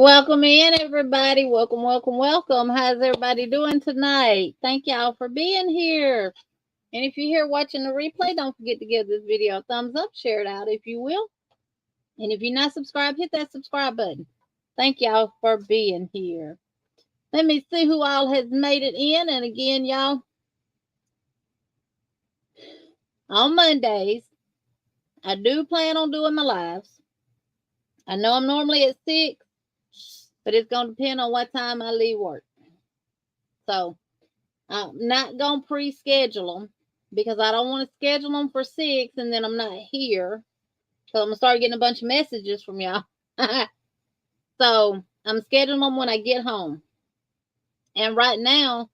Welcome in, everybody. Welcome, welcome, welcome. How's everybody doing tonight? Thank y'all for being here. And if you're here watching the replay, don't forget to give this video a thumbs up. Share it out if you will. And if you're not subscribed, hit that subscribe button. Thank y'all for being here. Let me see who all has made it in. And again, y'all, on Mondays, I do plan on doing my lives. I know I'm normally at 6, but it's going to depend on what time I leave work. So I'm not going to pre-schedule them because I don't want to schedule them for 6 and then I'm not here. So I'm going to start getting a bunch of messages from y'all. So I'm scheduling them when I get home. And right now,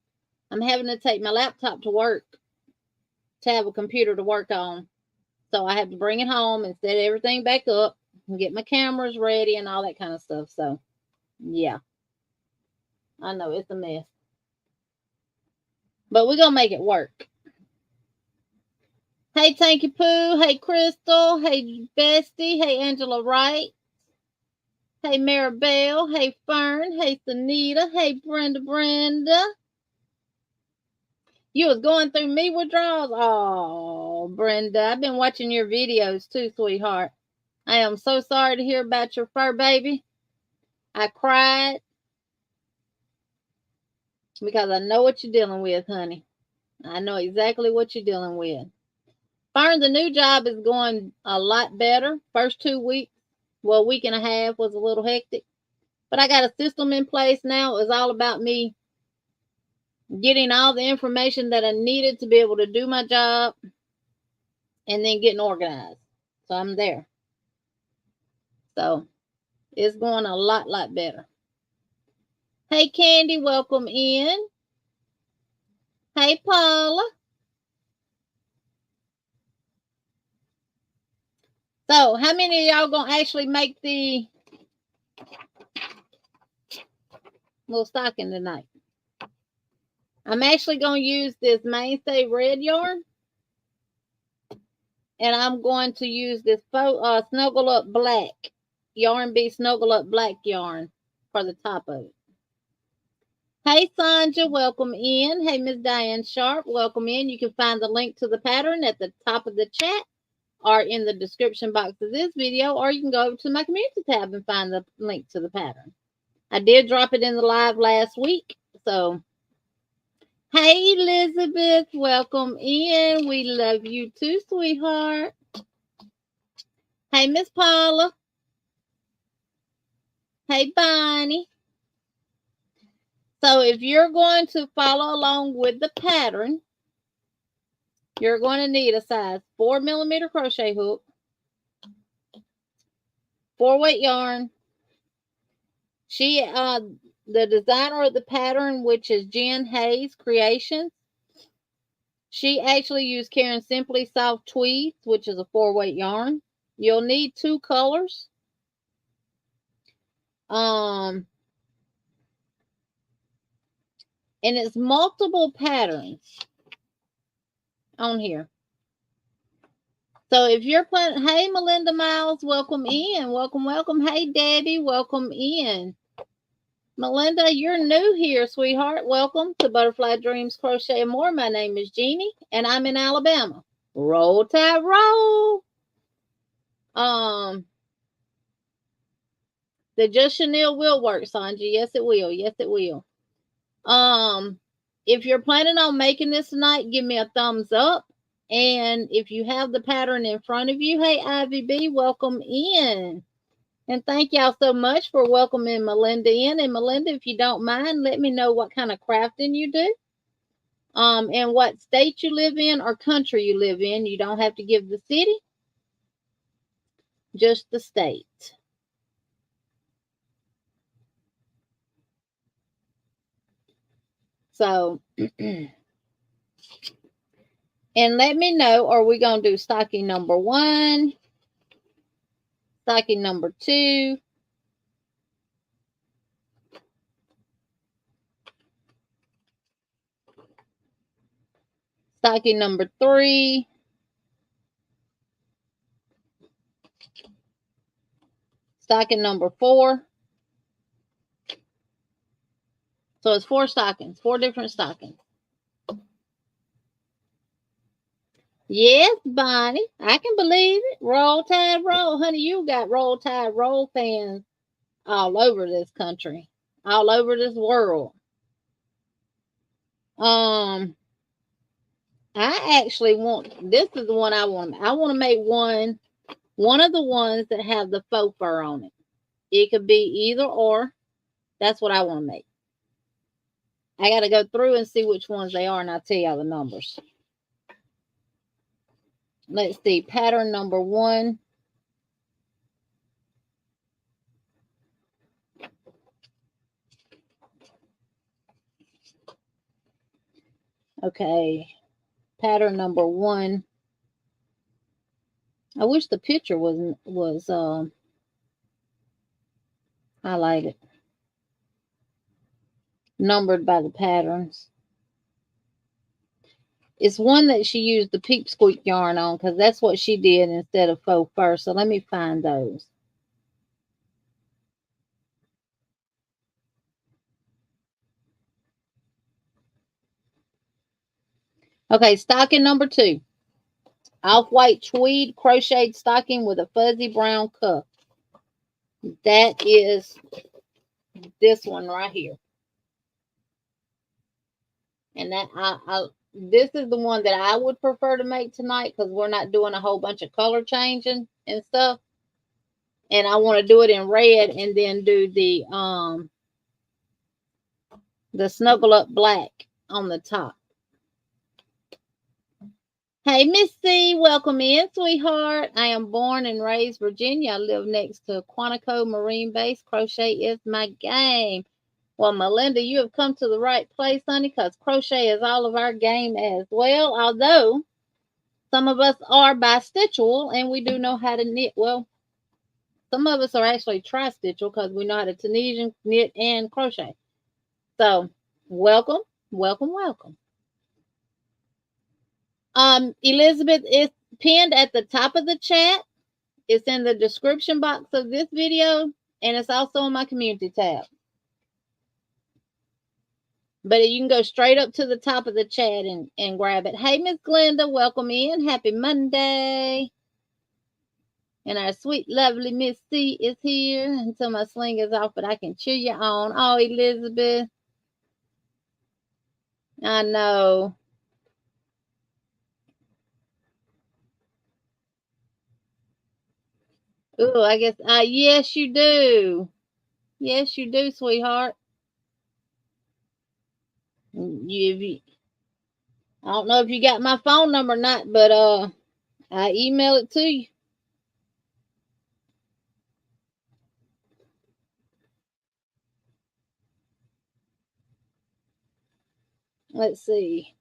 I'm having to take my laptop to work to have a computer to work on. So I have to bring it home and set everything back up and get my cameras ready and all that kind of stuff. So, yeah. I know it's a mess. But we're going to make it work. Hey, Tanky Poo. Hey, Crystal. Hey, Bestie. Hey, Angela Wright. Hey, Maribel. Hey, Fern. Hey, Sunita. Hey, Brenda. You was going through me withdrawals? Oh, Brenda. I've been watching your videos too, sweetheart. I am so sorry to hear about your fur baby. I cried because I know what you're dealing with, honey. I know exactly what you're dealing with. Fern, the new job is going a lot better. First 2 weeks, well, a week and a half was a little hectic. But I got a system in place now. It was all about me getting all the information that I needed to be able to do my job and then getting organized. So I'm there. So it's going a lot better. Hey, Candy, welcome in. Hey, Paula. So how many of y'all going to actually make the little stocking tonight? I'm actually going to use this Mainstay Red yarn. And I'm going to use this Snuggle Up Black. Yarn Bee Snuggle Up Black yarn for the top of it. Hey, Sonja, welcome in. Hey, Miss Diane Sharp, welcome in. You can find the link to the pattern at the top of the chat or in the description box of this video, or you can go over to my community tab and find the link to the pattern. I did drop it in the live last week, so hey, Elizabeth, welcome in. We love you too, sweetheart. Hey, Miss Paula. Hey, Bonnie. So if you're going to follow along with the pattern, you're going to need a size 4mm crochet hook, 4-weight yarn. The designer of the pattern, which is Jen Hayes-Creations, she actually used Karen Simply Soft Tweeds, which is a 4-weight yarn. You'll need 2 colors. And it's multiple patterns on here. So if you're planning, hey, Melinda Miles, welcome in. Welcome, welcome. Hey, Debbie, welcome in. Melinda, you're new here, sweetheart. Welcome to Butterfly Dreams Crochet and More. My name is Jeannie, and I'm in Alabama. Roll Tide Roll. The Just Chanel will work, Sonja. Yes, it will. Yes, it will. If you're planning on making this tonight, give me a thumbs up. And if you have the pattern in front of you, hey, Ivy B, welcome in. And thank y'all so much for welcoming Melinda in. And Melinda, if you don't mind, let me know what kind of crafting you do. And what state you live in or country you live in. You don't have to give the city, just the state. So, and let me know, are we going to do stocking number 1, stocking number 2, stocking number 3, stocking number 4, So it's 4 stockings, 4 different stockings. Yes, Bonnie, I can believe it. Roll Tide Roll. Honey, you got Roll Tide Roll fans all over this country, all over this world. I actually want, this is the one I want. I want to make one of the ones that have the faux fur on it. It could be either or. That's what I want to make. I got to go through and see which ones they are, and I'll tell y'all the numbers. Let's see, pattern number 1. Okay, pattern number 1. I wish the picture was highlighted, numbered by the patterns. It's one that she used the peep squeak yarn on, because that's what she did instead of faux fur. So let me find those. Okay, stocking number 2. Off-white tweed crocheted stocking with a fuzzy brown cuff. That is this one right here. And that this is the one that I would prefer to make tonight, because we're not doing a whole bunch of color changing and stuff. And I want to do it in red and then do the snuggle up black on the top. Hey, Miss C, welcome in, sweetheart. I am born and raised Virginia. I live next to Quantico Marine Base. Crochet is my game. Well, Melinda, you have come to the right place, honey, because crochet is all of our game as well. Although some of us are bistitchal and we do know how to knit. Well, some of us are actually tri-stitchal because we know how to Tunisian, knit, and crochet. So, welcome, welcome, welcome. Elizabeth is pinned at the top of the chat. It's in the description box of this video, and it's also on my community tab. But you can go straight up to the top of the chat and grab it. Hey, Miss Glenda, welcome in. Happy Monday. And our sweet, lovely Miss C is here until my sling is off, but I can cheer you on. Oh, Elizabeth. I know. Oh, I guess, yes, you do. Yes, you do, sweetheart. I don't know if you got my phone number or not, but I email it to you. Let's see.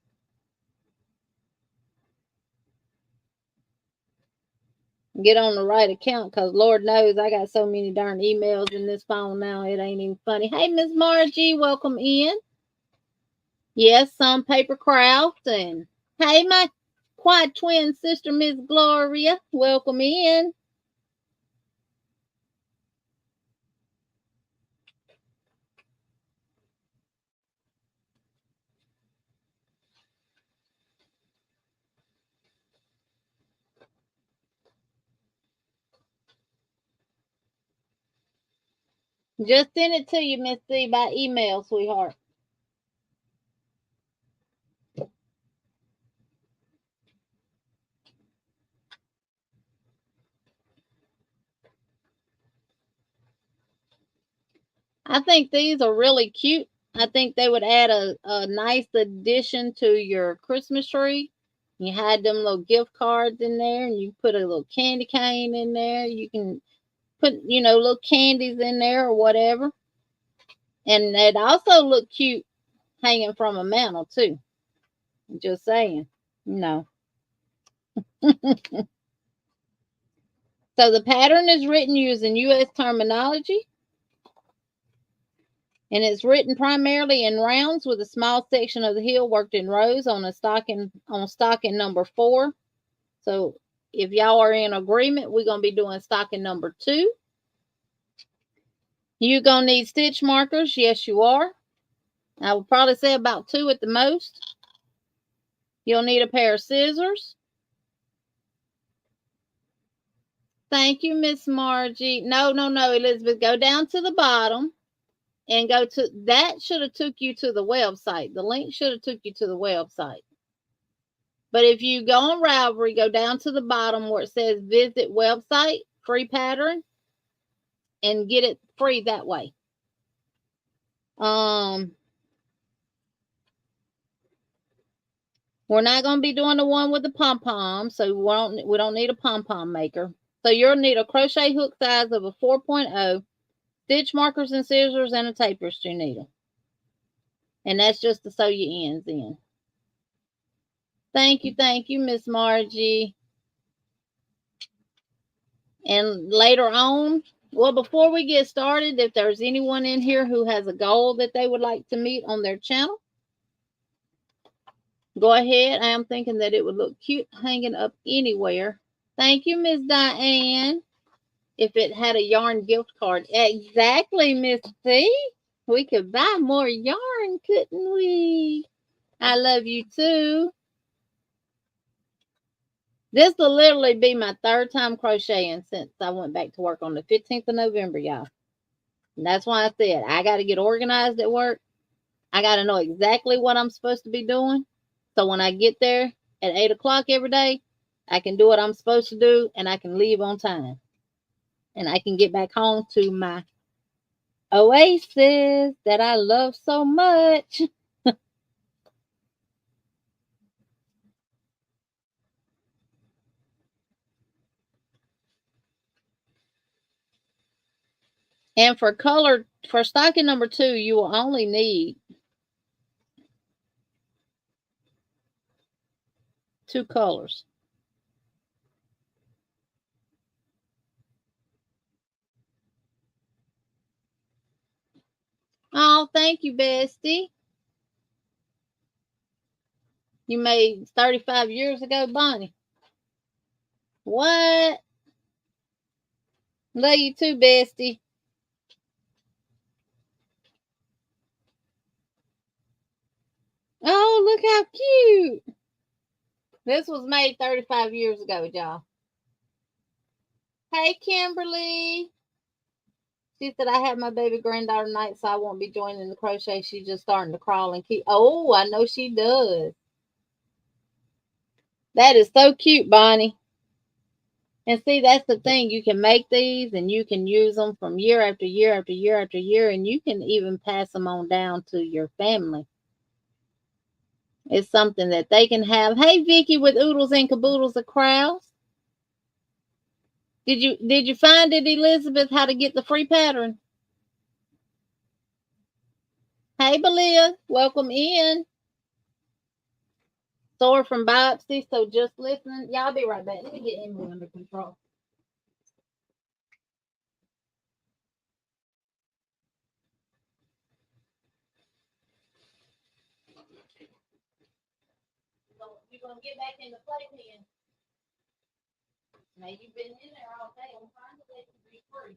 Get on the right account, because Lord knows I got so many darn emails in this phone now. It ain't even funny. Hey, Miss Margie, welcome in. Yes, some paper craft. And hey, my quad twin sister, Miss Gloria, welcome in. Just send it to you, Miss C, by email, sweetheart. I think these are really cute. I think they would add a nice addition to your Christmas tree. You had them little gift cards in there, and you put a little candy cane in there. You can put, little candies in there or whatever. And it also look cute hanging from a mantle too. Just saying, So the pattern is written using U.S. terminology. And it's written primarily in rounds with a small section of the heel worked in rows on stocking number 4. So if y'all are in agreement, we're going to be doing stocking number 2. You're going to need stitch markers. Yes, you are. I would probably say about 2 at the most. You'll need a pair of scissors. Thank you, Miss Margie. No, Elizabeth. Go down to the bottom and go to that. Should have took you to the website. The link should have took you to the website. But if you go on Ravelry, go down to the bottom where it says visit website, free pattern, and get it free that way. We're not going to be doing the one with the pom-pom, so we don't need a pom-pom maker. So you'll need a crochet hook size of a 4.0, stitch markers and scissors, and a tapestry needle. And that's just to sew your ends in. Thank you, Miss Margie. And later on, well, before we get started, if there's anyone in here who has a goal that they would like to meet on their channel, go ahead. I am thinking that it would look cute hanging up anywhere. Thank you, Miss Diane. If it had a yarn gift card. Exactly, Miss C. We could buy more yarn, couldn't we? I love you too. This will literally be my 3rd time crocheting since I went back to work on the 15th of November, y'all. And that's why I said I got to get organized at work. I got to know exactly what I'm supposed to be doing. So when I get there at 8 o'clock every day, I can do what I'm supposed to do and I can leave on time. And I can get back home to my oasis that I love so much. And for stocking number 2, you will only need 2 colors. Oh, thank you, Bestie. You made 35 years ago, Bonnie. What? Love you too, Bestie. Oh, look how cute. This was made 35 years ago, y'all. Hey, Kimberly. She said, I have my baby granddaughter tonight, so I won't be joining the crochet. She's just starting to crawl and keep. Oh, I know she does. That is so cute, Bonnie. And see, that's the thing. You can make these and you can use them from year after year after year after year, and you can even pass them on down to your family. It's something that they can have. Hey, Vicky with Oodles and Caboodles of Crowds. Did you find it, Elizabeth, how to get the free pattern? Hey, Belia, welcome in. Sore from biopsy, so just listening. Y'all be right back. Let me get Emily under control. You're going to get back in the playpen. Now, you've been in there all day. I'm trying to let you be free.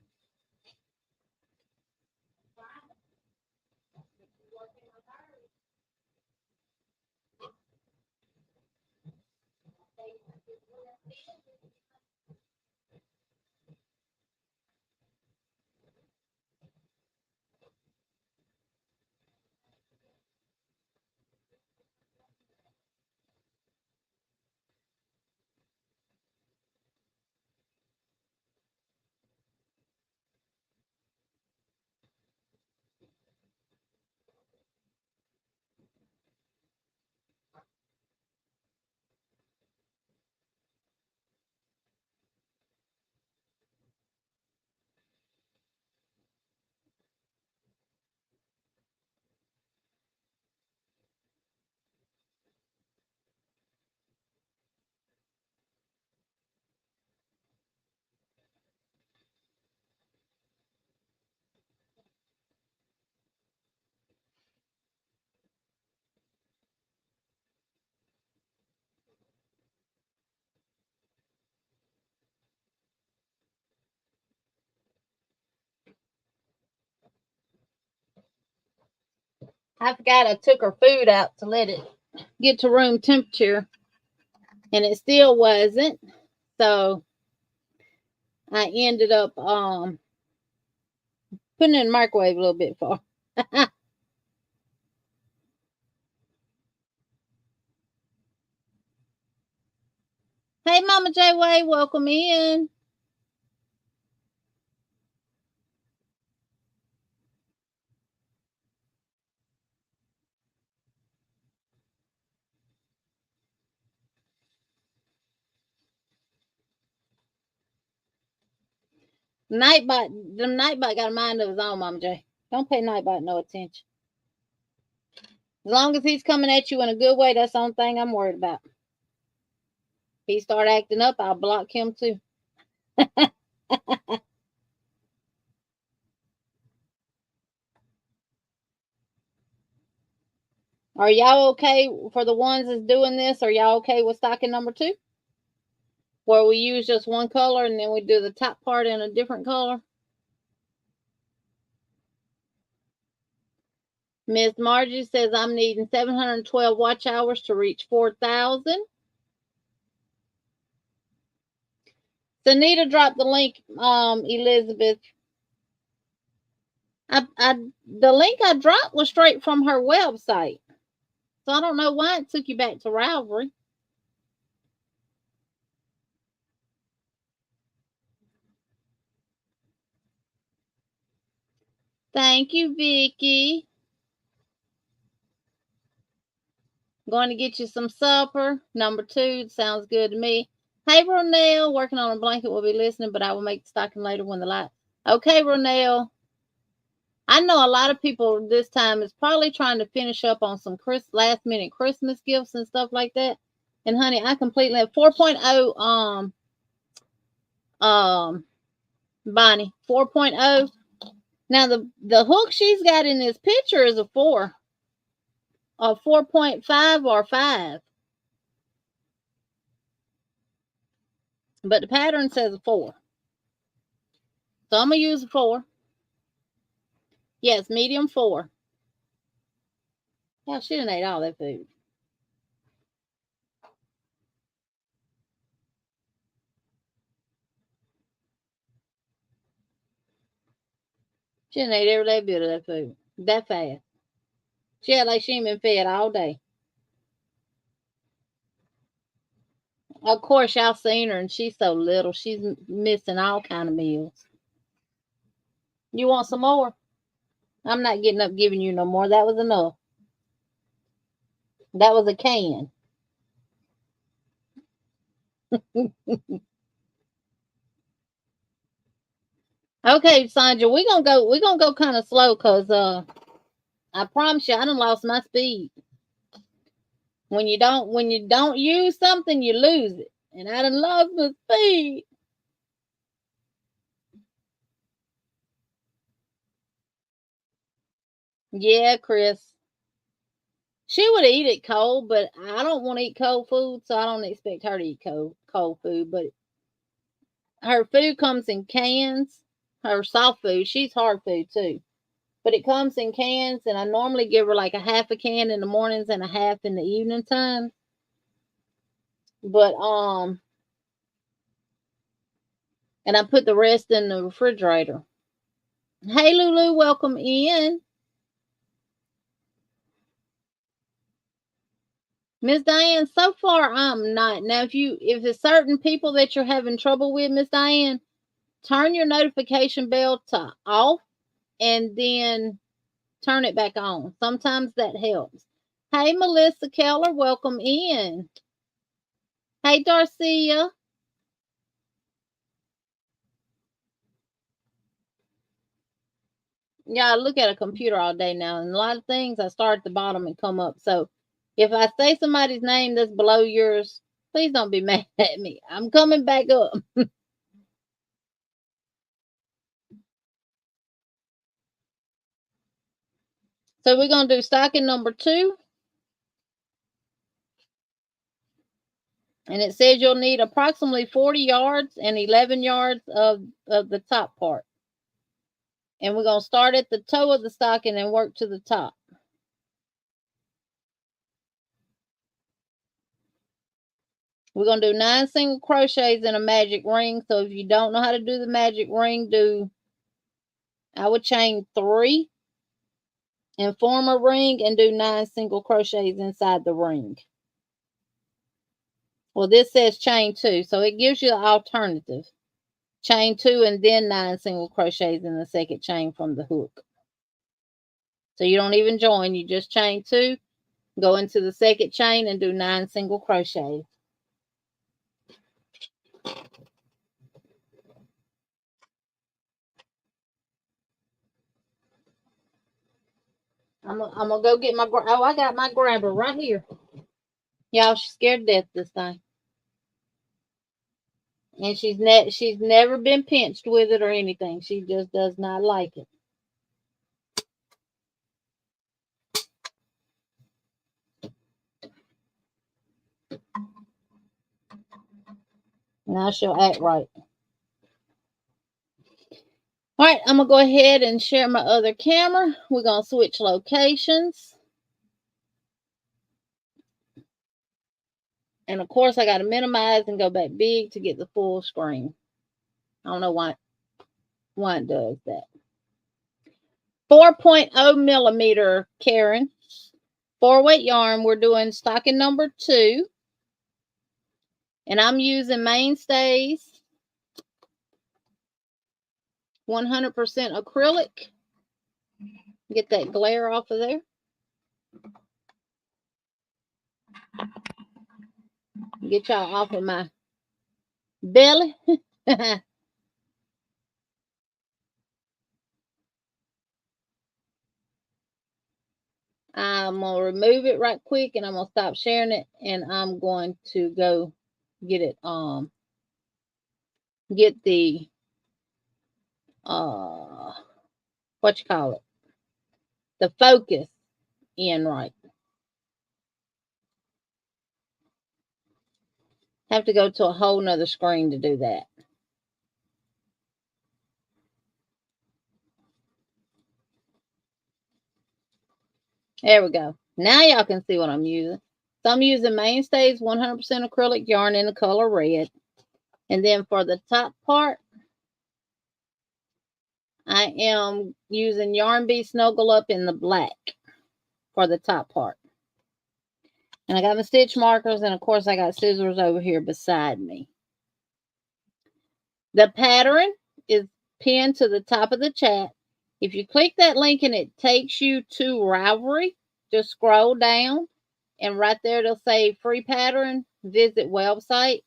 I forgot I took her food out to let it get to room temperature, and it still wasn't. So I ended up putting it in the microwave a little bit for her. Hey, Mama J Way, welcome in. Nightbot, the Nightbot got a mind of his own, Mama J. Don't pay Nightbot no attention. As long as he's coming at you in a good way, that's the only thing I'm worried about. If he start acting up, I'll block him too. Are y'all okay for the ones that's doing this? Are y'all okay with stocking number 2? Where we use just one color and then we do the top part in a different color? Miss Margie says I'm needing 712 watch hours to reach 4,000. Sanita dropped the link, Elizabeth. The link I dropped was straight from her website. So I don't know why it took you back to Ravelry. Thank you, Vicky. Going to get you some supper. Number 2 sounds good to me. Hey, Ronell, working on a blanket. Will be listening, but I will make the stocking later when the light. Okay, Ronell. I know a lot of people this time is probably trying to finish up on some last minute Christmas gifts and stuff like that. And honey, I completely have 4.0 Bonnie 4.0. Now the hook she's got in this picture is a 4. A 4.5 or 5. But the pattern says a 4. So I'm going to use a 4. Yes, medium 4. Yeah, she done ate all that food. She done ate every bit of that food. That fast. She had like she ain't been fed all day. Of course, y'all seen her, and she's so little. She's missing all kind of meals. You want some more? I'm not getting up giving you no more. That was enough. That was a can. Okay, Sandra, we're gonna go kind of slow because I promise you I done lost my speed. When you don't use something, you lose it. And I done lost my speed. Yeah, Chris. She would eat it cold, but I don't want to eat cold food, so I don't expect her to eat cold food. But her food comes in cans. Her soft food, she's hard food too. But it comes in cans, and I normally give her like a half a can in the mornings and a half in the evening time. But and I put the rest in the refrigerator. Hey Lulu, welcome in. Miss Diane, so far I'm not. Now if it's certain people that you're having trouble with, Miss Diane, turn your notification bell to off and then turn it back on. Sometimes that helps. Hey Melissa Keller, welcome in. Hey Darcia. Yeah, I look at a computer all day now, and a lot of things I start at the bottom and come up. So if I say somebody's name that's below yours, please don't be mad at me. I'm coming back up. So we're going to do stocking number 2. And it says you'll need approximately 40 yards and 11 yards of the top part. And we're going to start at the toe of the stocking and work to the top. We're going to do 9 single crochets in a magic ring. So if you don't know how to do the magic ring, I would chain 3 and form a ring and do 9 single crochets inside the ring. Well, this says chain 2, so it gives you the alternative. Chain 2 and then 9 single crochets in the second chain from the hook. So you don't even join, you just chain 2, go into the second chain and do 9 single crochets. I'm gonna go get my, I got my grabber right here. Y'all, she's scared to death this thing. And she's never been pinched with it or anything. She just does not like it. Now she'll act right. All right, I'm going to go ahead and share my other camera. We're going to switch locations. And, of course, I got to minimize and go back big to get the full screen. I don't know why it does that. 4.0 millimeter, Karen. 4-weight yarn. We're doing stocking number 2. And I'm using Mainstays 100% acrylic. Get that glare off of there. Get y'all off of my belly. I'm going to remove it right quick and I'm going to stop sharing it and I'm going to go get it, get the, what you call it? The focus in right. Have to go to a whole nother screen to do that. There we go. Now y'all can see what I'm using. So I'm using Mainstays 100% acrylic yarn in the color red. And then for the top part, I am using Yarn Bee Snuggle Up in the black for the top part. And I got my stitch markers, and of course I got scissors over here beside me. The pattern is pinned to the top of the chat. If you click that link and it takes you to Ravelry, just scroll down and right there it'll say free pattern, visit website,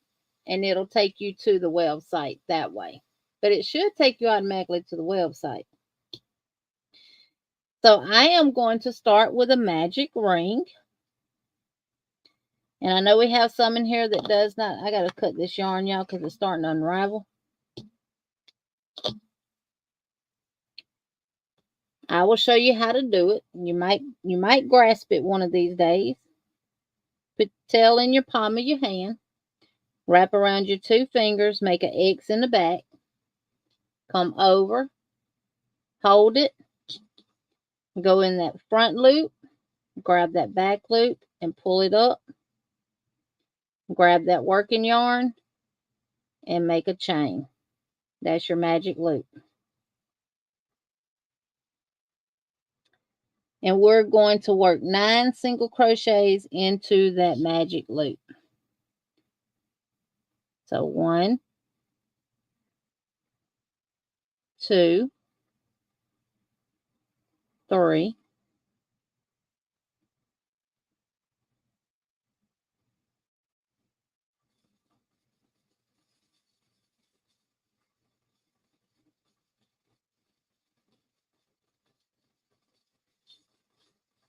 and it'll take you to the website that way. But it should take you automatically to the website. So I am going to start with a magic ring. And I know we have some in here that does not. I got to cut this yarn, y'all, because it's starting to unravel. I will show you how to do it. You might grasp it one of these days. Put the tail in your palm of your hand. Wrap around your 2 fingers. Make an X in the back. Come over. Hold it. Go in that front loop. Grab that back loop and pull it up. Grab that working yarn and make a chain. That's your magic loop. And we're going to work 9 single crochets into that magic loop. So 1, 2, 3, 4.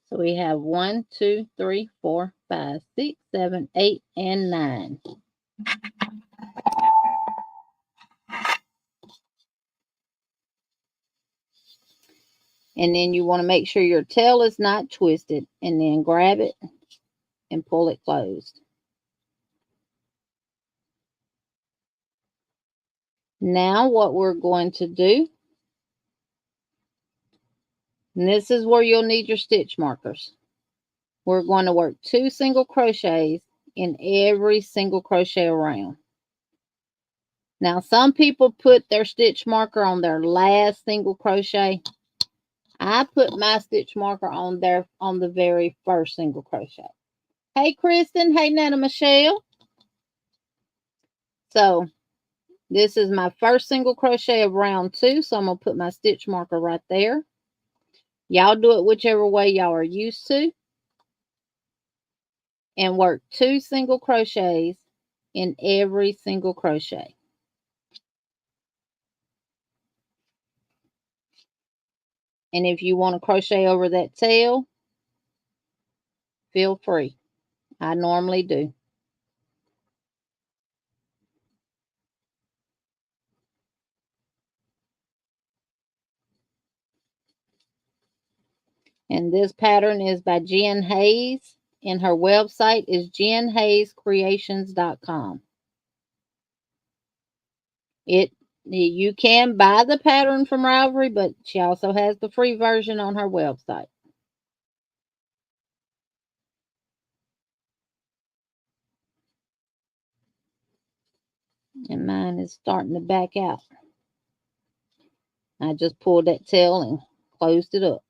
So we have 1, 2, 3, 4, 5, 6, 7, 8, and 9. And then you want to make sure your tail is not twisted, and then grab it and pull it closed. Now what we're going to do, and this is where you'll need your stitch markers. We're going to work 2 single crochets in every single crochet around. Now, some people put their stitch marker on their last single crochet. I put my stitch marker on the very first single crochet. Hey, Kristen. Hey, Nana Michelle. So, this is my first single crochet of round 2. So, I'm going to put my stitch marker right there. Y'all do it whichever way y'all are used to. And work 2 single crochets in every single crochet. And if you want to crochet over that tail, feel free. I normally do. And this pattern is by Jen Hayes, and her website is jenhayescreations.com. You can buy the pattern from Ravelry, but she also has the free version on her website. And mine is starting to back out. I just pulled that tail and closed it up.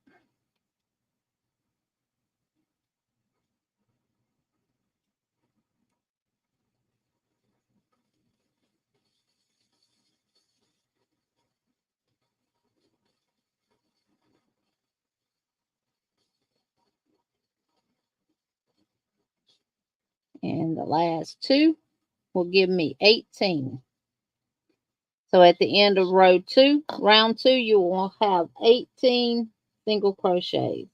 And the last 2 will give me 18. So at the end of round 2, you will have 18 single crochets.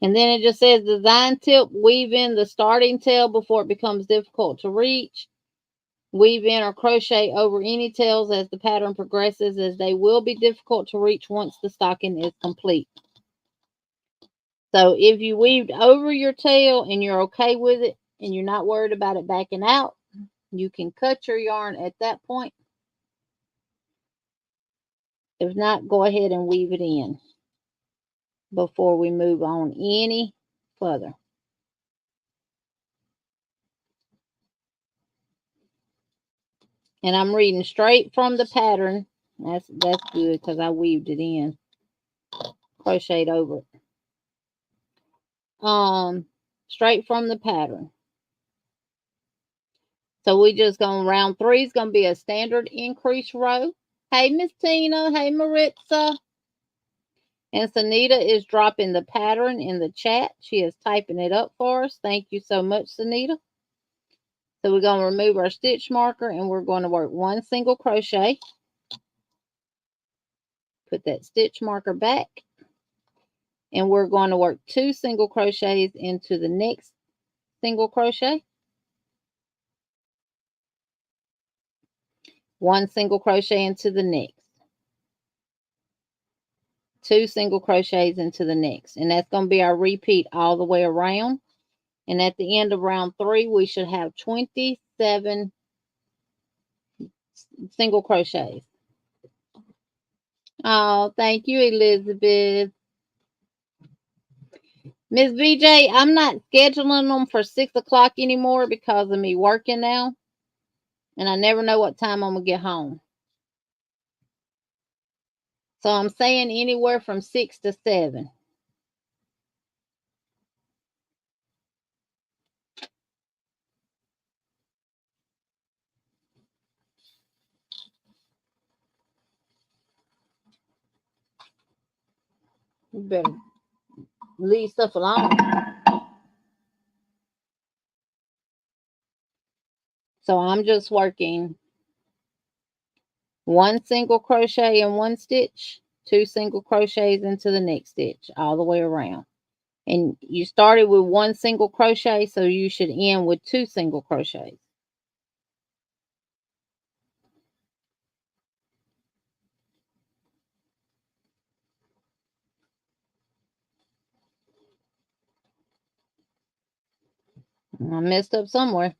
And then it just says design tip, weave in the starting tail before it becomes difficult to reach. Weave in or crochet over any tails as the pattern progresses, as they will be difficult to reach once the stocking is complete. So if you weaved over your tail and you're okay with it and you're not worried about it backing out, you can cut your yarn at that point. If not, go ahead and weave it in before we move on any further. And I'm reading straight from the pattern. That's good because I weaved it in, crocheted over it. Straight from the pattern. So we just going round 3 is going to be a standard increase row. Hey, Miss Tina. Hey, Maritza. And Sunita is dropping the pattern in the chat. She is typing it up for us. Thank you so much, Sunita. So we're going to remove our stitch marker and we're going to work 1 single crochet. Put that stitch marker back. And we're going to work 2 single crochets into the next single crochet. 1 single crochet into the next. 2 single crochets into the next. And that's going to be our repeat all the way around. And at the end of round 3, we should have 27 single crochets. Oh, thank you, Elizabeth. Miss VJ, I'm not scheduling them for 6 o'clock anymore because of me working now. And I never know what time I'm going to get home. So I'm saying anywhere from 6 to 7. You better leave stuff alone. So I'm just working 1 single crochet in 1 stitch, 2 single crochets into the next stitch, all the way around. And you started with 1 single crochet, so you should end with 2 single crochets. I messed up somewhere.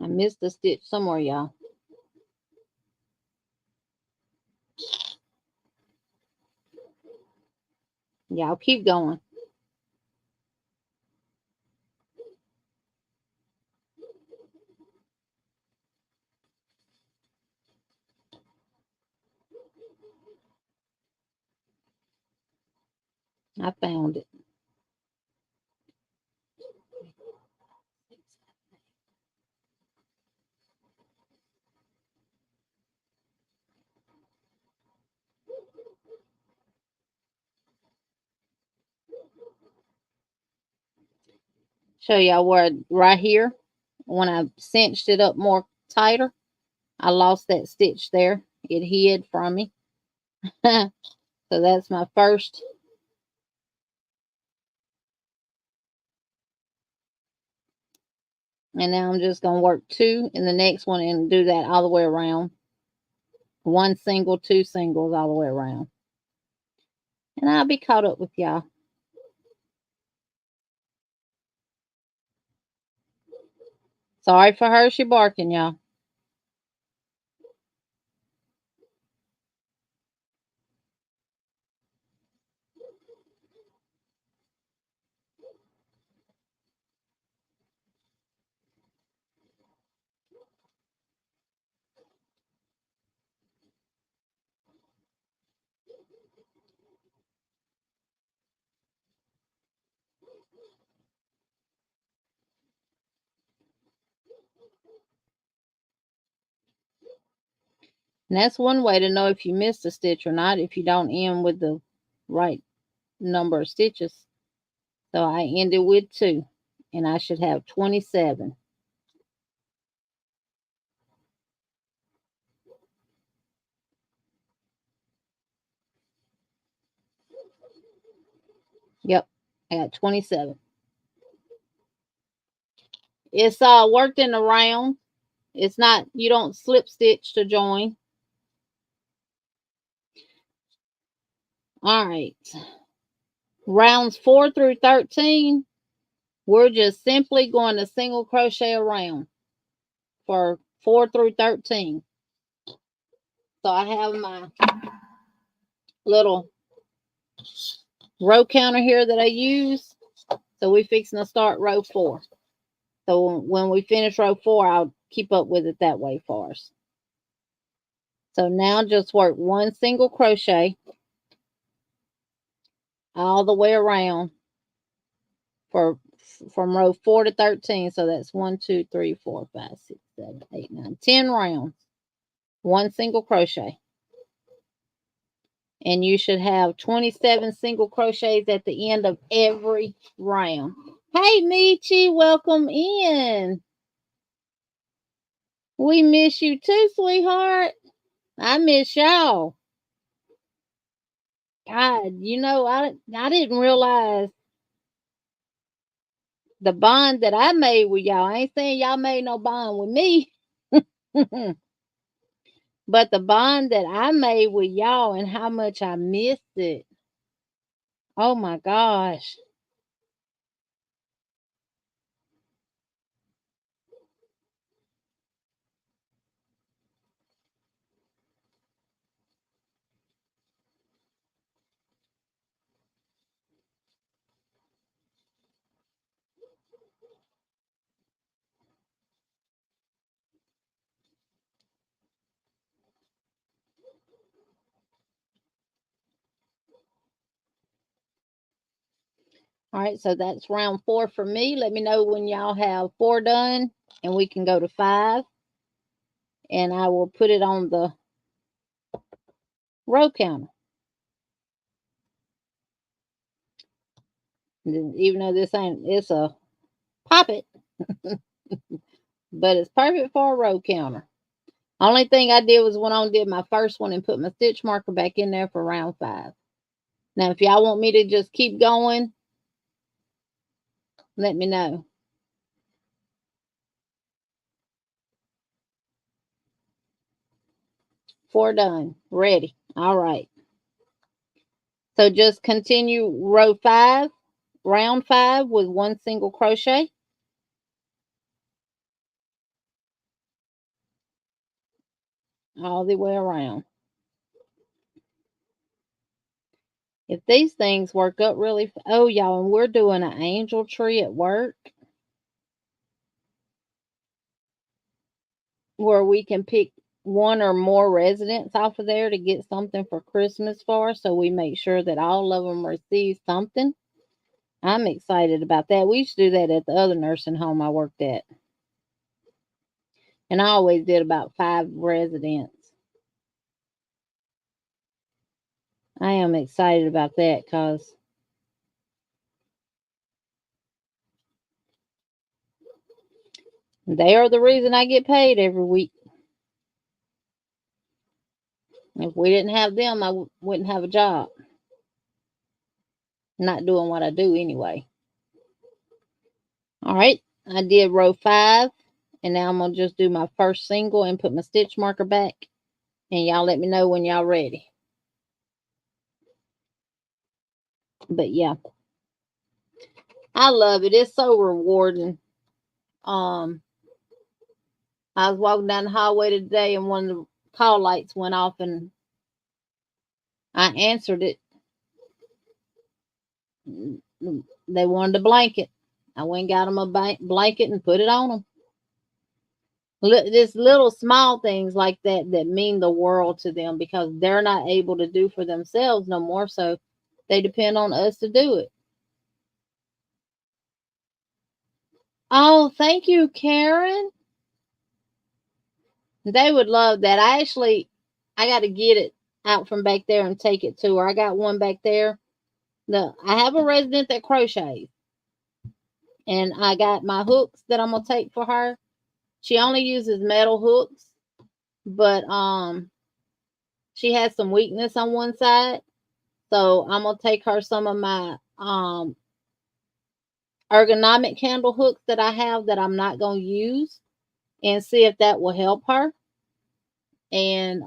I missed a stitch somewhere, y'all. Y'all keep going. I found it. Show y'all where right here, when I cinched it up more tighter, I lost that stitch there. It hid from me. So that's my first. And now I'm just going to work 2 in the next one and do that all the way around. 1 single, 2 singles all the way around. And I'll be caught up with y'all. Sorry for Hershey barking, y'all. And that's one way to know if you missed a stitch or not, if you don't end with the right number of stitches. So I ended with 2, and I should have 27. Yep, I got 27. It's worked in the round. It's not, you don't slip stitch to join. All right. Rounds 4 through 13, we're just simply going to single crochet around for 4 through 13. So I have my little row counter here that I use. So we're fixing to start row 4. So when we finish row 4, I'll keep up with it that way for us. So now just work 1 single crochet all the way around for from row 4 to 13. So that's 1, 2, 3, 4, 5, 6, 7, 8, 9, 10 rounds. 1 single crochet. And you should have 27 single crochets at the end of every round. Hey, Michi, welcome in. We miss you too, sweetheart. I miss y'all. God, you know, I didn't realize the bond that I made with y'all. I ain't saying y'all made no bond with me. But the bond that I made with y'all and how much I missed it. Oh my gosh. All right, so that's round 4 for me. Let me know when y'all have 4 done and we can go to 5. And I will put it on the row counter. Even though this ain't, it's a poppet, but it's perfect for a row counter. Only thing I did was went on and did my first one and put my stitch marker back in there for round 5. Now, if y'all want me to just keep going, let me know. Four done. Ready. All right. So just continue row 5, round 5 with one single crochet. All the way around. If these things work up really, oh y'all, and we're doing an angel tree at work where we can pick one or more residents off of there to get something for Christmas for, so we make sure that all of them receive something. I'm excited about that. We used to do that at the other nursing home I worked at. And I always did about 5 residents. I am excited about that because they are the reason I get paid every week. If we didn't have them, I wouldn't have a job. Not doing what I do anyway. All right, I did row 5, and now I'm going to just do my first single and put my stitch marker back, and y'all let me know when y'all ready. But yeah, I love it. It's so rewarding. I was walking down the hallway today, and one of the call lights went off, and I answered it. They wanted a blanket. I went and got them a blanket and put it on them. Just little small things like that that mean the world to them because they're not able to do for themselves no more, so they depend on us to do it. Oh, thank you, Karen. They would love that. I got to get it out from back there and take it to her. I got one back there. I have a resident that crochets, and I got my hooks that I'm gonna take for her. She only uses metal hooks, but she has some weakness on one side, so I'm gonna take her some of my ergonomic candle hooks that I have that I'm not gonna use, and see if that will help her. And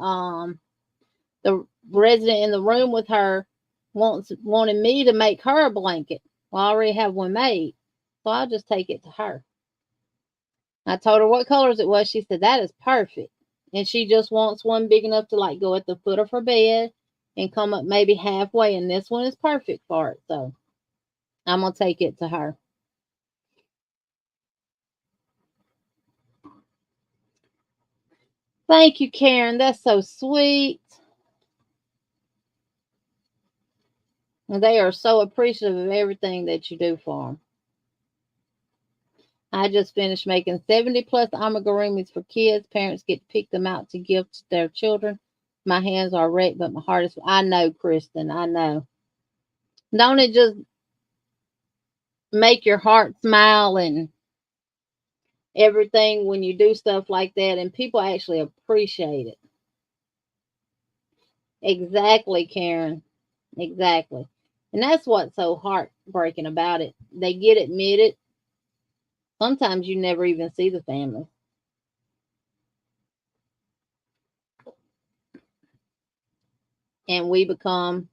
the resident in the room with her wanted me to make her a blanket. Well, I already have one made, so I'll just take it to her. I told her what colors it was. She said that is perfect, and she just wants one big enough to like go at the foot of her bed and come up maybe halfway. And this one is perfect for it, so I'm gonna take it to her. Thank you, Karen. That's so sweet. And they are so appreciative of everything that you do for them. I just finished making 70 plus amigurumis for kids. Parents get to pick them out to give to their children. My hands are wrecked, but my heart is. I know, Kristen. I know. Don't it just make your heart smile and everything when you do stuff like that? And people actually appreciate it. Exactly, Karen. Exactly. And that's what's so heartbreaking about it. They get admitted. Sometimes you never even see the family. And we become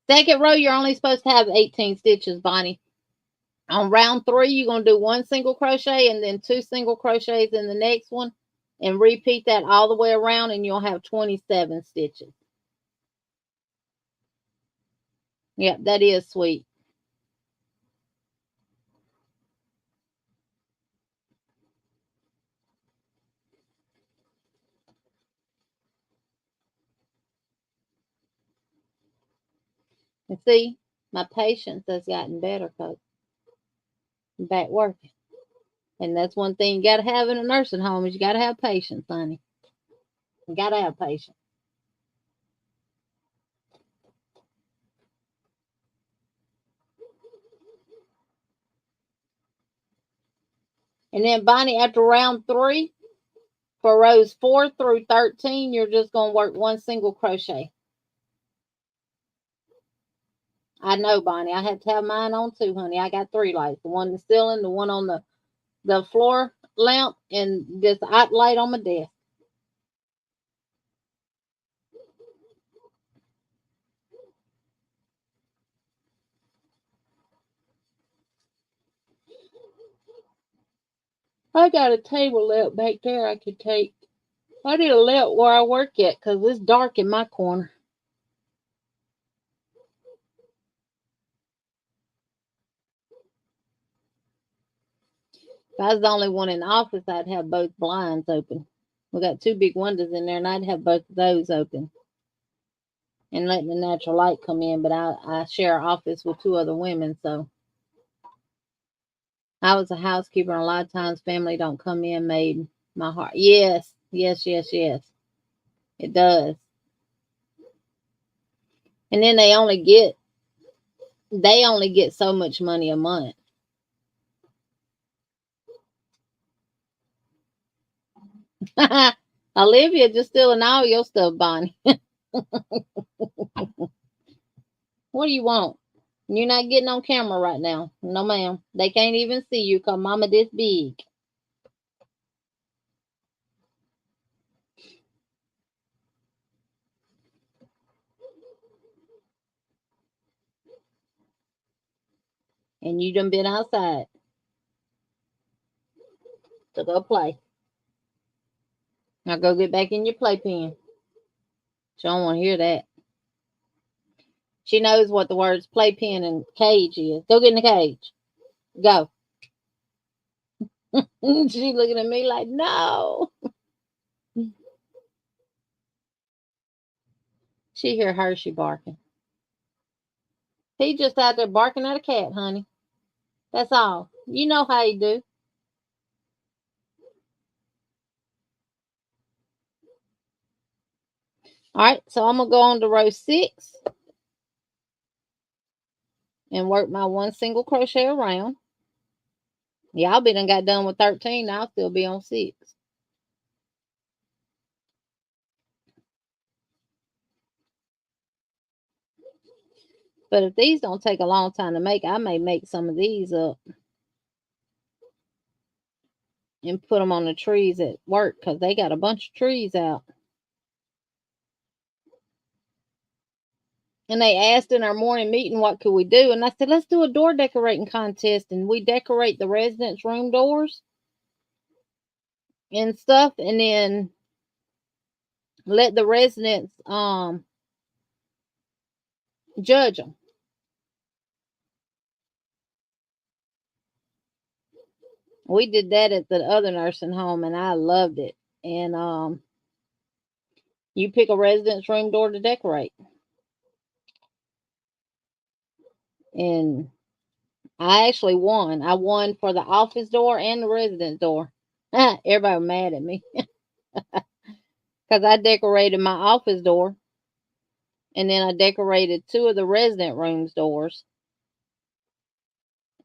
second row, you're only supposed to have 18 stitches, Bonnie. On round 3, you're going to do one single crochet and then 2 single crochets in the next one, and repeat that all the way around, and you'll have 27 stitches. Yep, that is sweet. And see, my patience has gotten better because I'm back working. And that's one thing you got to have in a nursing home is you got to have patience, honey. You got to have patience. And then, Bonnie, after round 3, for rows 4 through 13, you're just going to work one single crochet. I know, Bonnie. I had to have mine on too, honey. I got 3 lights. The one in the ceiling, the one on the floor lamp, and this hot light on my desk. I got a table lamp back there I could take. I need a lamp where I work at because it's dark in my corner. If I was the only one in the office, I'd have both blinds open. We got two big windows in there, and I'd have both of those open and letting the natural light come in. But I share an office with two other women, so I was a housekeeper, and a lot of times family don't come in made my heart. Yes, yes, yes, yes. It does. And then they only get so much money a month. Olivia just stealing all your stuff, Bonnie. What do you want? You're not getting on camera right now. No, ma'am. They can't even see you because mama this big. And you done been outside to go play. Now go get back in your playpen. She don't want to hear that. She knows what the words playpen and cage is. Go get in the cage. Go. She looking at me like, no. She hear Hershey barking. He just out there barking at a cat, honey. That's all. You know how he do. All right, so I'm gonna go on to row 6 and work my one single crochet around. Y'all be done got done with 13. I'll still be on 6. But if these don't take a long time to make, I may make some of these up and put them on the trees at work because they got a bunch of trees out. And they asked in our morning meeting what could we do, and I said let's do a door decorating contest, and we decorate the residence room doors and stuff, and then let the residents judge them. We did that at the other nursing home, and I loved it. And you pick a residence room door to decorate, and I actually won. I won for the office door and the residence door. Everybody was mad at me because I decorated my office door, and then I decorated two of the resident rooms doors,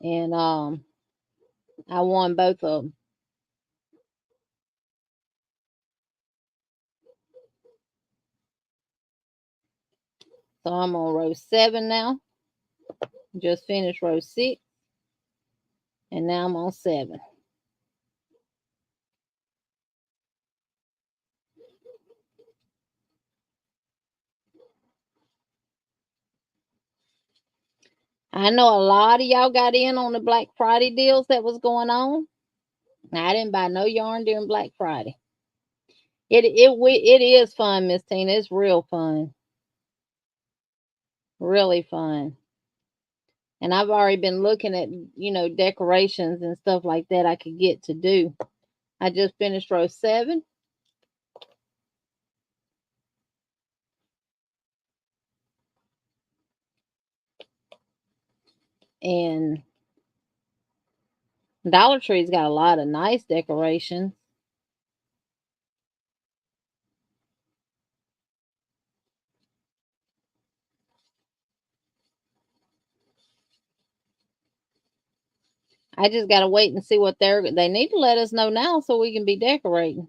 and I won both of them. So I'm on row 7 now. Just finished row 6, and now I'm on 7. I know a lot of y'all got in on the Black Friday deals that was going on. I didn't buy no yarn during Black Friday. It is fun, Miss Tina. It's real fun, really fun. And I've already been looking at decorations and stuff like that I could get to do. I just finished row 7, and Dollar Tree's got a lot of nice decorations. I just gotta wait and see what they need to let us know now so we can be decorating.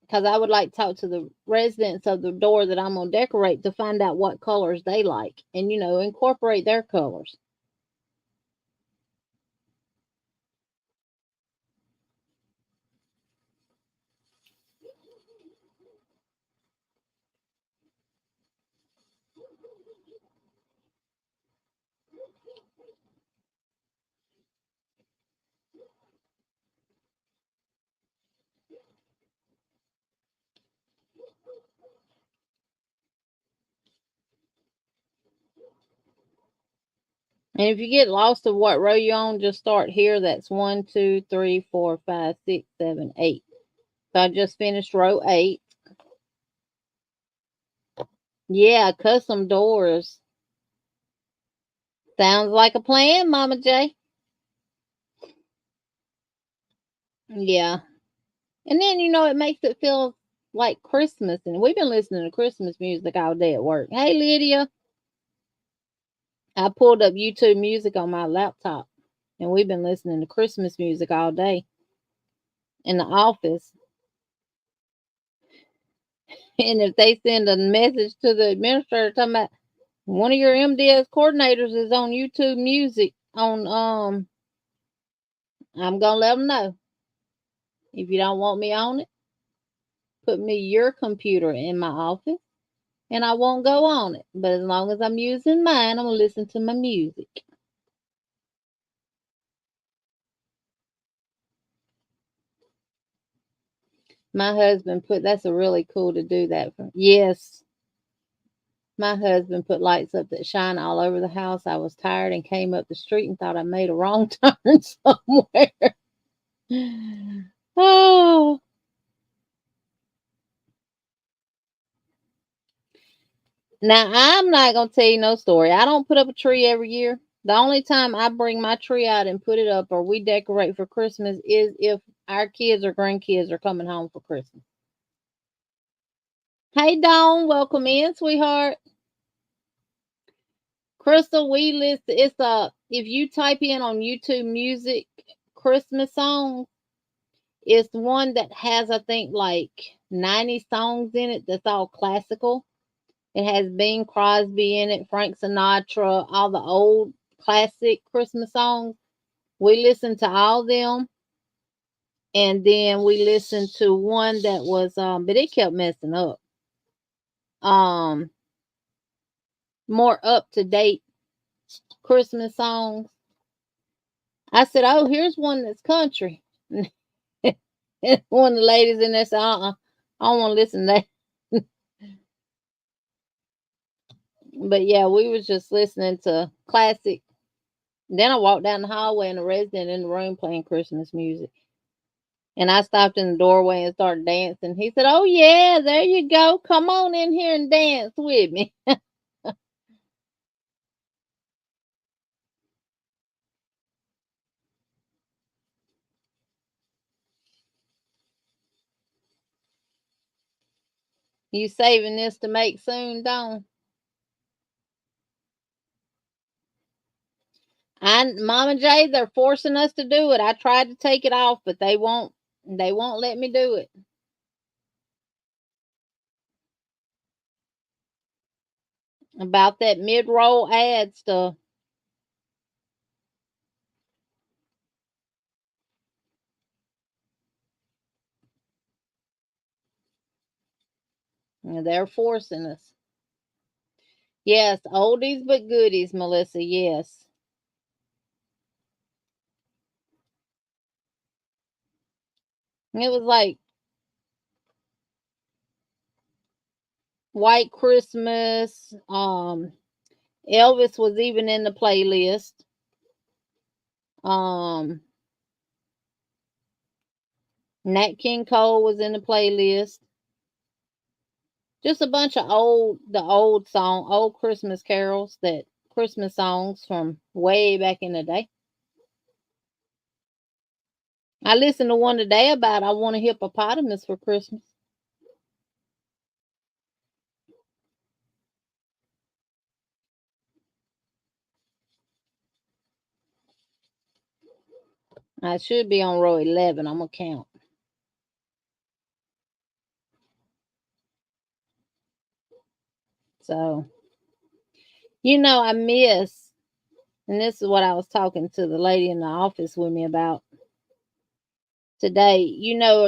Because I would like to talk to the residents of the door that I'm gonna decorate to find out what colors they like and incorporate their colors. And if you get lost of what row you're on, just start here. That's 1, 2, 3, 4, 5, 6, 7, 8. So I just finished row 8. Yeah, custom doors. Sounds like a plan, Mama J. Yeah. And then, it makes it feel like Christmas. And we've been listening to Christmas music all day at work. Hey, Lydia. I pulled up YouTube music on my laptop. And we've been listening to Christmas music all day in the office. And if they send a message to the administrator talking about one of your MDS coordinators is on YouTube music I'm gonna let them know. If you don't want me on it, put me your computer in my office and I won't go on it. But as long as I'm using mine, I'm gonna listen to my music. My husband that's a really cool to do that for. Yes. My husband put lights up that shine all over the house. I was tired and came up the street and thought I made a wrong turn somewhere. Oh. Now, I'm not going to tell you no story. I don't put up a tree every year. The only time I bring my tree out and put it up or we decorate for Christmas is if our kids or grandkids are coming home for Christmas. Hey, Dawn, welcome in, sweetheart. Crystal, if you type in on YouTube music Christmas songs, it's one that has, I think, like 90 songs in it that's all classical. It has Bing Crosby in it, Frank Sinatra, all the old classic Christmas songs. We listened to all them. And then we listened to one that was but it kept messing up. Um More up to date Christmas songs. I said, "Oh, here's one that's country." One of the ladies in there said, I don't want to listen to that. But yeah, we was just listening to classic. Then I walked down the hallway and the resident in the room playing Christmas music. And I stopped in the doorway and started dancing. He said, "Oh yeah, there you go. Come on in here and dance with me." You saving this to make soon, Dawn? Mama J, they're forcing us to do it. I tried to take it off, but they won't. They won't let me do it. About that mid-roll ad stuff. They're forcing us. Yes, oldies but goodies, Melissa. Yes. It was like White Christmas. Elvis was even in the playlist. Um, Nat King Cole was in the playlist. Just a bunch of old Christmas carols, that Christmas songs from way back in the day. I listened to one today about I want a hippopotamus for Christmas. I should be on row 11. I'm gonna count. So, I miss, and this is what I was talking to the lady in the office with me about today.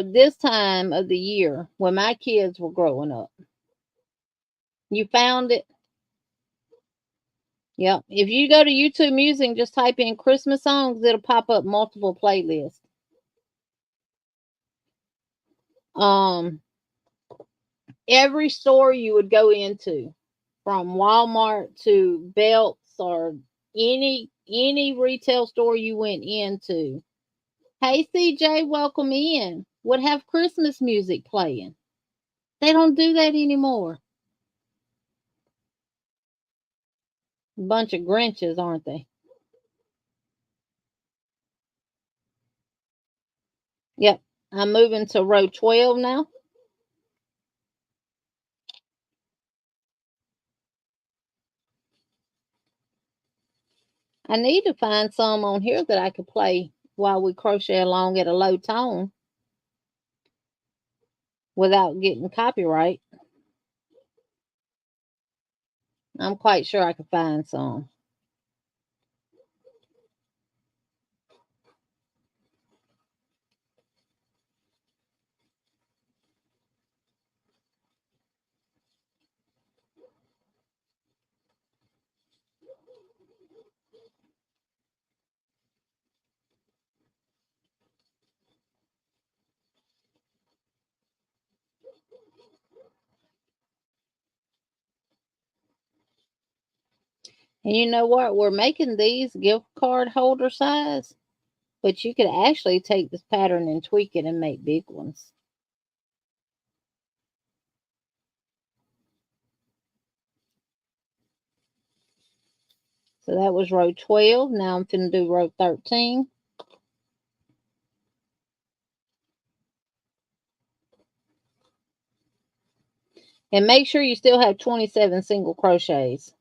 This time of the year when my kids were growing up, you found it. Yep. If you go to YouTube Music and just type in Christmas songs, it'll pop up multiple playlists. Um, every store you would go into, from Walmart to Belts or any retail store you went into. Hey CJ, welcome in. Would have Christmas music playing. They don't do that anymore. Bunch of Grinches, aren't they? Yep. I'm moving to row 12 now. I need to find some on here that I could play while we crochet along at a low tone without getting copyright. I'm quite sure I could find some. And you know what? We're making these gift card holder size, but you could actually take this pattern and tweak it and make big ones. So that was row 12. Now I'm going to do row 13. And make sure you still have 27 single crochets.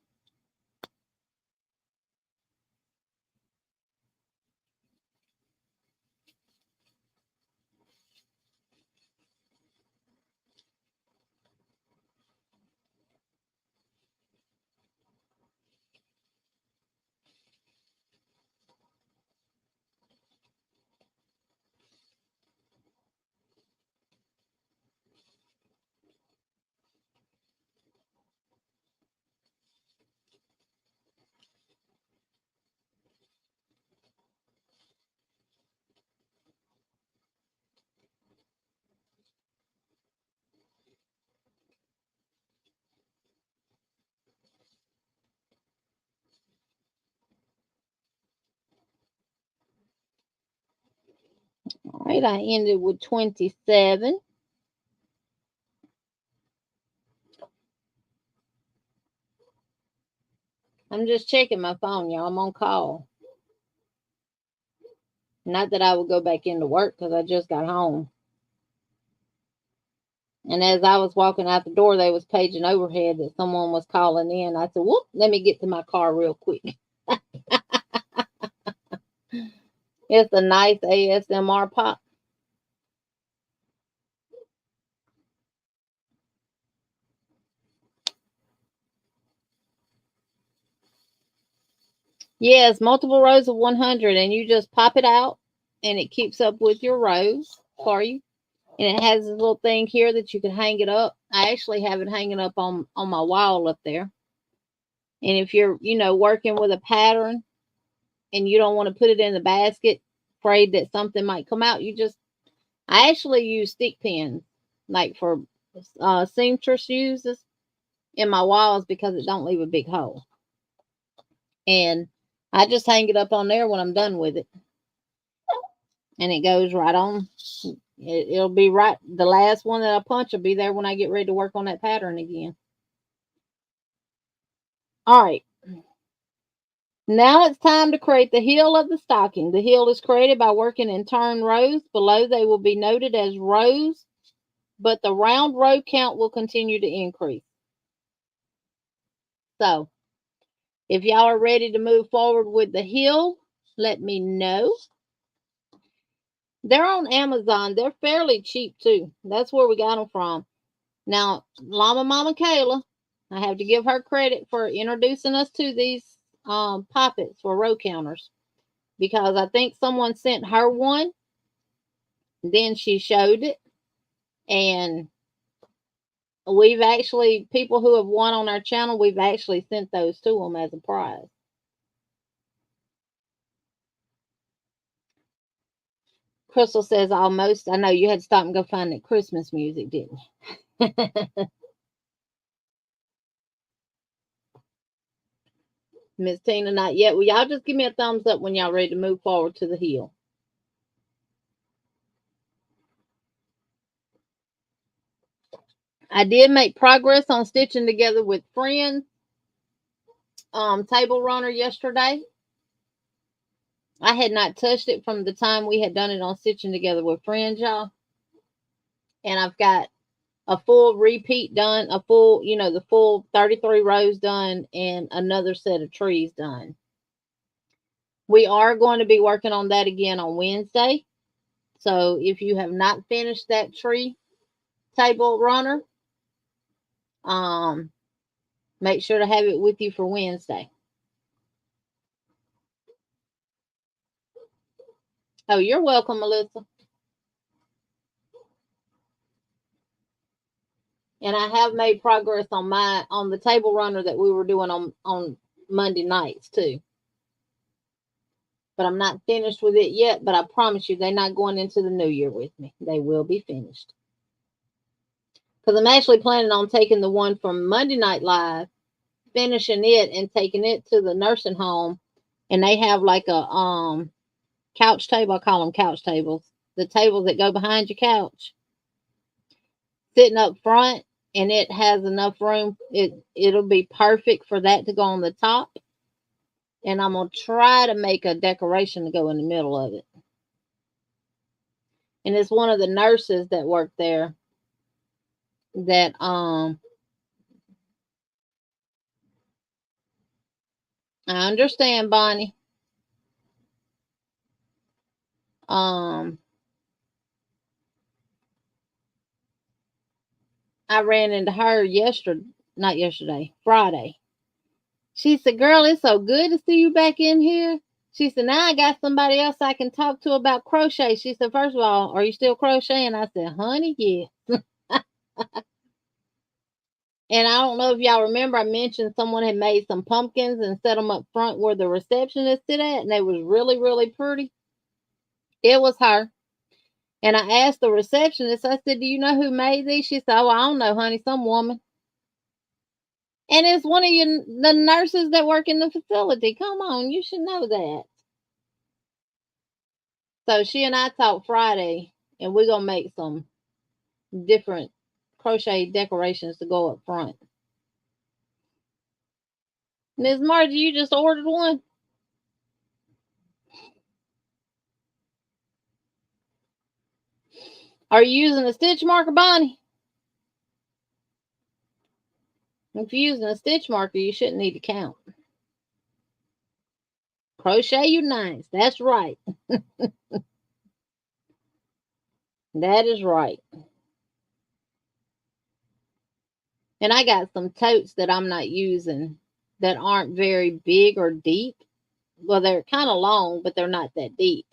All right, I ended with 27. I'm just checking my phone, y'all. I'm on call. Not that I would go back into work because I just got home. And as I was walking out the door, they was paging overhead that someone was calling in. I said, whoop, let me get to my car real quick. It's a nice ASMR pop. Yes, multiple rows of 100, and you just pop it out, and it keeps up with your rows for you. And it has this little thing here that you can hang it up. I actually have it hanging up on my wall up there. And if you're, working with a pattern and you don't want to put it in the basket, afraid that something might come out, I actually use stick pins, like for seamstress uses in my walls because it don't leave a big hole. And I just hang it up on there when I'm done with it. And it goes right on. It'll be right. The last one that I punch will be there when I get ready to work on that pattern again. All right. Now it's time to create the heel of the stocking. The heel is created by working in turn rows. Below they will be noted as rows, but the round row count will continue to increase. So if y'all are ready to move forward with the heel, let me know. They're on Amazon. They're fairly cheap too. That's where we got them from. Now, Llama Mama Kayla, I have to give her credit for introducing us to these poppets for row counters, because I think someone sent her one. Then she showed it, and we've actually, people who have won on our channel, we've actually sent those to them as a prize. Crystal says almost. I know you had to stop and go find that Christmas music, didn't you? Miss Tina, not yet. Well, y'all just give me a thumbs up when y'all ready to move forward to the hill. I did make progress on stitching together with friends. Table runner yesterday. I had not touched it from the time we had done it on stitching together with friends, y'all. And I've got a full repeat done, a full, the full 33 rows done, and another set of trees done. We are going to be working on that again on Wednesday. So if you have not finished that tree table runner, make sure to have it with you for Wednesday. Oh, you're welcome, Melissa. And I have made progress on the table runner that we were doing on Monday nights too. But I'm not finished with it yet, but I promise you they're not going into the new year with me. They will be finished. Because I'm actually planning on taking the one from Monday Night Live, finishing it and taking it to the nursing home. And they have like a couch table. I call them couch tables. The tables that go behind your couch. Sitting up front, and it has enough room. It'll be perfect for that to go on the top. And I'm going to try to make a decoration to go in the middle of it. And it's one of the nurses that work there that I understand, Bonnie. I ran into her Friday. She said, "Girl, it's so good to see you back in here." She said, "Now I got somebody else I can talk to about crochet." She said, "First of all, are you still crocheting?" I said, "Honey, yeah." And I don't know if y'all remember, I mentioned someone had made some pumpkins and set them up front where the receptionist sit at, and they was really, really pretty. It was her. And I asked the receptionist, I said, "Do you know who made these?" She said, "Oh, I don't know, honey, some woman." And it's one of the nurses that work in the facility. Come on, you should know that. So she and I talked Friday, and we're going to make some different crochet decorations to go up front. Ms. Margie, you just ordered one? Are you using a stitch marker, Bonnie? If you're using a stitch marker, you shouldn't need to count. Crochet unites. That's right. That is right. And I got some totes that I'm not using that aren't very big or deep. Well, they're kind of long, but they're not that deep.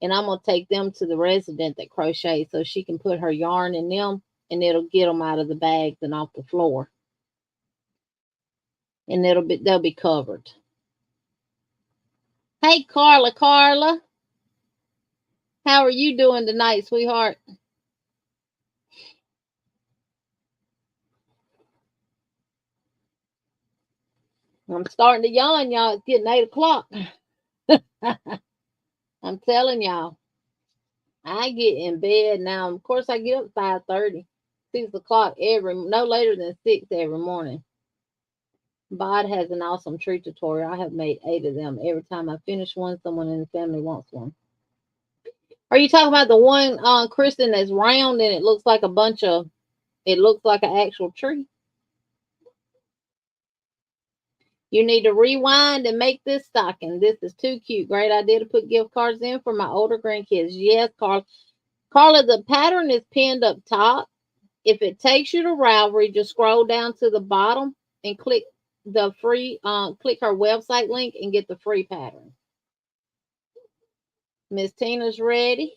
And I'm going to take them to the resident that crochets so she can put her yarn in them, and it'll get them out of the bags and off the floor. And they'll be covered. Hey, Carla. How are you doing tonight, sweetheart? I'm starting to yawn, y'all. It's getting 8 o'clock. I'm telling y'all. I get in bed now. Of course, I get up 5:30, 6 o'clock no later than 6 every morning. Bod has an awesome tree tutorial. I have made 8 of them. Every time I finish one, someone in the family wants one. Are you talking about the one, Kristen, that's round and it looks like it looks like an actual tree? You need to rewind and make this stocking. This is too cute. Great idea to put gift cards in for my older grandkids. Yes, Carla. Carla, the pattern is pinned up top. If it takes you to Ravelry, just scroll down to the bottom and click the free, click her website link and get the free pattern. Miss Tina's ready.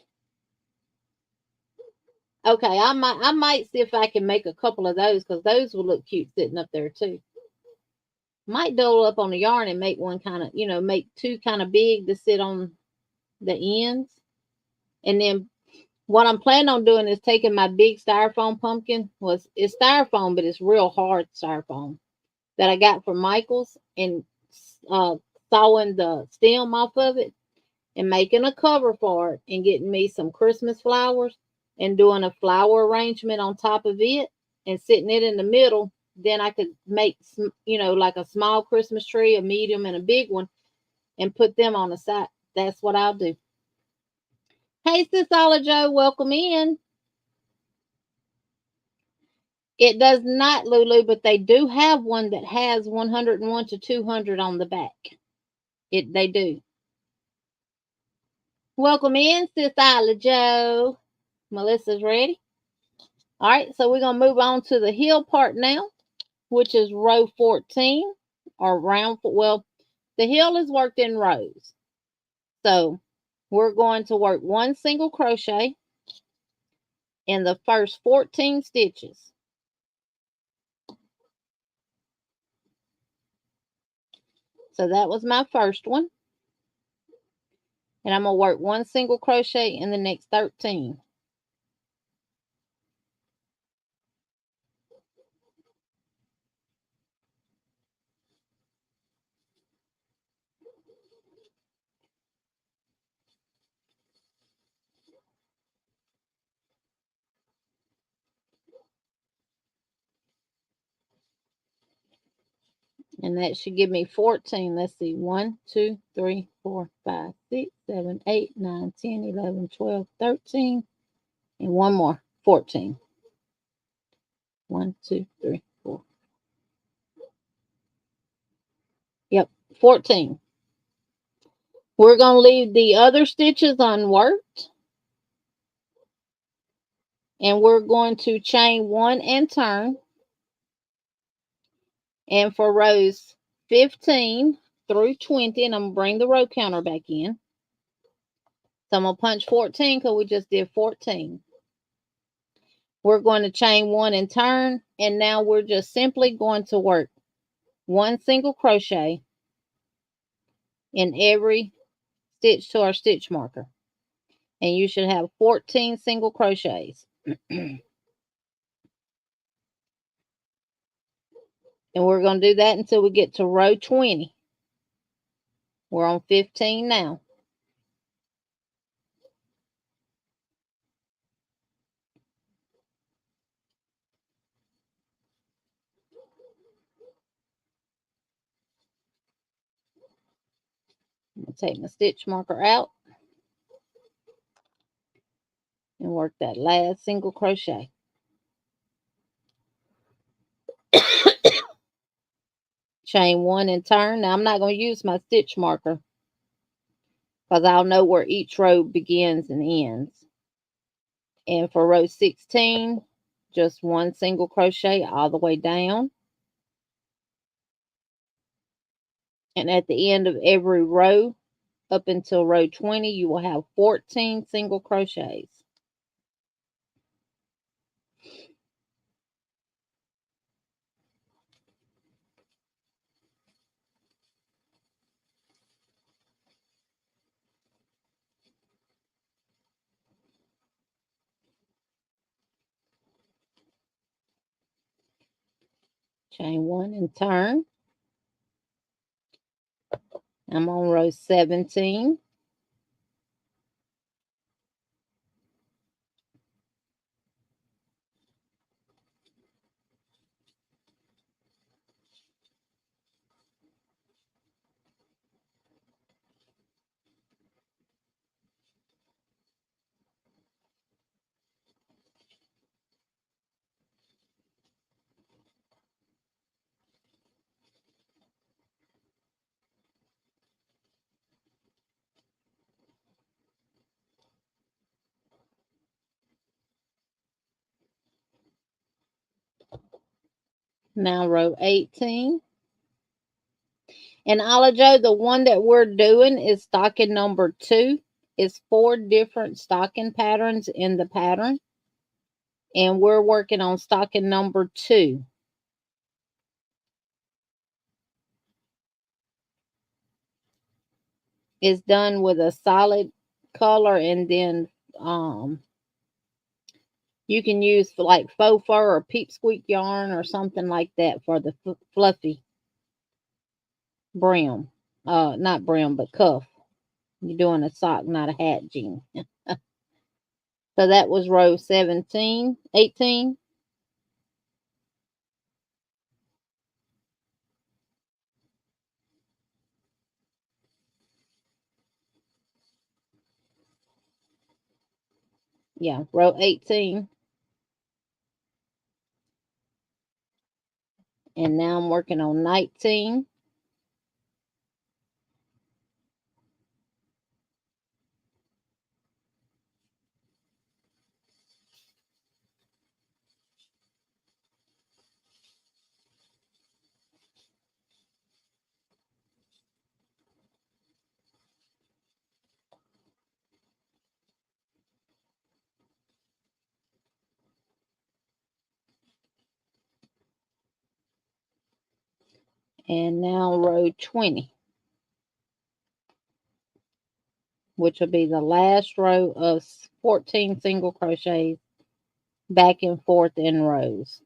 Okay, I might see if I can make a couple of those, because those will look cute sitting up there too. Might double up on the yarn and make one kind of, make two kind of big to sit on the ends. And then what I'm planning on doing is taking my big styrofoam pumpkin. It's styrofoam, but it's real hard styrofoam that I got from Michael's, and sawing the stem off of it and making a cover for it and getting me some Christmas flowers and doing a flower arrangement on top of it and sitting it in the middle, then I could make, like a small Christmas tree, a medium, and a big one, and put them on the side. That's what I'll do. Hey, Sis Ola Joe, welcome in. It does not, Lulu, but they do have one that has 101 to 200 on the back. They do. Welcome in, Sis Ola Joe. Melissa's ready. All right, so we're going to move on to the heel part now, which is row 14 or round. Well, the heel is worked in rows. So we're going to work one single crochet in the first 14 stitches. So that was my first one. And I'm going to work one single crochet in the next 13. And that should give me 14. Let's see. 1, 2, 3, 4, 5, 6, 7, 8, 9, 10, 11, 12, 13. And one more. 14. 1, 2, 3, 4. Yep, 14. We're going to leave the other stitches unworked. And we're going to chain one and turn. And for rows 15 through 20, and I'm going to bring the row counter back in. So I'm going to punch 14 because we just did 14. We're going to chain one and turn. And now we're just simply going to work one single crochet in every stitch to our stitch marker. And you should have 14 single crochets. And we're going to do that until we get to row 20. We're on 15 now. I'm going to take my stitch marker out and work that last single crochet. Chain one and turn. Now I'm not going to use my stitch marker because I'll know where each row begins and ends. And for row 16, just one single crochet all the way down. And at the end of every row, up until row 20, you will have 14 single crochets. Chain one and turn. I'm on row 17. Now row 18. And Ola Joe, the one that we're doing is stocking number 2. It's 4 different stocking patterns in the pattern. And we're working on stocking number 2. It's done with a solid color, and then you can use like faux fur or peep squeak yarn or something like that for the fluffy brim. not brim, but cuff. You're doing a sock, not a hat, Jean. So that was row 17, 18. Yeah, row 18. And now I'm working on 19. And now row 20, which will be the last row of 14 single crochets back and forth in rows.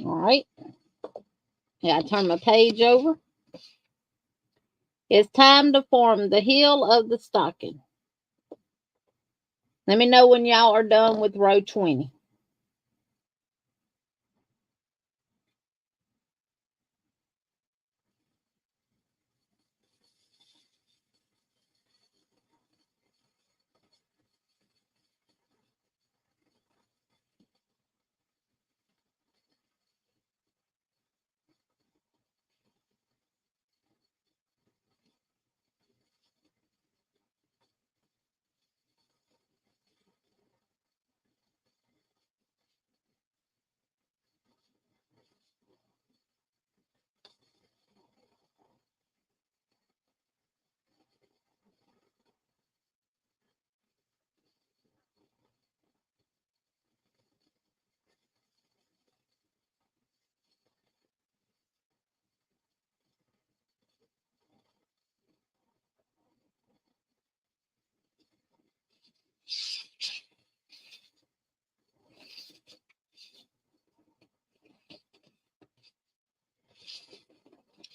All right. Yeah, I turn my page over. It's time to form the heel of the stocking. Let me know when y'all are done with row 20.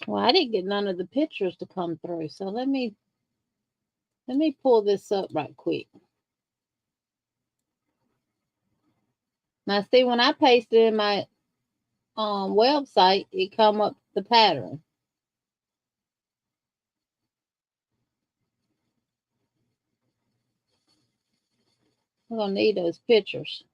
Well, I didn't get none of the pictures to come through, so let me pull this up right quick. Now, see, when I paste it in my website, it come up the pattern. We're gonna need those pictures.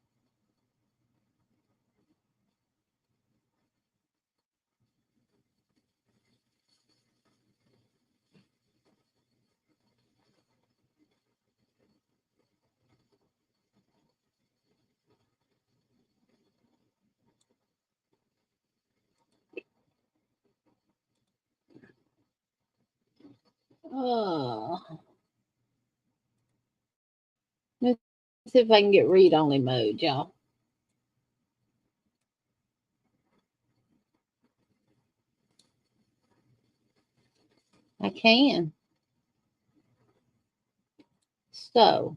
Oh, let's see if I can get read only mode, y'all. I can. So,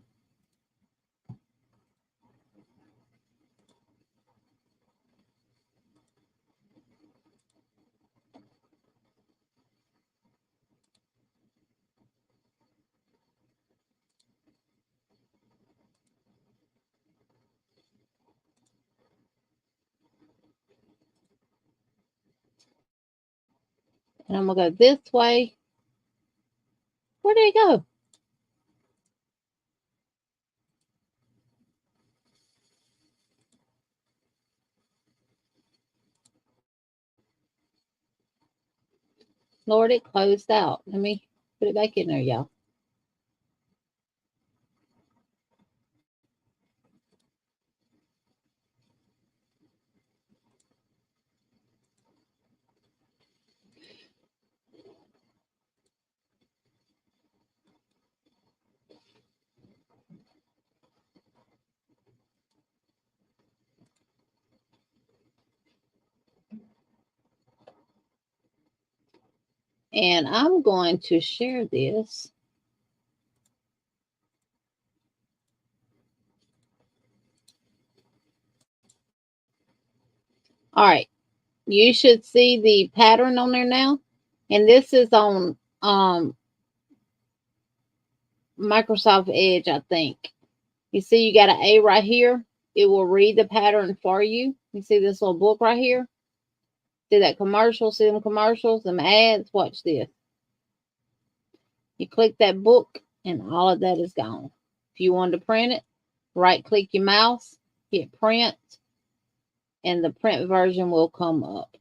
and I'm gonna go this way. Where did it go? Lord, it closed out. Let me put it back in there, y'all. And I'm going to share this. All right. You should see the pattern on there now. And this is on Microsoft Edge, I think. You see you got an A right here. It will read the pattern for you. You see this little book right here? See that commercial? See them commercials, them ads? Watch this. You click that book and all of that is gone. If you want to print it, right click your mouse, hit print, and the print version will come up.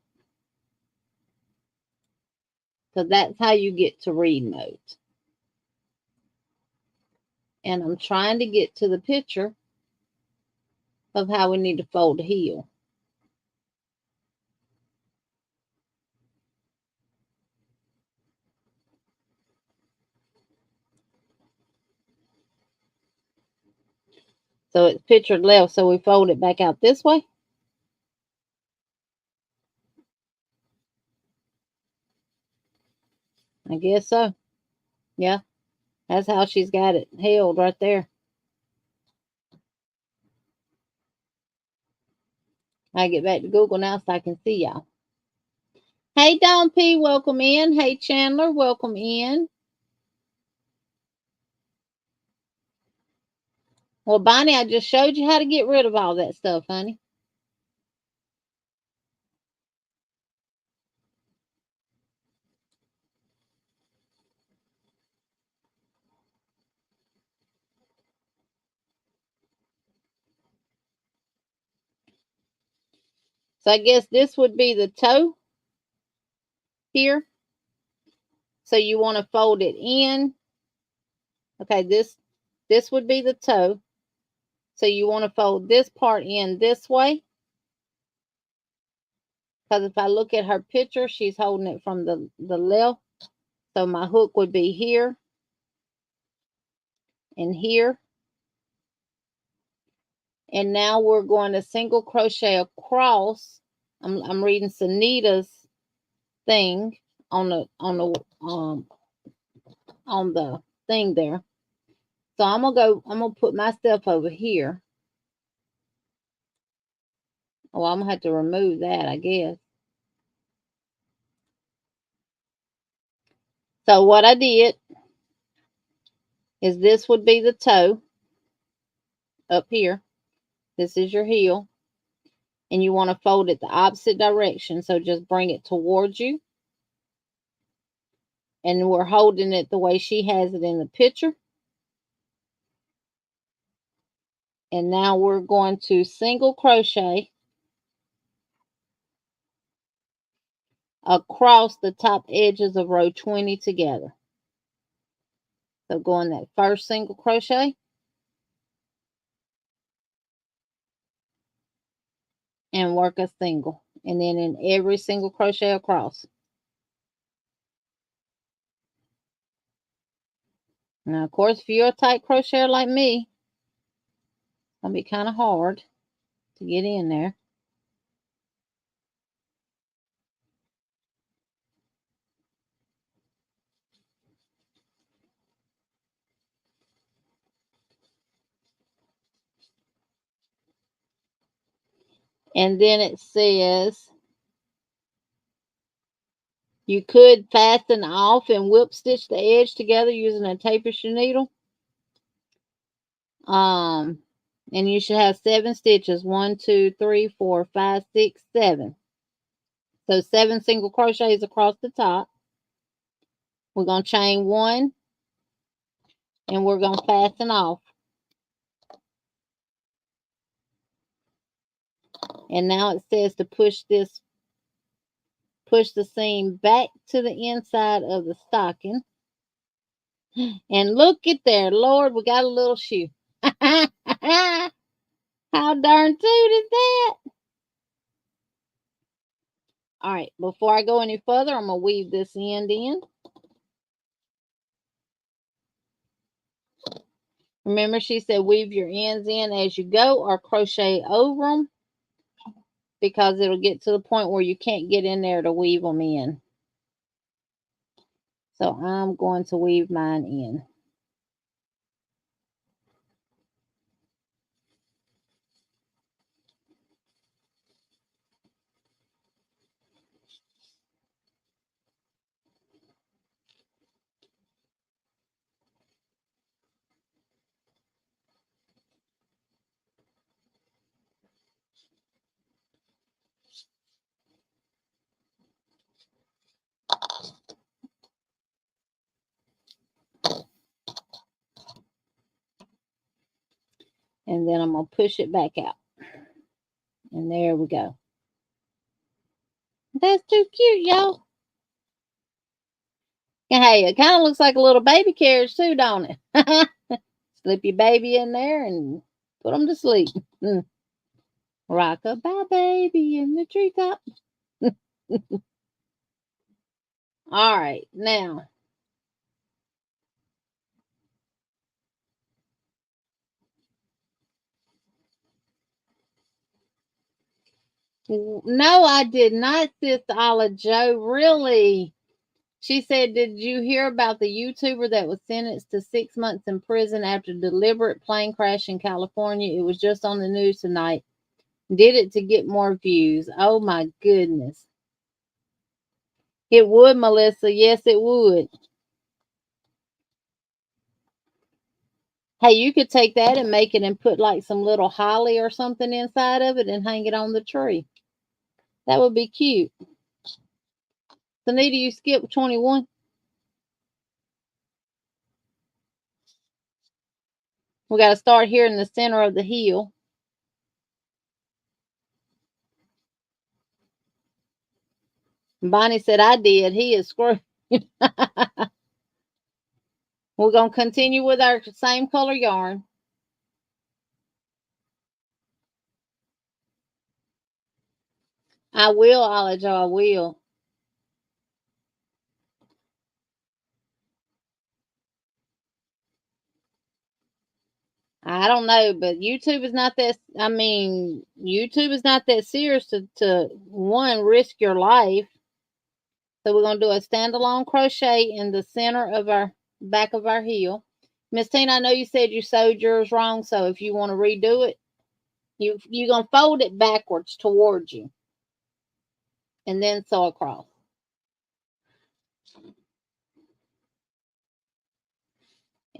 So that's how you get to read mode. And I'm trying to get to the picture of how we need to fold the heel. So it's pictured left, so we fold it back out this way. I guess so. Yeah, that's how she's got it held right there. I get back to Google now so I can see y'all. Hey, Don P, welcome in. Hey, Chandler, welcome in. Well, Bonnie, I just showed you how to get rid of all that stuff, honey. So I guess this would be the toe here. So you want to fold it in. Okay, this would be the toe. So you want to fold this part in this way. Because if I look at her picture, she's holding it from the left. So my hook would be here and here. And now we're going to single crochet across. I'm reading Sunita's thing on the thing there. So I'm gonna put my stuff over here. Oh, I'm gonna have to remove that, I guess. So what I did is this would be the toe up here. This is your heel. And you want to fold it the opposite direction. So just bring it towards you. And we're holding it the way she has it in the picture. And now we're going to single crochet across the top edges of row 20 together. So go in that first single crochet. And work a single. And then in every single crochet across. Now, of course, if you're a tight crocheter like me, it's going to be kind of hard to get in there. And then it says you could fasten off and whip stitch the edge together using a tapestry needle. And you should have 7 stitches. 1, 2, 3, 4, 5, 6, 7. So 7 single crochets across the top. We're going to chain 1 and we're going to fasten off. And now it says to push the seam back to the inside of the stocking. And look at there, Lord, we got a little shoe. How darn cute is that? All right, before I go any further, I'm going to weave this end in. Remember, she said weave your ends in as you go or crochet over them because it'll get to the point where you can't get in there to weave them in. So I'm going to weave mine in. And then I'm going to push it back out. And there we go. That's too cute, y'all. Hey, it kind of looks like a little baby carriage too, don't it? Slip your baby in there and put them to sleep. Rock-a-bye baby in the treetop. All right, now. No, I did not, Sister Ala Joe. Really? She said, did you hear about the YouTuber that was sentenced to 6 months in prison after deliberate plane crash in California? It was just on the news tonight. Did it to get more views. Oh my goodness. It would, Melissa. Yes, it would. Hey, you could take that and make it and put like some little holly or something inside of it and hang it on the tree. That would be cute. Sunita, you skipped 21. We got to start here in the center of the heel. Bonnie said, I did. He is screwed. We're going to continue with our same color yarn. I will, Olajo, I will. I don't know, but YouTube is not that, YouTube is not that serious to one, risk your life. So we're going to do a standalone crochet in the center of our back of our heel. Miss Tina, I know you said you sewed yours wrong, so if you want to redo it, you're going to fold it backwards towards you and then sew across.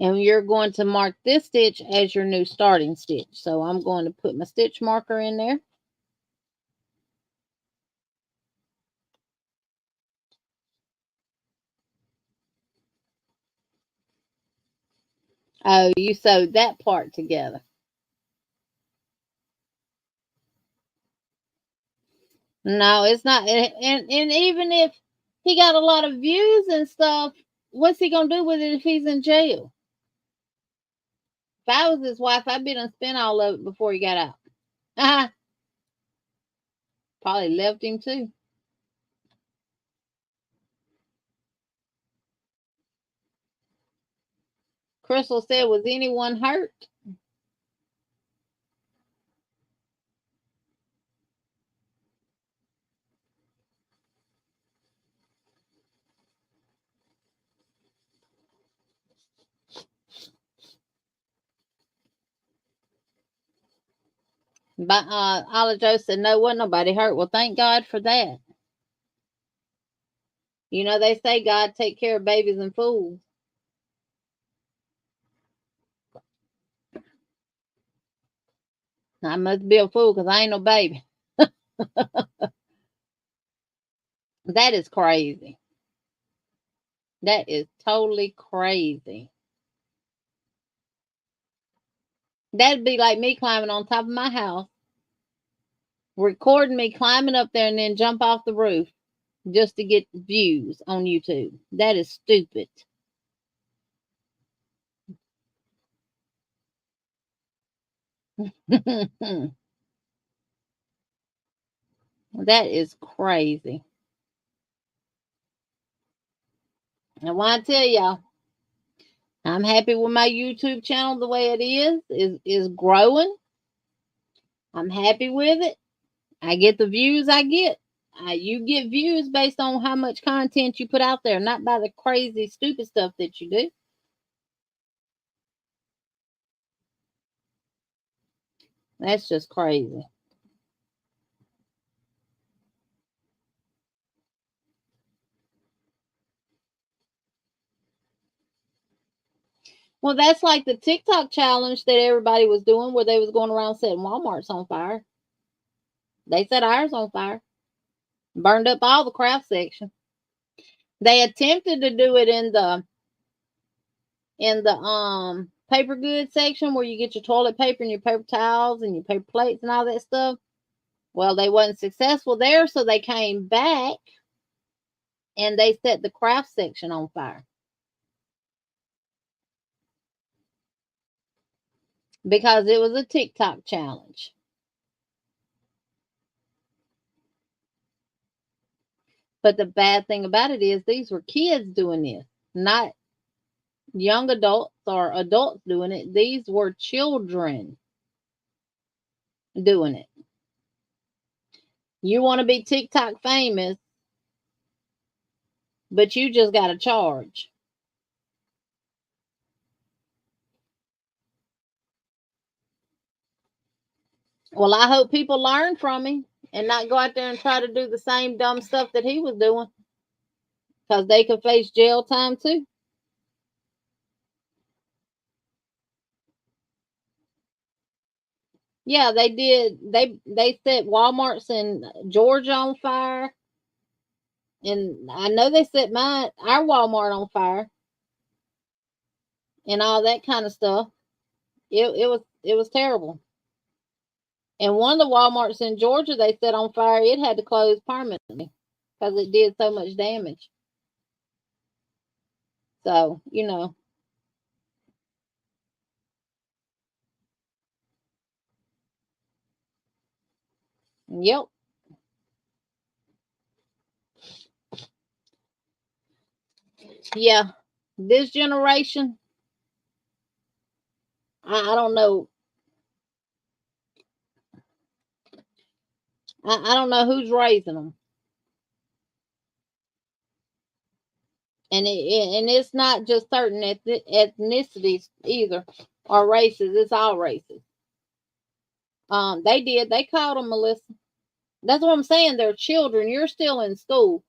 And you're going to mark this stitch as your new starting stitch. So I'm going to put my stitch marker in there. Oh, you sewed that part together. No, it's not. And even if he got a lot of views and stuff, what's he going to do with it if he's in jail? If I was his wife, I'd be done spent all of it before he got out. Probably left him too. Crystal said, was anyone hurt? But Olajo said, no, wasn't nobody hurt. Well, thank God for that. You know, they say God take care of babies and fools. I must be a fool because I ain't no baby. That is crazy. That is totally crazy. That'd be like me climbing on top of my house, recording me climbing up there and then jump off the roof just to get views on YouTube. That is stupid. That is crazy. I want to tell y'all, I'm happy with my YouTube channel the way it is growing. I'm happy with it. I get the views I get. You get views based on how much content you put out there, not by the crazy, stupid stuff that you do. That's just crazy. Well, that's like the TikTok challenge that everybody was doing where they was going around setting Walmarts on fire. They set ours on fire. Burned up all the craft section. They attempted to do it in the paper goods section where you get your toilet paper and your paper towels and your paper plates and all that stuff. Well, they wasn't successful there, so they came back and they set the craft section on fire. Because it was a TikTok challenge. But the bad thing about it is these were kids doing this, not young adults or adults doing it. These were children doing it. You want to be TikTok famous, but you just got to charge. Well, I hope people learn from him and not go out there and try to do the same dumb stuff that he was doing, because they could face jail time too. Yeah, they did. They set Walmarts in Georgia on fire, and I know they set our Walmart on fire, and all that kind of stuff. It was terrible. And one of the Walmarts in Georgia they set on fire. It had to close permanently because it did so much damage. So yep. Yeah, this generation, I don't know. I don't know who's raising them, and it's not just certain ethnicities either, or races. It's all races. They called them, Melissa. That's what I'm saying. They're children. You're still in school,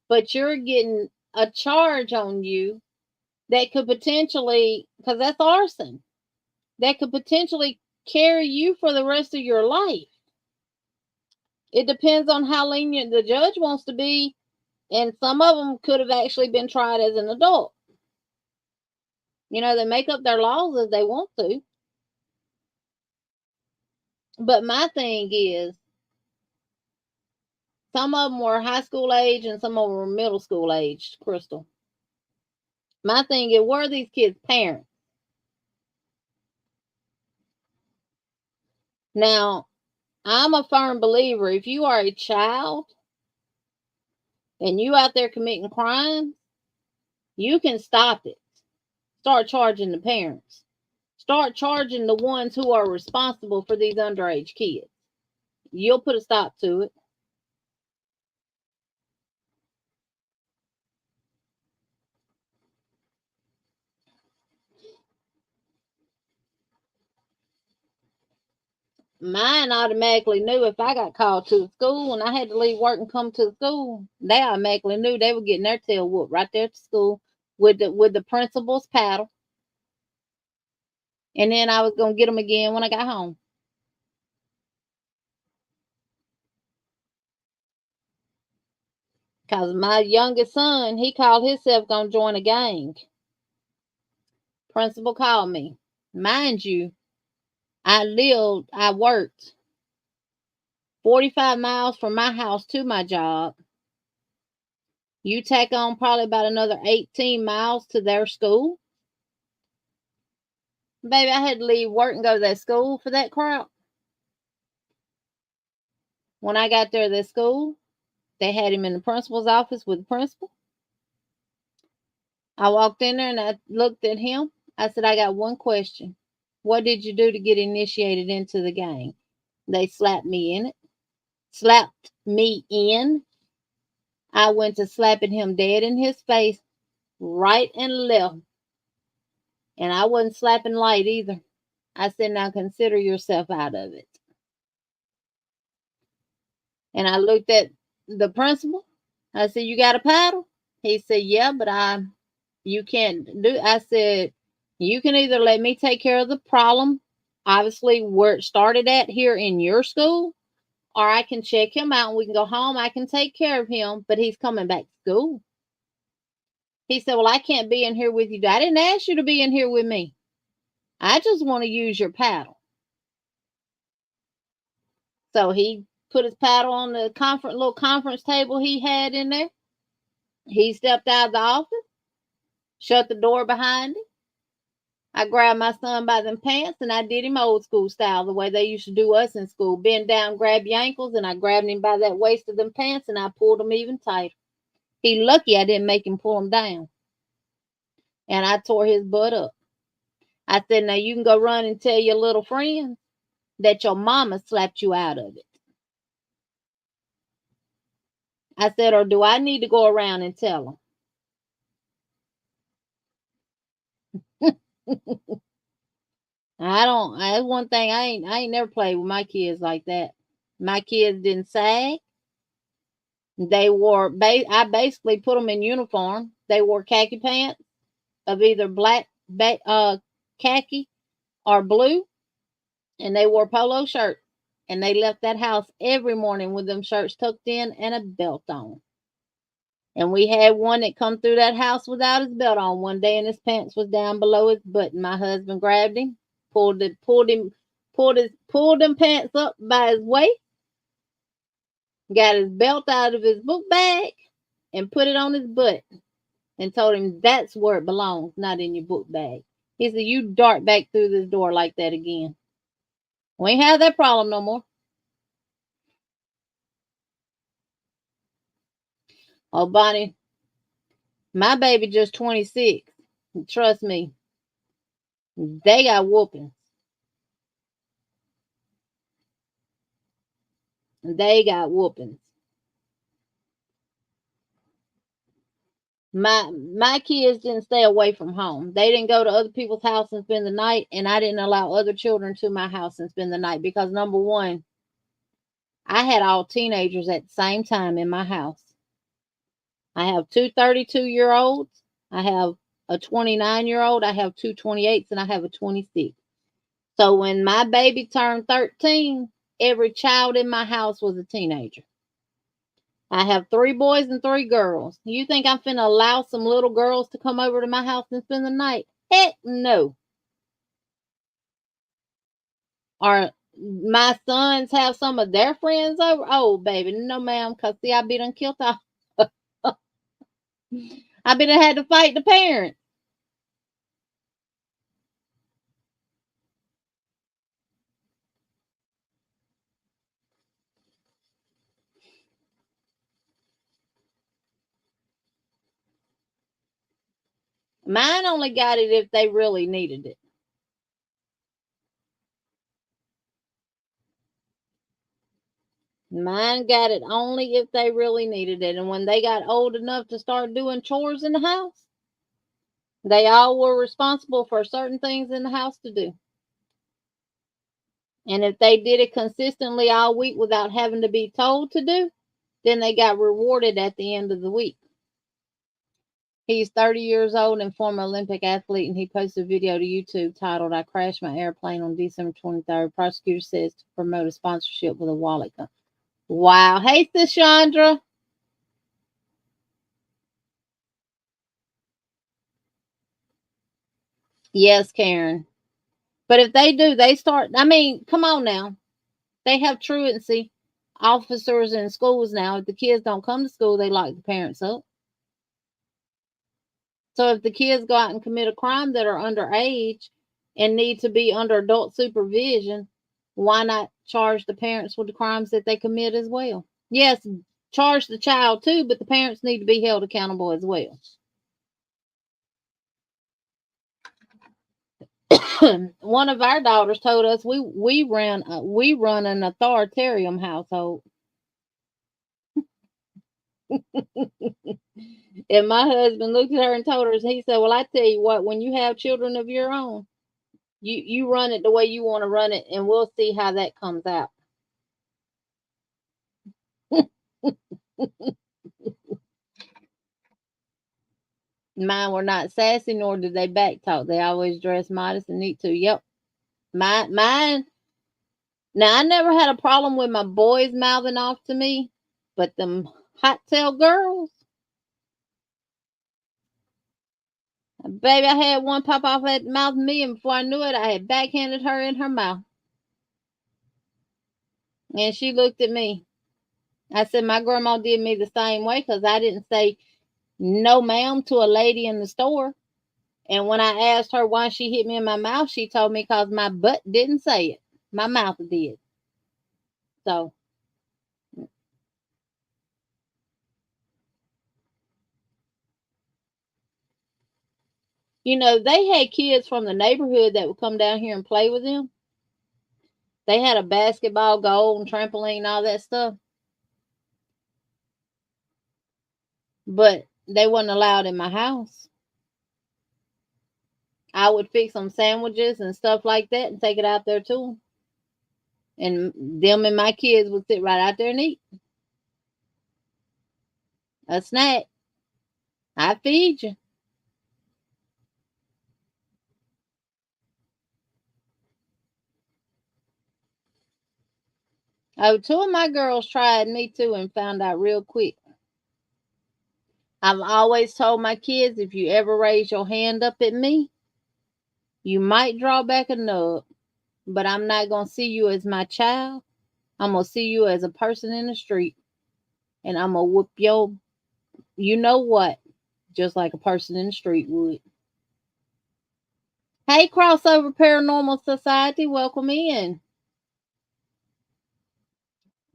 but you're getting a charge on you that could potentially, because that's arson, that could potentially carry you for the rest of your life. It depends on how lenient the judge wants to be, and some of them could have actually been tried as an adult. They make up their laws as they want to. But my thing is, some of them were high school age and some of them were middle school age, Crystal. My thing is, where are these kids' parents? Now, I'm a firm believer, if you are a child and you out there committing crimes, you can stop it. Start charging the parents. Start charging the ones who are responsible for these underage kids. You'll put a stop to it. Mine automatically knew if I got called to the school and I had to leave work and come to the school, they automatically knew they were getting their tail whooped right there at the school with the principal's paddle. And then I was gonna get them again when I got home. Cause my youngest son, he called himself gonna join a gang. Principal called me. Mind you, I worked 45 miles from my house to my job. You tack on probably about another 18 miles to their school. Baby, I had to leave work and go to that school for that crap. When I got there to that school, they had him in the principal's office with the principal. I walked in there and I looked at him. I said, I got one question. What did you do to get initiated into the gang? They slapped me in it. Slapped me in. I went to slapping him dead in his face, right and left. And I wasn't slapping light either. I said, now consider yourself out of it. And I looked at the principal. I said, you got a paddle? He said, yeah, but you can't do. I said, you can either let me take care of the problem, obviously where it started at here in your school, or I can check him out and we can go home. I can take care of him, but he's coming back to school. He said, well, I can't be in here with you. I didn't ask you to be in here with me. I just want to use your paddle. So he put his paddle on the little conference table he had in there. He stepped out of the office, shut the door behind him. I grabbed my son by them pants and I did him old school style, the way they used to do us in school. Bend down, grab your ankles, and I grabbed him by that waist of them pants and I pulled him even tighter. He lucky I didn't make him pull him down. And I tore his butt up. I said, now you can go run and tell your little friends that your mama slapped you out of it. I said, or do I need to go around and tell them? That's one thing I ain't never played with my kids like that. My kids didn't sag. They wore, I basically put them in uniform. They wore khaki pants of either black, khaki or blue, and they wore polo shirts. And they left that house every morning with them shirts tucked in and a belt on. And we had one that come through that house without his belt on one day, and his pants was down below his butt. And my husband grabbed him, pulled them pants up by his waist, got his belt out of his book bag, and put it on his butt, and told him that's where it belongs, not in your book bag. He said, "You dart back through this door like that again. We ain't have that problem no more." Oh, Bonnie, my baby just 26. Trust me, they got whoopings. They got whoopings. My kids didn't stay away from home. They didn't go to other people's house and spend the night, and I didn't allow other children to my house and spend the night because number one, I had all teenagers at the same time in my house. I have two 32-year-olds. I have a 29-year-old. I have two 28s, and I have a 26. So when my baby turned 13, every child in my house was a teenager. I have three boys and three girls. You think I'm finna allow some little girls to come over to my house and spend the night? Heck no. Or my sons have some of their friends over? Oh, baby, no, ma'am. Because, see, I be done killed off. I be done had to fight the parents. Mine only got it if they really needed it. Mine got it only if they really needed it. And when they got old enough to start doing chores in the house, they all were responsible for certain things in the house to do. And if they did it consistently all week without having to be told to do, then they got rewarded at the end of the week. He's 30 years old and former Olympic athlete, and he posted a video to YouTube titled, "I crashed my airplane on December 23rd. Prosecutor says to promote a sponsorship with a wallet company." Wow. Hey, Sis Chandra. Yes, Karen. But if they do, they start, I mean, come on now. They have truancy officers in schools now. If the kids don't come to school, they lock the parents up. So if the kids go out and commit a crime that are underage and need to be under adult supervision, why not charge the parents with the crimes that they commit as well? Yes, charge the child too, but the parents need to be held accountable as well. One of our daughters told us we run an authoritarian household. And my husband looked at her and told her, he said, "Well, I tell you what, when you have children of your own, you run it the way you want to run it, and we'll see how that comes out." Mine were not sassy, nor did they backtalk. They always dressed modest and neat too. Yep, mine. Now I never had a problem with my boys mouthing off to me, but them hot tail girls, baby, I had one pop off at mouth me, and before I knew it, I had backhanded her in her mouth, and she looked at me. I said my grandma did me the same way because I didn't say no, ma'am, to a lady in the store. And when I asked her why she hit me in my mouth, she told me because my butt didn't say it. My mouth did. So, they had kids from the neighborhood that would come down here and play with them. They had a basketball goal and trampoline, all that stuff. But they wasn't allowed in my house. I would fix them sandwiches and stuff like that and take it out there to them. And them and my kids would sit right out there and eat a snack. I feed you. Oh, two of my girls tried me too and found out real quick. I've always told my kids if you ever raise your hand up at me, you might draw back a nub, but I'm not going to see you as my child. I'm going to see you as a person in the street, and I'm going to whoop your, you know what, just like a person in the street would. Hey, Crossover Paranormal Society, welcome in.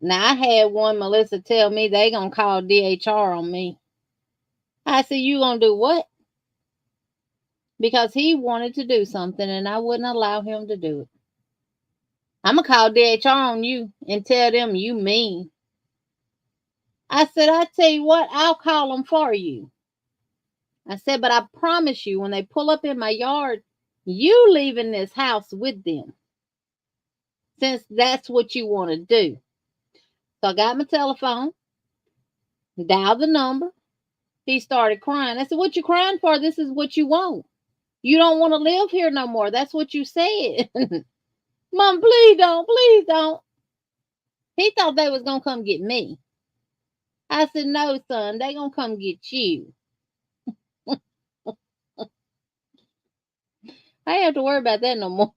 Now, I had one Melissa tell me they going to call DHR on me. I said, you going to do what? Because he wanted to do something, and I wouldn't allow him to do it. I'm going to call DHR on you and tell them you mean. I said, I tell you what, I'll call them for you. I said, but I promise you, when they pull up in my yard, you leaving this house with them, since that's what you want to do. So I got my telephone, dialed the number. He started crying. I said, what you crying for? This is what you want. You don't want to live here no more. That's what you said. Mom, please don't. Please don't. He thought they was going to come get me. I said, no, son, they going to come get you. I ain't have to worry about that no more.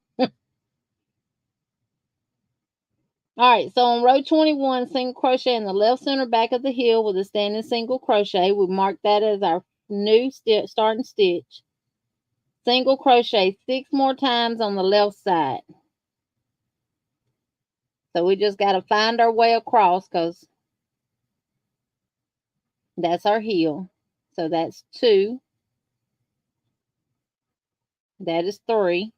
All right, so on row 21, single crochet in the left center back of the heel with a standing single crochet. We mark that as our new starting stitch. Single crochet 6 more times on the left side. So we just got to find our way across because that's our heel. So that's 2. That is 3.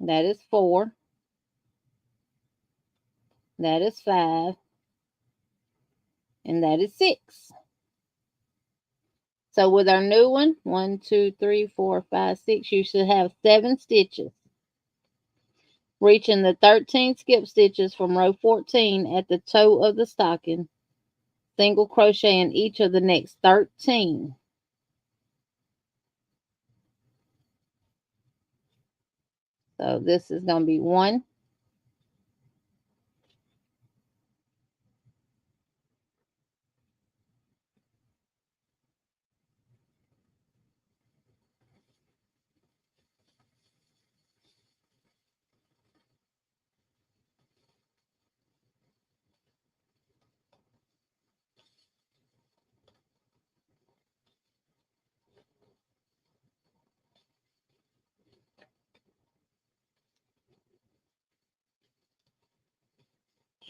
That is 4. That is 5. And that is 6. So with our new one, 1, 2, 3, 4, 5, 6, you should have 7 stitches. Reaching the 13 skip stitches from row 14 at the toe of the stocking. Single crochet in each of the next 13. So this is going to be 1,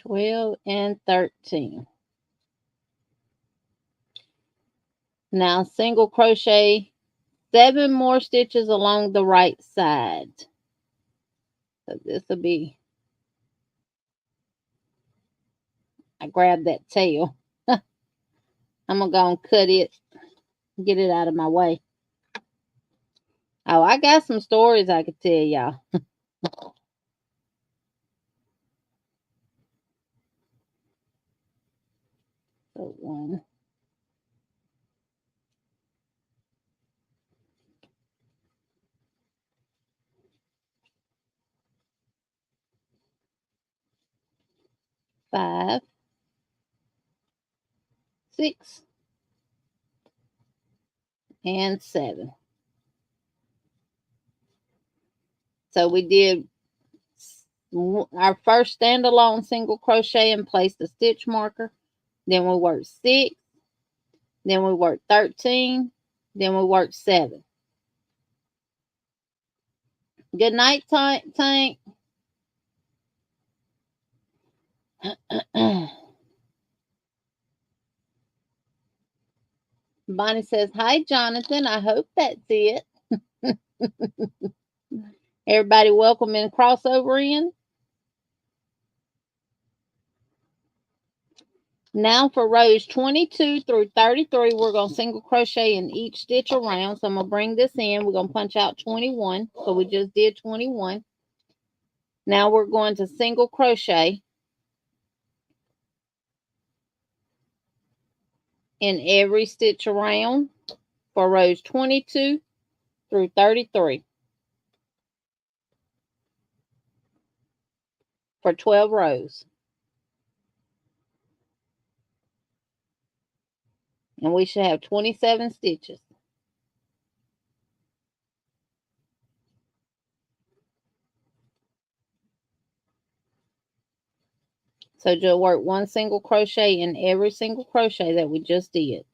12, and 13. Now single crochet 7 more stitches along the right side. So this will be I grabbed that tail. I'm going to go and cut it, get it out of my way. Oh, I got some stories I could tell y'all. So 1, 5, 6, and 7. So we did our first standalone single crochet and placed a stitch marker. Then we worked 6. Then we worked 13. Then we worked 7. Good night, Tank. Bonnie says, hi, Jonathan. I hope that's it. Everybody welcome in crossover in. Now for rows 22 through 33, we're going to single crochet in each stitch around. So I'm going to bring this in. We're going to punch out 21. So we just did 21. Now we're going to single crochet in every stitch around for rows 22 through 33 for 12 rows. And we should have 27 stitches. So just work 1 single crochet in every single crochet that we just did.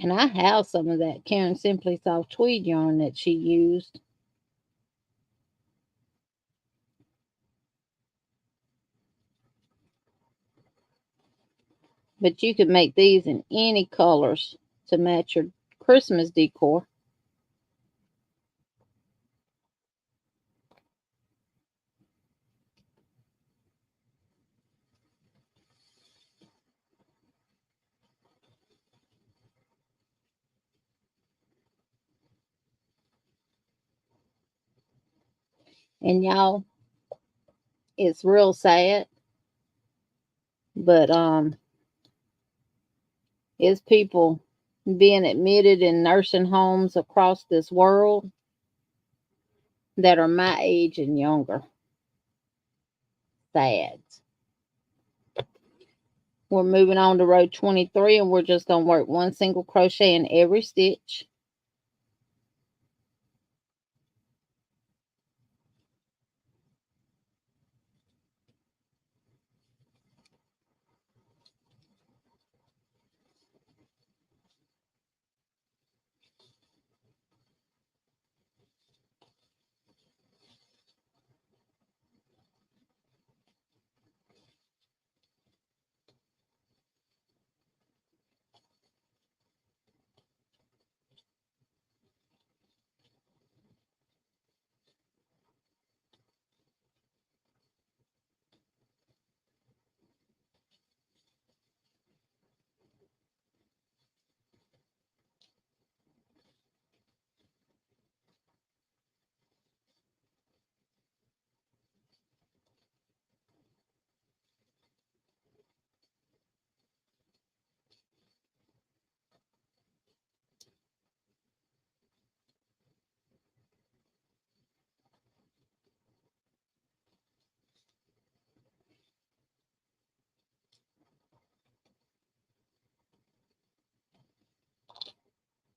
And I have some of that Karen Simply Soft tweed yarn that she used. But you could make these in any colors to match your Christmas decor. And y'all, it's real sad, but it's people being admitted in nursing homes across this world that are my age and younger. Sad. We're moving on to row 23, and we're just going to work 1 single crochet in every stitch.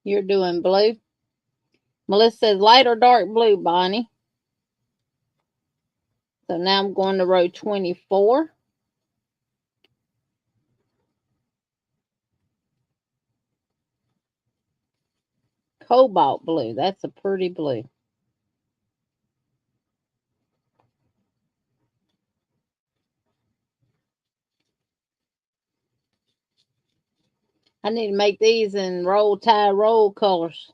You're doing blue. Melissa says light or dark blue, Bonnie. So now I'm going to row 24. Cobalt blue. That's a pretty blue. I need to make these in roll colors.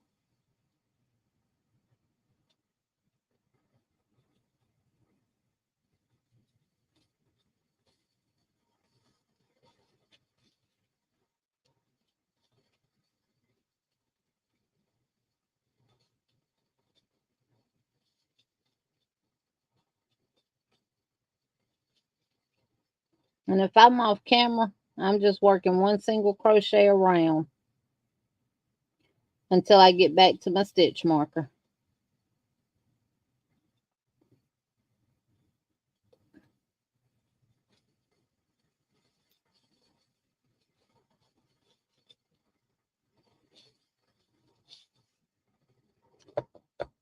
And if I'm off camera, I'm just working one single crochet around until I get back to my stitch marker.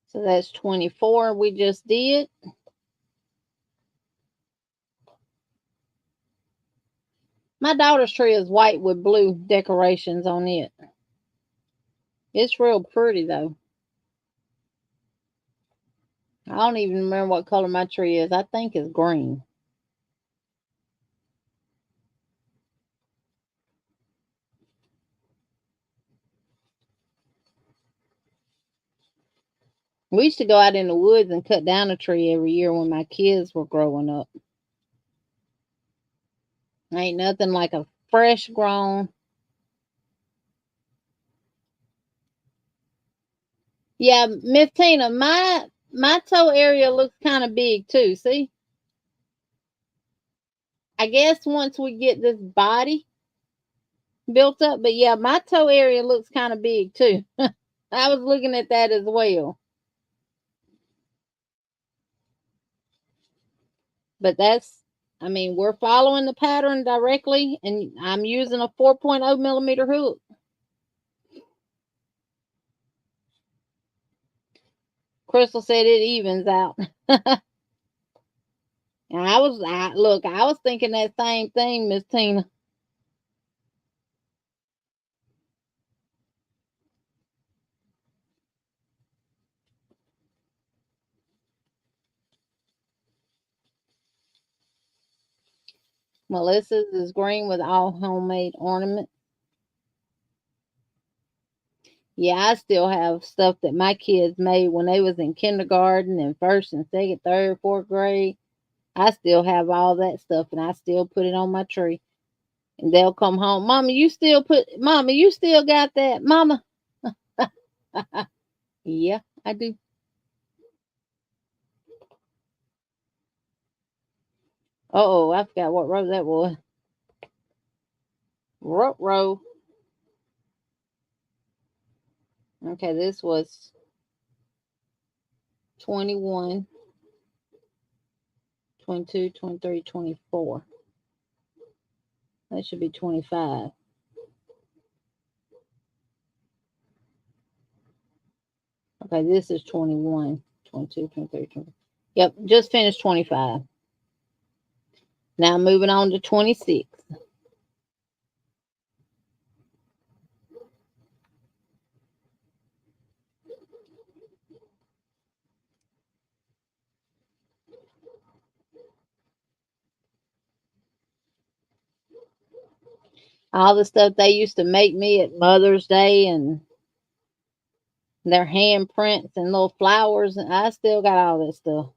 So that's 24 we just did. My daughter's tree is white with blue decorations on it. It's real pretty though. I don't even remember what color my tree is. I think it's green. We used to go out in the woods and cut down a tree every year when my kids were growing up. Ain't nothing like a fresh grown. Yeah, Miss Tina, my toe area looks kind of big too. See, I guess once we get this body built up, but yeah, my toe area looks kind of big too. I was looking at that as well. But that's, I mean, we're following the pattern directly, and I'm using a 4.0 millimeter hook. Crystal said it evens out. And I was thinking that same thing, Miss Tina. Melissa's is green with all homemade ornaments. Yeah, I still have stuff that my kids made when they was in kindergarten and first and second, third, fourth grade. I still have all that stuff and I still put it on my tree. And they'll come home, Mama, you still got that, Mama? Yeah, I do. Oh, I forgot what row that was. Row. Okay, this was 21, 22, 23, 24. That should be 25. Okay, this is 21, 22, 23, 20. Yep, just finished 25. Now moving on to 26. All the stuff they used to make me at Mother's Day and their handprints and little flowers, and I still got all that stuff.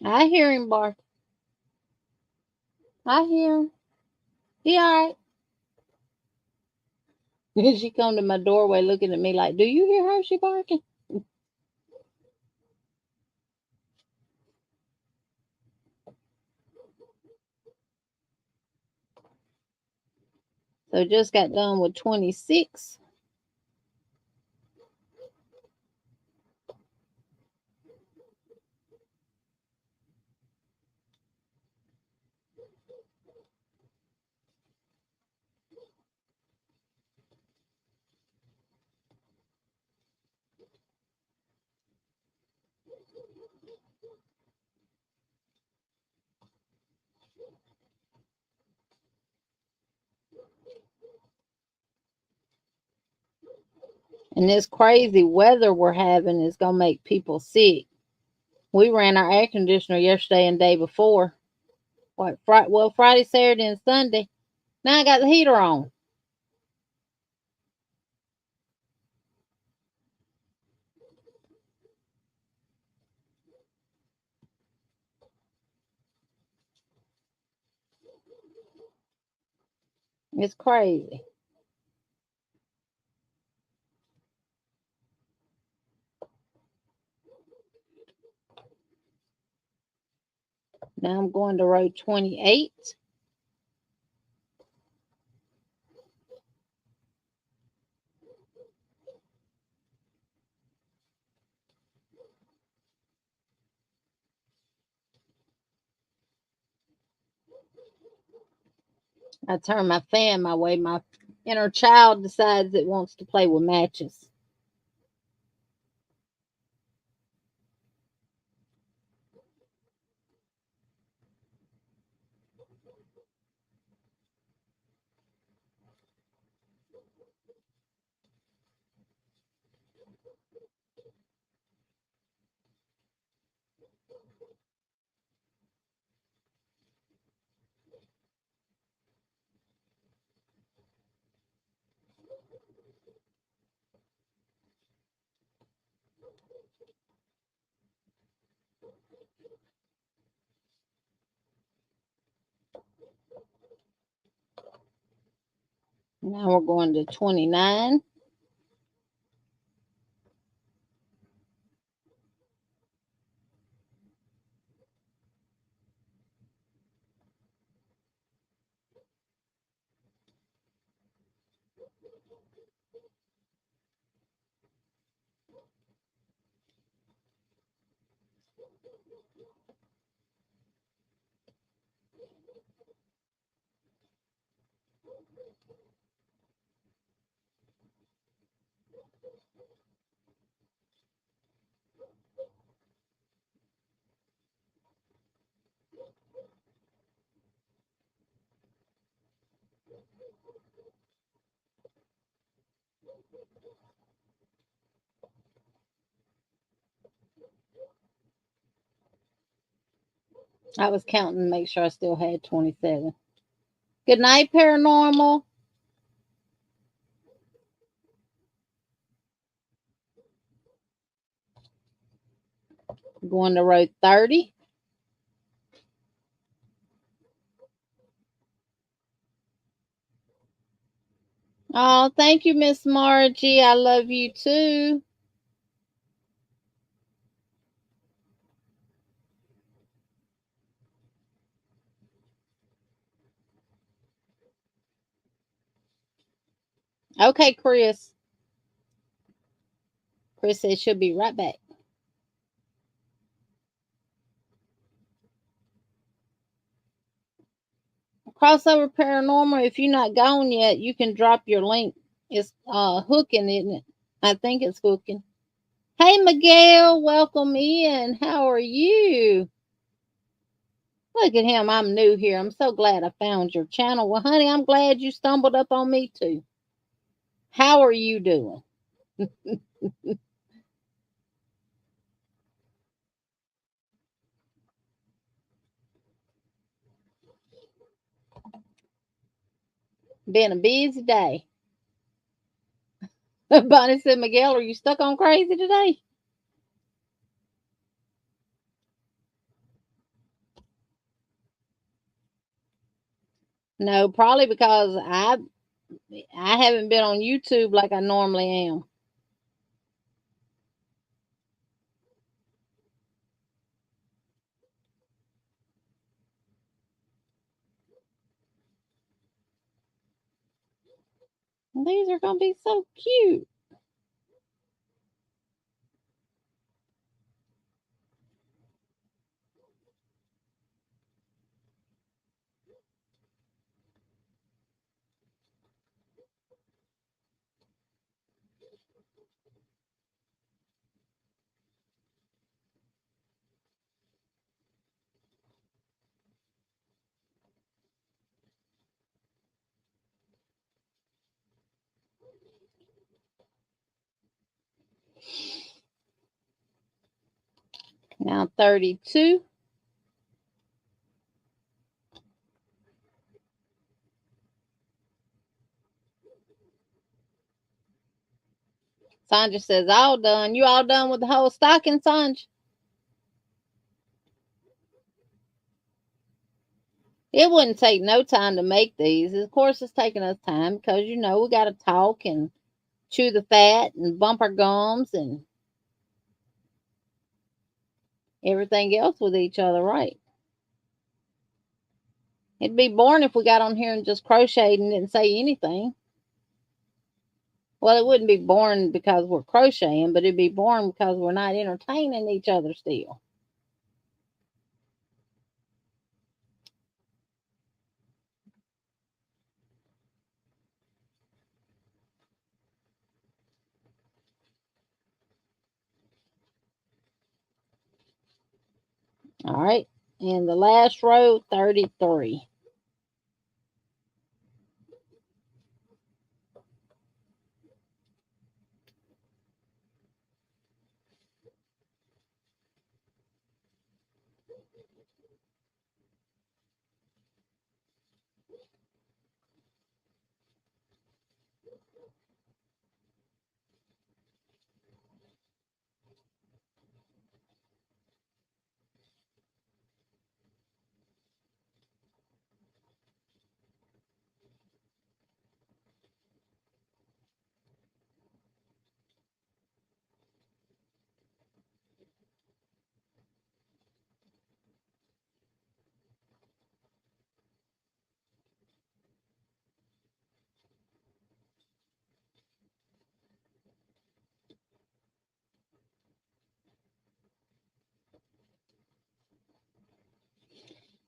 I hear him bark. I hear him. He all right. She come to my doorway looking at me like, do you hear her? She barking. So just got done with 26. And this crazy weather we're having is gonna make people sick. We ran our air conditioner yesterday and day before. What? Friday, Saturday, and Sunday. Now I got the heater on. It's crazy. Now I'm going to row 28. I turn my fan my way. My inner child decides it wants to play with matches. Now we're going to 29. I was counting to make sure I still had 27. Good night, paranormal. Going to row 30. Oh, thank you, Miss Margie. I love you too. Okay, Chris. Chris said she'll be right back. Crossover Paranormal, if you're not gone yet, you can drop your link. It's hooking, isn't it? I think it's hooking. Hey, Miguel, welcome in. How are you? Look at him. I'm new here. I'm so glad I found your channel. Well, honey, I'm glad you stumbled up on me too. How are you doing? Been a busy day. Bonnie said, Miguel, are you stuck on crazy today? No, probably because I haven't been on YouTube like I normally am. These are gonna be so cute. Now 32. Sandra says, all done. You all done with the whole stocking, Sandra? It wouldn't take no time to make these. Of course, it's taking us time because, you know, we got to talk and chew the fat and bump our gums and everything else with each other, right? It'd be boring if we got on here and just crocheted and didn't say anything. Well, it wouldn't be boring because we're crocheting, but it'd be boring because we're not entertaining each other still. All right. And the last row, 33.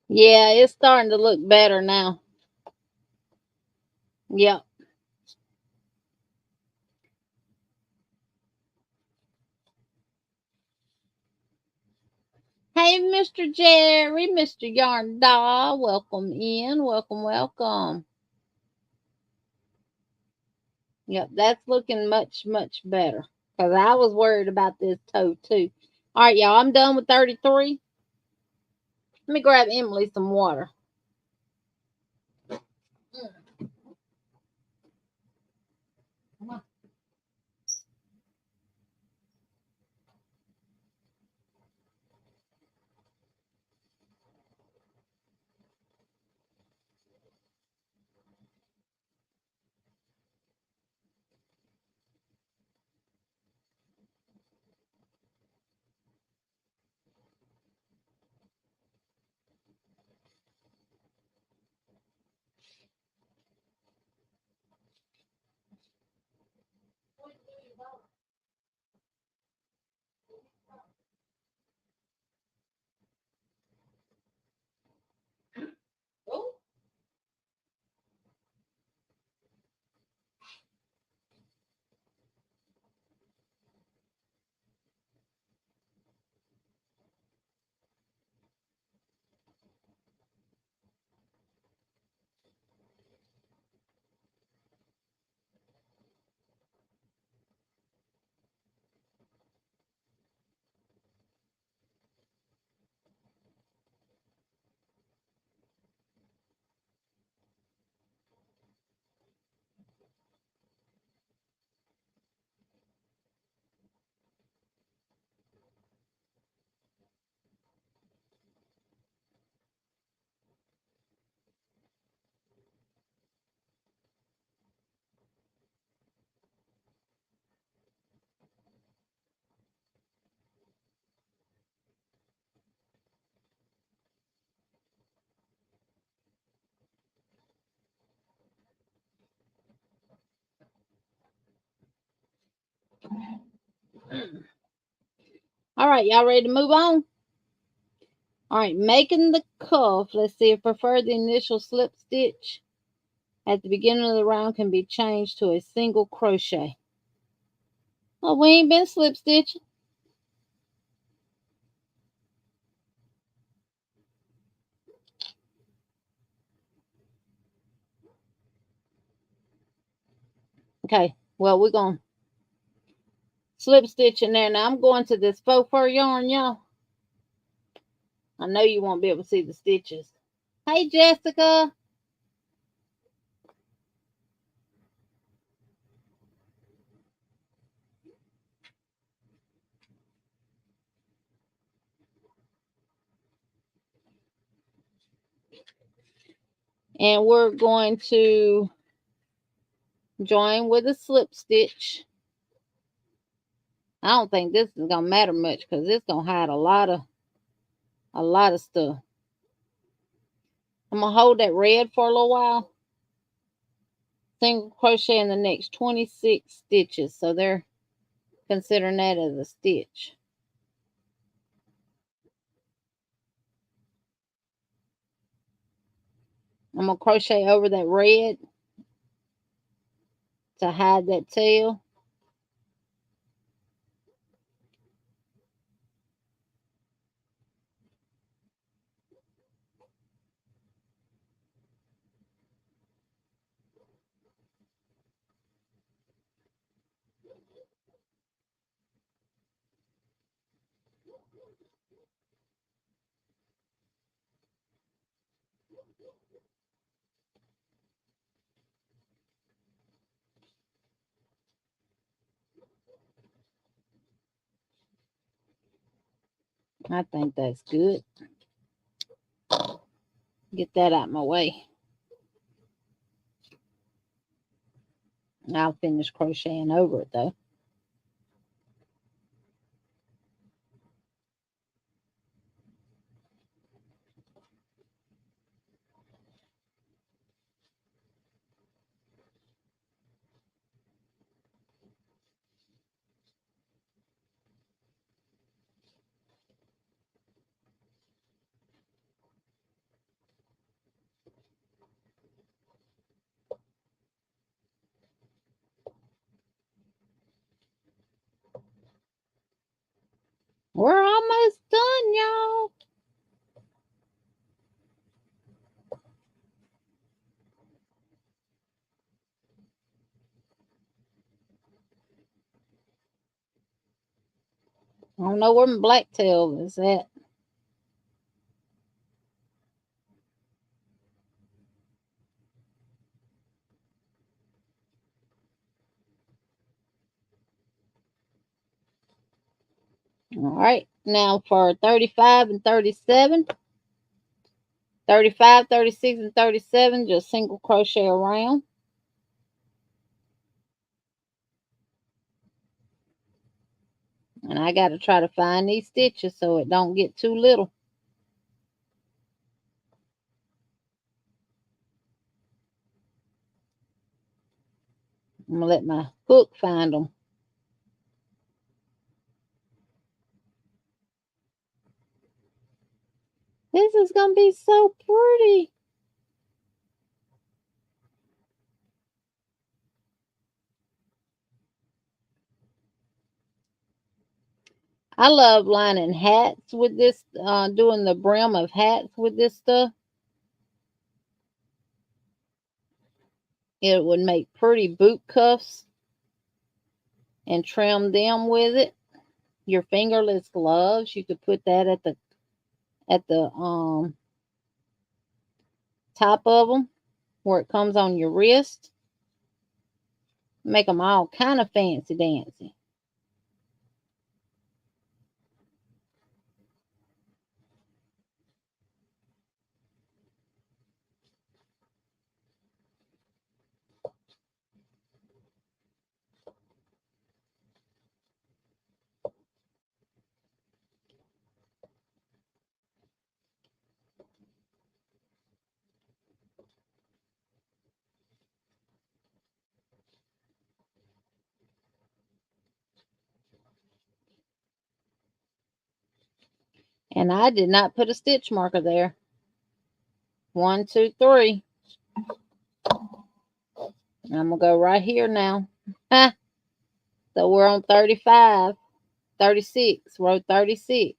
Yeah, it's starting to look better now. Yep. Hey, Mr. Jerry, Mr. Yarn Doll, welcome in. Welcome, welcome. Yep, that's looking much, much better. Because I was worried about this toe, too. All right, y'all, I'm done with 33. Let me grab Emily some water. All right, y'all ready to move on? All right, making the cuff. Let's see if prefer the initial slip stitch at the beginning of the round can be changed to a single crochet. Oh, we ain't been slip stitching. Okay, well, we're going to slip stitch in there. Now, I'm going to this faux fur yarn, y'all. I know you won't be able to see the stitches. Hey, Jessica. And we're going to join with a slip stitch. I don't think this is gonna matter much because it's gonna hide a lot of stuff. I'm gonna hold that red for a little while. Single crochet in the next 26 stitches, so they're considering that as a stitch. I'm gonna crochet over that red to hide that tail. I think that's good. Get that out my way. I'll finish crocheting over it though. We're almost done, y'all. I don't know where my black tail is at. All right, now for 35 and 37. 35, 36, and 37, just single crochet around. And I got to try to find these stitches so it don't get too little. I'm going to let my hook find them. This is going to be so pretty. I love lining hats with this, doing the brim of hats with this stuff. It would make pretty boot cuffs and trim them with it. Your fingerless gloves, you could put that at the top of them where it comes on your wrist. Make them all kind of fancy dancy. And I did not put a stitch marker there. 1, 2, 3. I'm going to go right here now. So we're on 35, 36, row 36.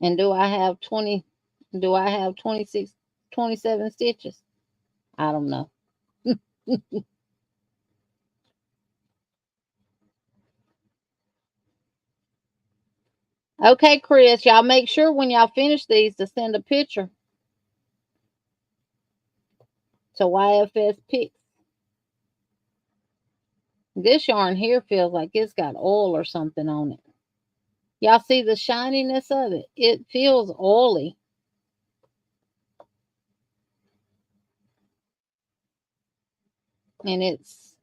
And do I have 26, 27 stitches? I don't know. Okay, Chris, y'all make sure when y'all finish these to send a picture to YFS Pics. This yarn here feels like it's got oil or something on it. Y'all see the shininess of it? It feels oily. And it's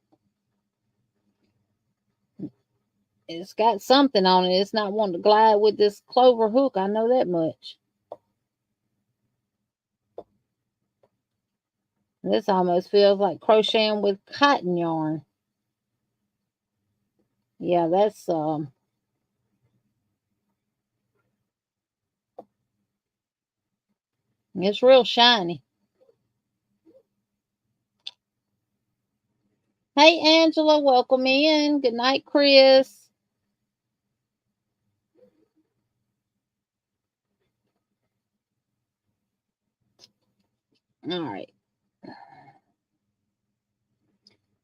got something on it. It's not wanting to glide with this clover hook. I know that much. This almost feels like crocheting with cotton yarn. Yeah, that's it's real shiny. Hey Angela, welcome in. Good night, Chris. All right.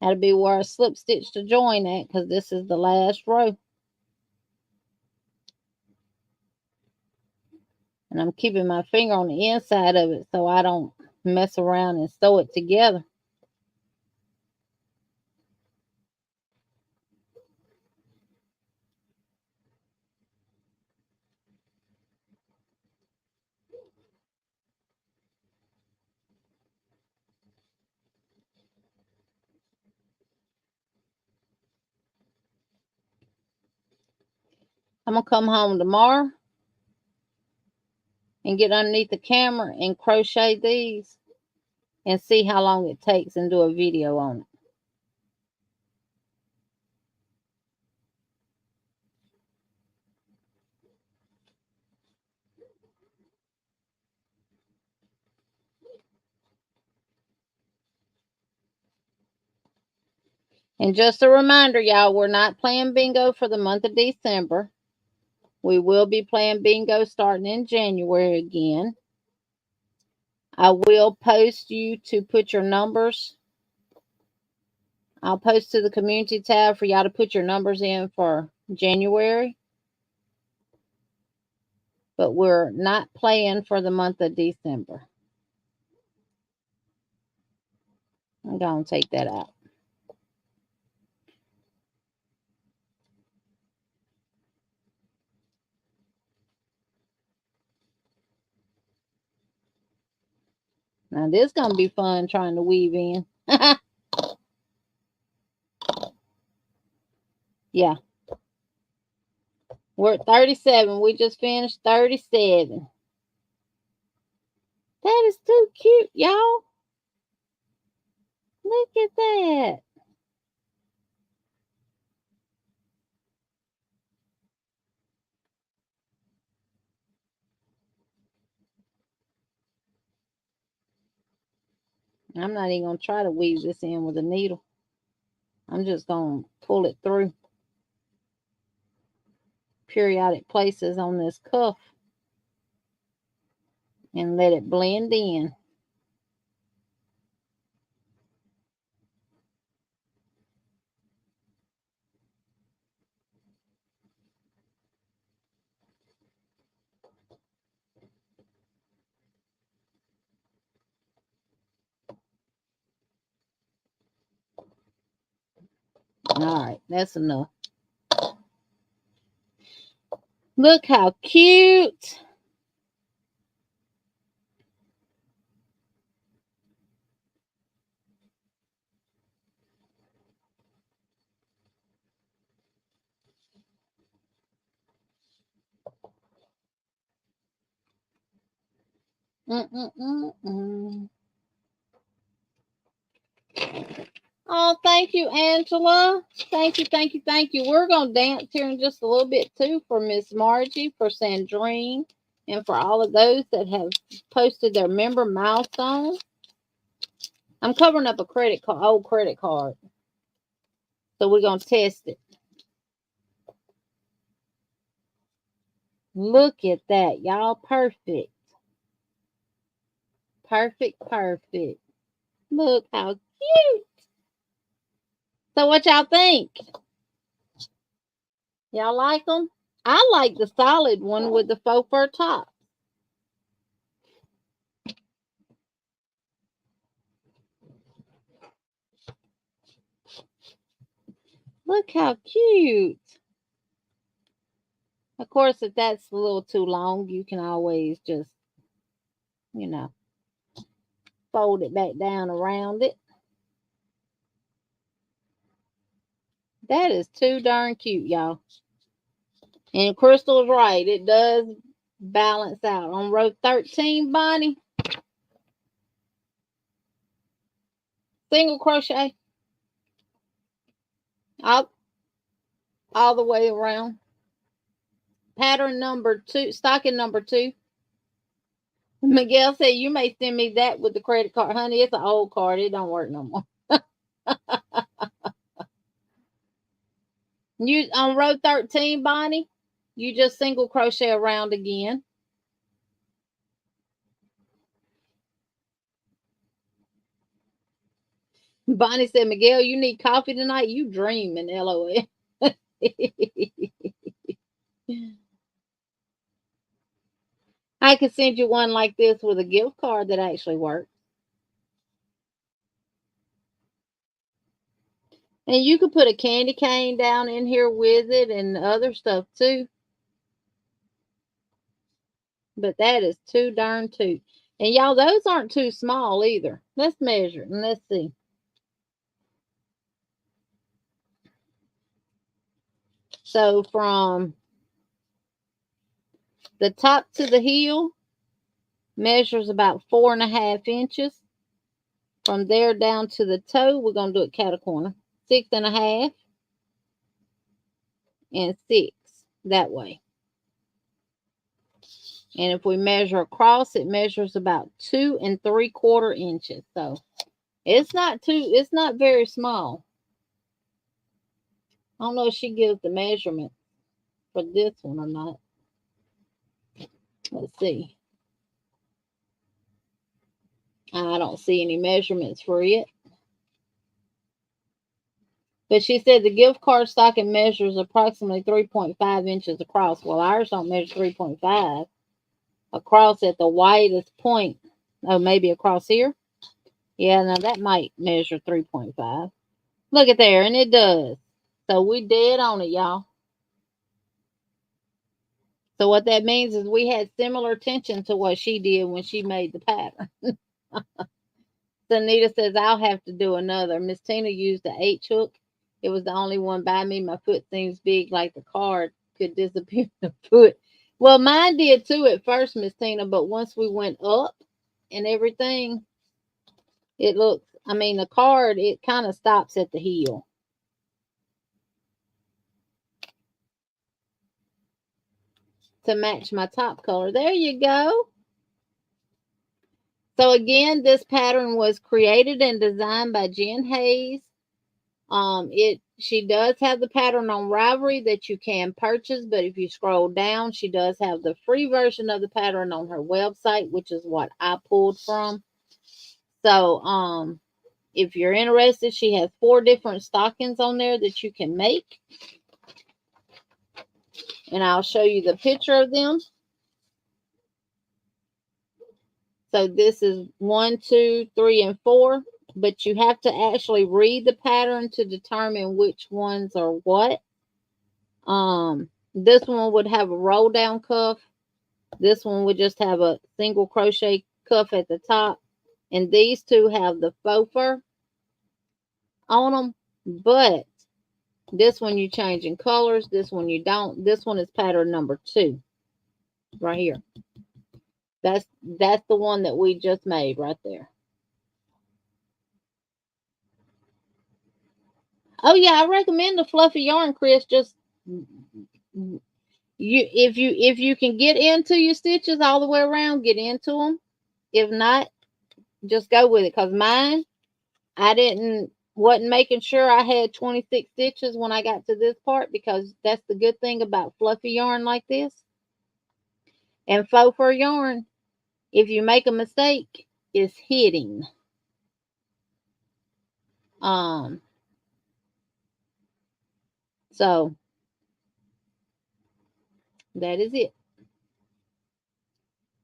That'll be where I slip stitch to join at because this is the last row. And I'm keeping my finger on the inside of it so I don't mess around and sew it together. I'm going to come home tomorrow and get underneath the camera and crochet these and see how long it takes and do a video on it. And just a reminder, y'all, we're not playing bingo for the month of December. We will be playing bingo starting in January again. I will post you to put your numbers. I'll post to the community tab for y'all to put your numbers in for January. But we're not playing for the month of December. I'm going to take that out. Now, this is going to be fun trying to weave in. Yeah. We're at 37. We just finished 37. That is too cute, y'all. Look at that. I'm not even going to try to weave this in with a needle. I'm just going to pull it through periodic places on this cuff and let it blend in. All right, that's enough. Look how cute. Oh, thank you, Angela. Thank you, thank you, thank you. We're going to dance here in just a little bit, too, for Miss Margie, for Sandrine, and for all of those that have posted their member milestone. I'm covering up a old credit card. So we're going to test it. Look at that, y'all. Perfect. Perfect, perfect. Look how cute. So what y'all think? Y'all like them? I like the solid one with the faux fur top. Look how cute. Of course, if that's a little too long, you can always just, you know, fold it back down around it. That is too darn cute, y'all. And Crystal's right. It does balance out. On row 13, Bonnie, single crochet all, all the way around. Pattern number 2, stocking number 2. Miguel said, you may send me that with the credit card. Honey, it's an old card. It don't work no more. You on row 13, Bonnie, you just single crochet around again. Bonnie said, Miguel, you need coffee tonight? You dreaming, LOL. I could send you one like this with a gift card that actually works. And you could put a candy cane down in here with it and other stuff too. But that is too darn too. And y'all, those aren't too small either. Let's measure and let's see. So from the top to the heel measures about 4.5 inches. From there down to the toe, we're going to do it cat a corner. 6.5 and 6 that way. And if we measure across, it measures about 2 3/4 inches. So it's not very small. I don't know if she gives the measurement for this one or not. Let's see. I don't see any measurements for it. But she said the gift card stocking measures approximately 3.5 inches across. Well, ours don't measure 3.5 across at the widest point. Oh, maybe across here. Yeah, now that might measure 3.5. Look at there, and it does. So we dead on it, y'all. So what that means is we had similar tension to what she did when she made the pattern. So Nita says, I'll have to do another. Miss Tina used the H hook. It was the only one by me. My foot seems big, like the card could disappear the foot. Well, mine did too at first, Miss Tina, but once we went up and everything, it looks, I mean, the card, it kind of stops at the heel. To match my top color. There you go. So again, this pattern was created and designed by Jen Hayes. She does have the pattern on Ravelry that you can purchase, but if you scroll down, she does have the free version of the pattern on her website, which is what I pulled from. So, if you're interested, she has 4 different stockings on there that you can make. And I'll show you the picture of them. So this is 1, 2, 3, and 4. But you have to actually read the pattern to determine which ones are what. This one would have a roll down cuff. This one would just have a single crochet cuff at the top. And these two have the faux fur on them. But this one you change in colors. This one you don't. This one is pattern number 2. Right here. That's the one that we just made right there. Oh yeah, I recommend the fluffy yarn, Chris. Just if you can get into your stitches all the way around, get into them. If not, just go with it. Cause mine, I wasn't making sure I had 26 stitches when I got to this part, because that's the good thing about fluffy yarn like this. And faux fur yarn, if you make a mistake, is hitting. So that is it.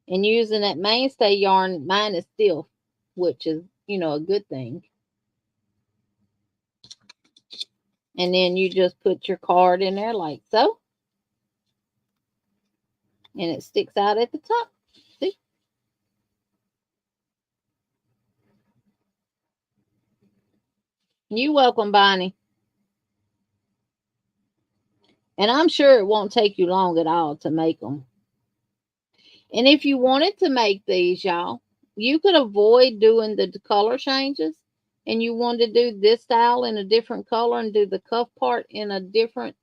And using that mainstay yarn, mine is stiff, which is, you know, a good thing. And then you just put your card in there like so. And it sticks out at the top. See? You're welcome, Bonnie. And I'm sure it won't take you long at all to make them. And if you wanted to make these, y'all, you could avoid doing the color changes. And you wanted to do this style in a different color and do the cuff part in a different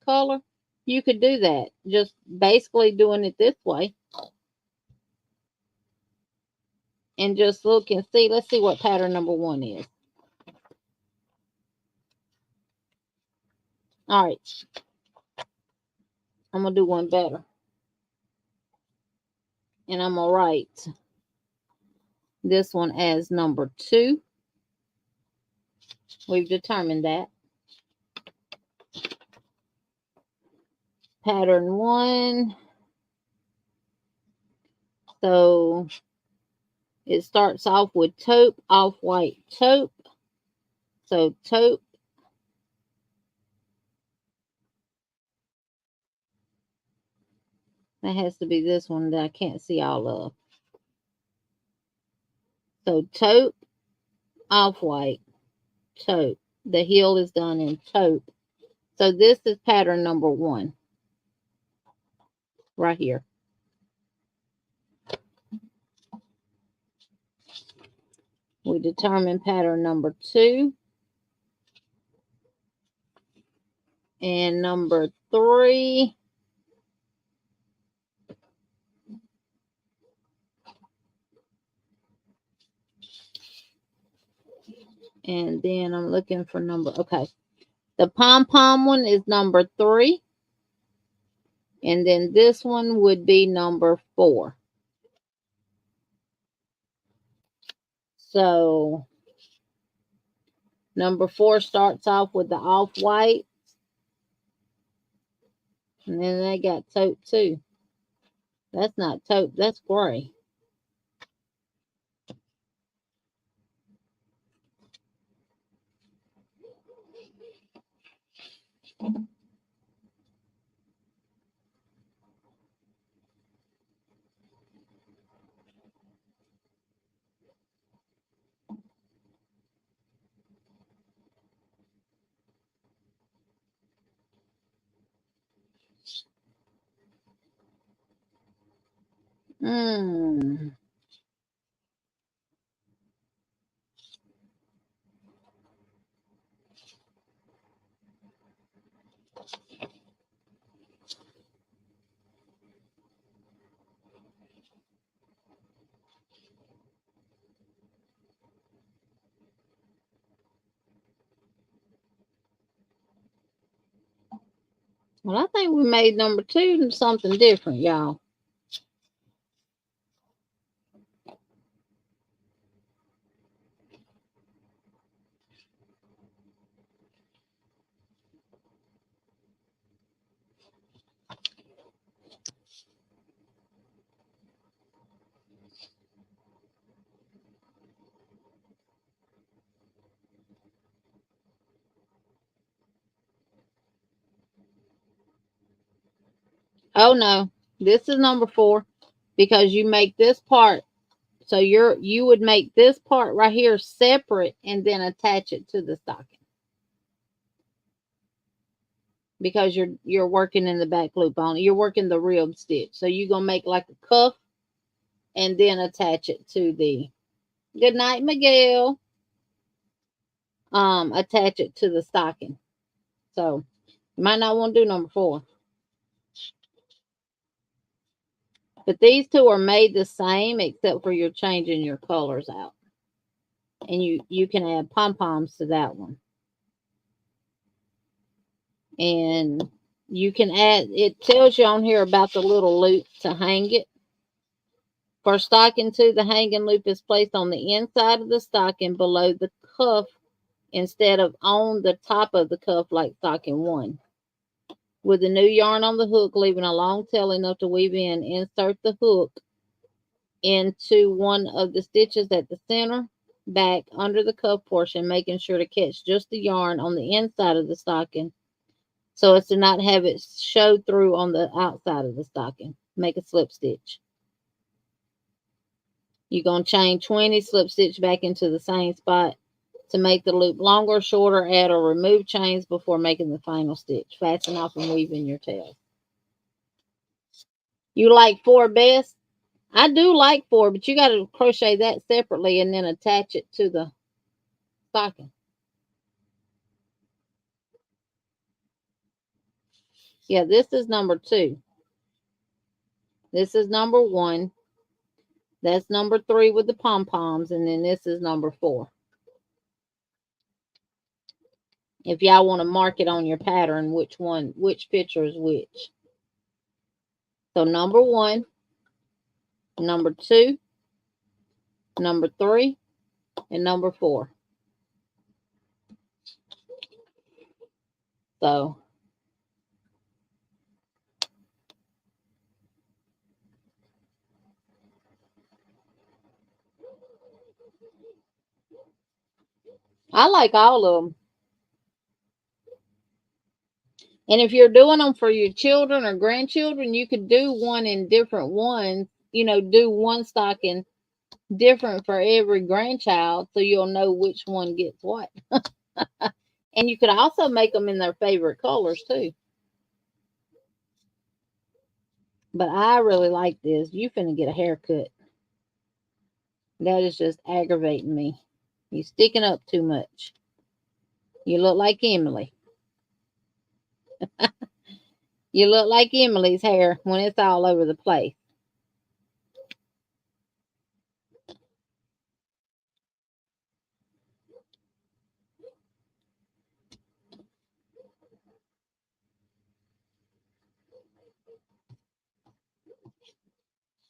color, you could do that. Just basically doing it this way. And just look and see. Let's see what pattern number 1 is. All right. I'm going to do one better. And I'm going to write this one as number 2. We've determined that. Pattern 1. So it starts off with taupe, off-white taupe. So taupe. That has to be this one that I can't see all of. So taupe, off-white, taupe. The heel is done in taupe. So this is pattern number 1. Right here. We determine pattern number 2. And number 3. And then I'm looking for number, okay. The pom-pom one is number 3. And then this one would be number 4. So number 4 starts off with the off-white. And then they got taupe too. That's not taupe, that's gray. Well, I think we made number 2 something different, y'all. Oh no, this is number 4 because you make this part. So you would make this part right here separate and then attach it to the stocking. Because you're working in the back loop on it. You're working the rib stitch. So you're gonna make like a cuff and then attach it to the good night, Miguel. Attach it to the stocking. So you might not want to do number 4. But these 2 are made the same except for you're changing your colors out. And you can add pom-poms to that one. And You can add, it tells you on here about the little loop to hang it. For stocking 2, the hanging loop is placed on the inside of the stocking below the cuff instead of on the top of the cuff like stocking 1. With the new yarn on the hook, leaving a long tail enough to weave in, insert the hook into one of the stitches at the center back under the cuff portion, making sure to catch just the yarn on the inside of the stocking so as to not have it show through on the outside of the stocking. Make a slip stitch. You're going to chain 20, slip stitch back into the same spot. To make the loop longer, shorter, add or remove chains before making the final stitch. Fasten off and weave in your tail. You like 4 best? I do like 4, but you got to crochet that separately and then attach it to the stocking. Yeah, this is number 2. This is number 1. That's number 3 with the pom-poms, and then this is number 4. If y'all want to mark it on your pattern, which picture is which. So number 1, number 2, number 3, and number 4. So I like all of them. And if you're doing them for your children or grandchildren, you could do one in different ones. Do one stocking different for every grandchild so you'll know which one gets what. And you could also make them in their favorite colors too. But I really like this. You finna get a haircut. That is just aggravating me. You sticking up too much. You look like Emily. You look like Emily's hair when it's all over the place.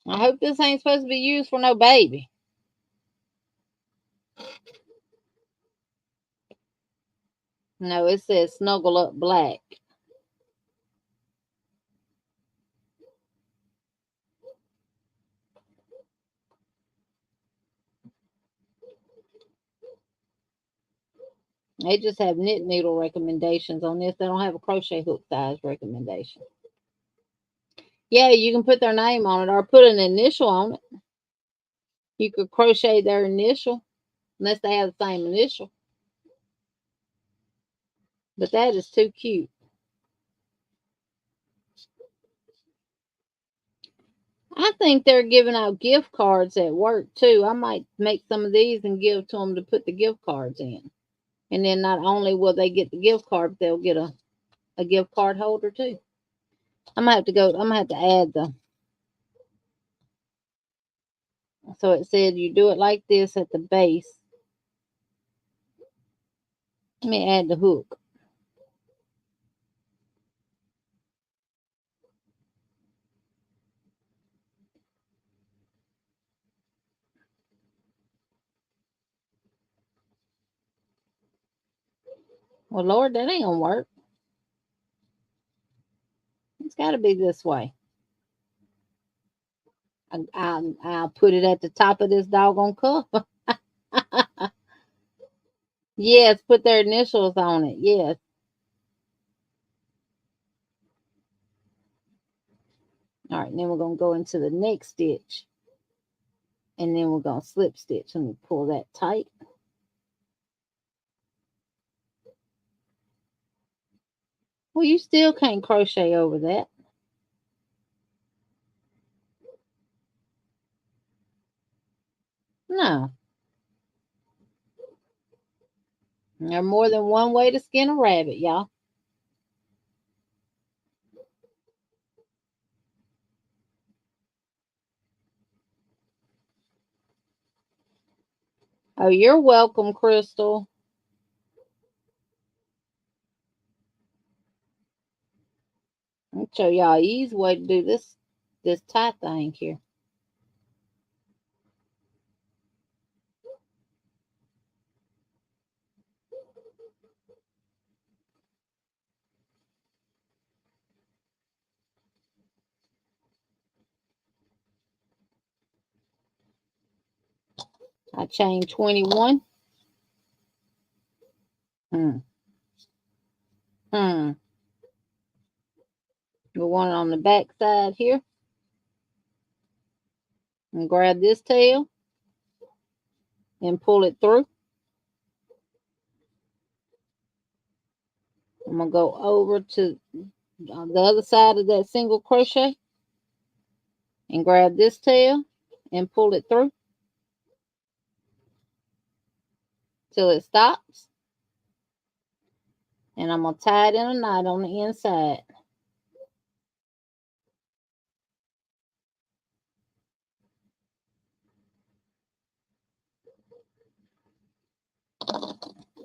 I hope this ain't supposed to be used for no baby. No, it says Snuggle Up Black. They just have knit needle recommendations on this. They don't have a crochet hook size recommendation. Yeah, you can put their name on it or put an initial on it. You could crochet their initial unless they have the same initial. But that is too cute. I think they're giving out gift cards at work too. I might make some of these and give to them to put the gift cards in. And then not only will they get the gift card, but they'll get a gift card holder too. I'm gonna have to add the. So it said you do it like this at the base. Let me add the hook. Well, Lord, that ain't gonna work. It's got to be this way. I'll put it at the top of this doggone cup. Yes, put their initials on it. Yes. All right, then we're going to go into the next stitch. And then we're going to slip stitch. Let me pull that tight. Well, you still can't crochet over that. No. There's more than one way to skin a rabbit, y'all. Oh, you're welcome, Crystal. Show y'all easy way to do this tie thing here. I chain 21. The one on the back side here. And grab this tail and pull it through. I'm going to go over to the other side of that single crochet and grab this tail and pull it through till it stops. And I'm going to tie it in a knot on the inside.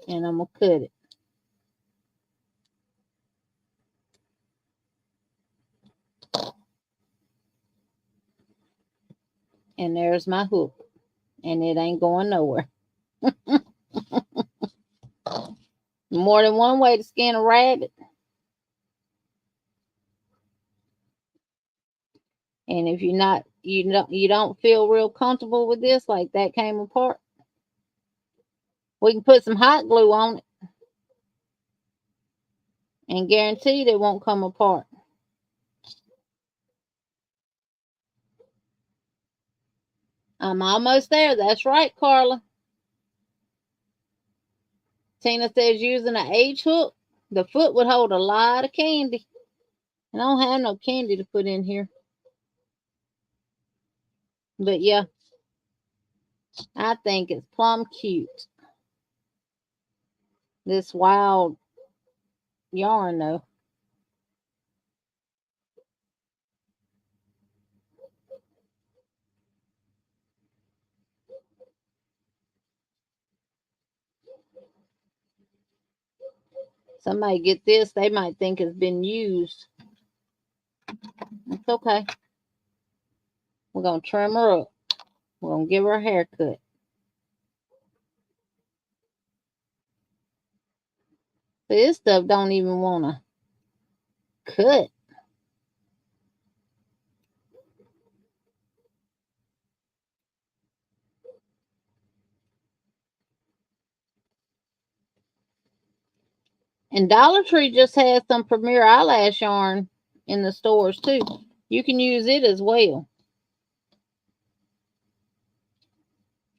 And I'm going to cut it. And there's my hook. And it ain't going nowhere. More than one way to skin a rabbit. And if you don't feel real comfortable with this, like that came apart, we can put some hot glue on it and guarantee it won't come apart. I'm almost there. That's right, Carla. Tina says using an H hook, the foot would hold a lot of candy. And I don't have no candy to put in here. But yeah, I think it's plumb cute. This wild yarn, though. Somebody get this, they might think it's been used. It's okay. We're going to trim her up. We're going to give her a haircut. This stuff don't even want to cut. And Dollar Tree just has some Premier Eyelash yarn in the stores too. You can use it as well.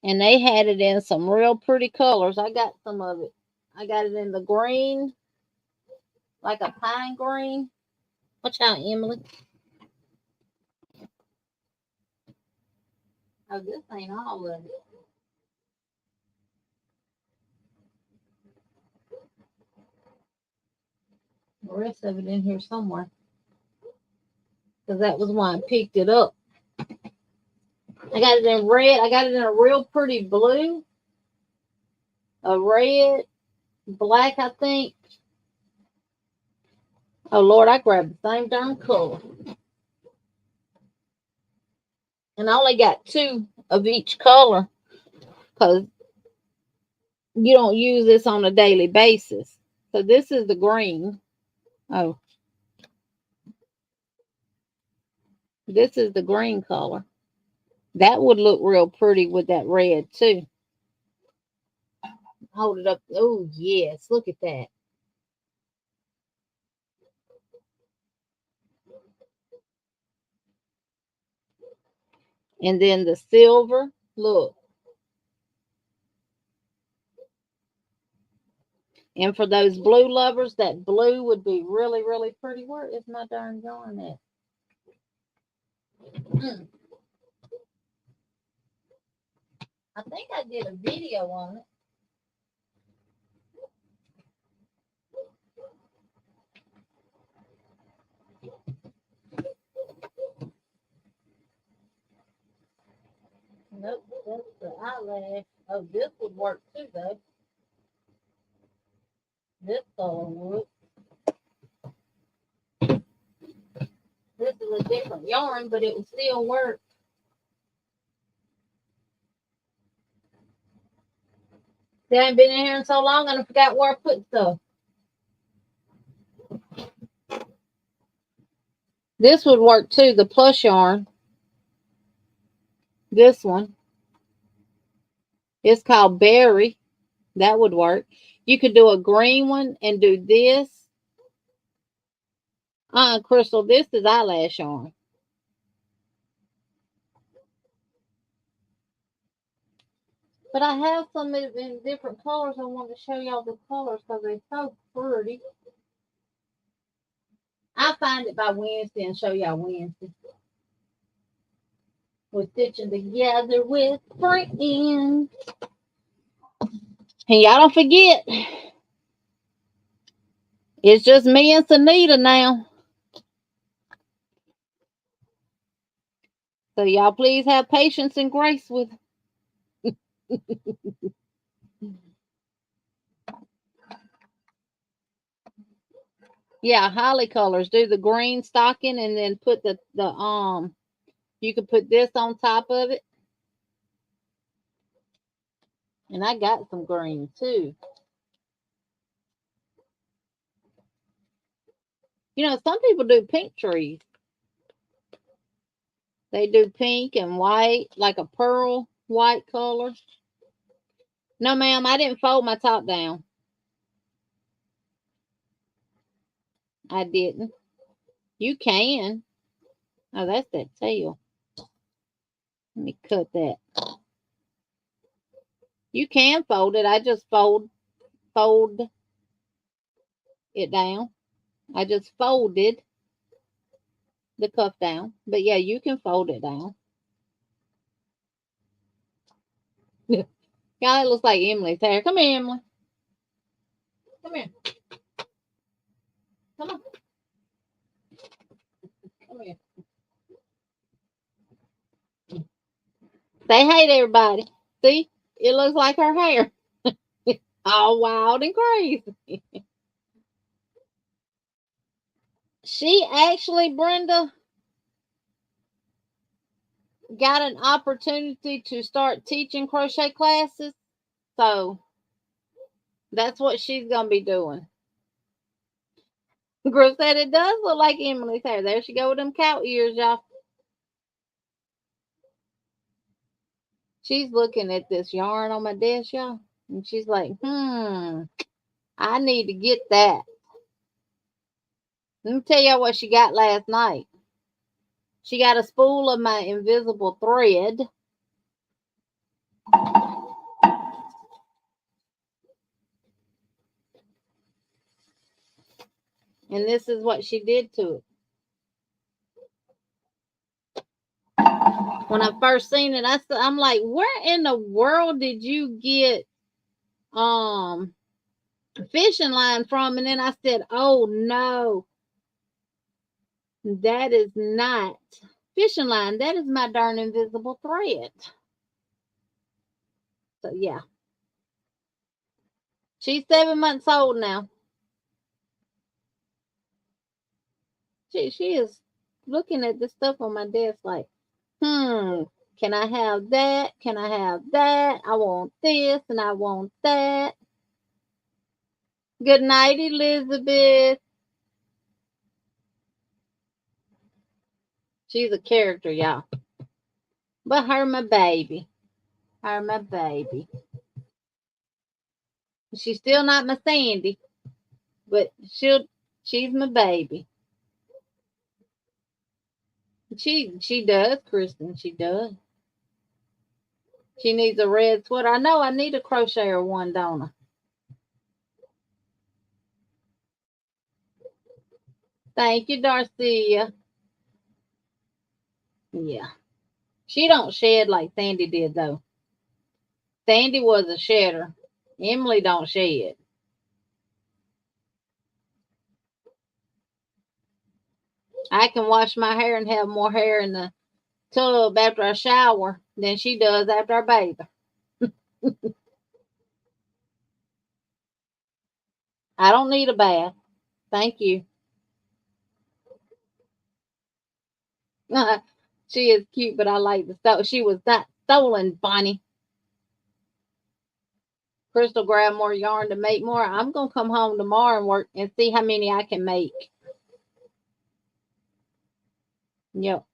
And they had it in some real pretty colors. I got some of it. I got it in the green, like a pine green. Watch out, Emily. Oh, this ain't all of it. The rest of it in here somewhere. Because that was why I picked it up. I got it in red. I got it in a real pretty blue. A red, black, I think. Oh, Lord, I grabbed the same darn color. And I only got 2 of each color because you don't use this on a daily basis. So this is the green. Oh. This is the green color. That would look real pretty with that red too. Hold it up. Oh, yes. Look at that. And then the silver. Look. And for those blue lovers, that blue would be really, really pretty. Where is my darn yarn at? I think I did a video on it. Nope, that's the eyelash. Oh, this would work too, though. This color would. This is a different yarn, but it will still work. They ain't been in here in so long, and I forgot where I put stuff. This would work too, the plush yarn. This one. It's called Berry. That would work. You could do a green one and do this. Crystal, this is eyelash yarn. But I have some in different colors. I want to show y'all the colors because they're so pretty. I'll find it by Wednesday and show y'all Wednesday. We're stitching together with friends. And y'all don't forget, it's just me and Sunita now. So y'all please have patience and grace with. Yeah, holly colors. Do the green stocking and then put the you can put this on top of it. And I got some green too. You know, some people do pink trees. They do pink and white, like a pearl white color. No, ma'am, I didn't fold my top down. I didn't. You can. Oh, that's that tail. Let me cut that. You can fold it. I just fold it down. I just folded the cuff down. But yeah, you can fold it down. God, it looks like Emily's hair. Come here, Emily. Come here. Come on. Come here. Say hey to everybody. See? It looks like her hair. All wild and crazy. She actually, Brenda, got an opportunity to start teaching crochet classes. So that's what she's going to be doing. Girl said it does look like Emily's hair. There she go with them cow ears, y'all. She's looking at this yarn on my desk, y'all. And she's like, I need to get that. Let me tell y'all what she got last night. She got a spool of my invisible thread. And this is what she did to it. When I first seen it, I'm like, where in the world did you get fishing line from? And then I said, oh no, that is not fishing line. That is my darn invisible thread. So yeah. She's 7 months old now. She is looking at the stuff on my desk like, can I have that? Can I have that? I want this and I want that. Good night, Elizabeth. She's a character, y'all. But her my baby. Her my baby. She's still not my Sandy, but she's my baby. She does, Kristen. She does. She needs a red sweater. I know I need a crocheter one, don't I? Thank you, Darcia. Yeah. She don't shed like Sandy did, though. Sandy was a shedder. Emily don't shed. I can wash my hair and have more hair in the tub after I shower than she does after I bathe her. I don't need a bath. Thank you. She is cute, but I like the stuff. She was not stolen, Bonnie. Crystal grabbed more yarn to make more. I'm gonna come home tomorrow and work and see how many I can make. Yep.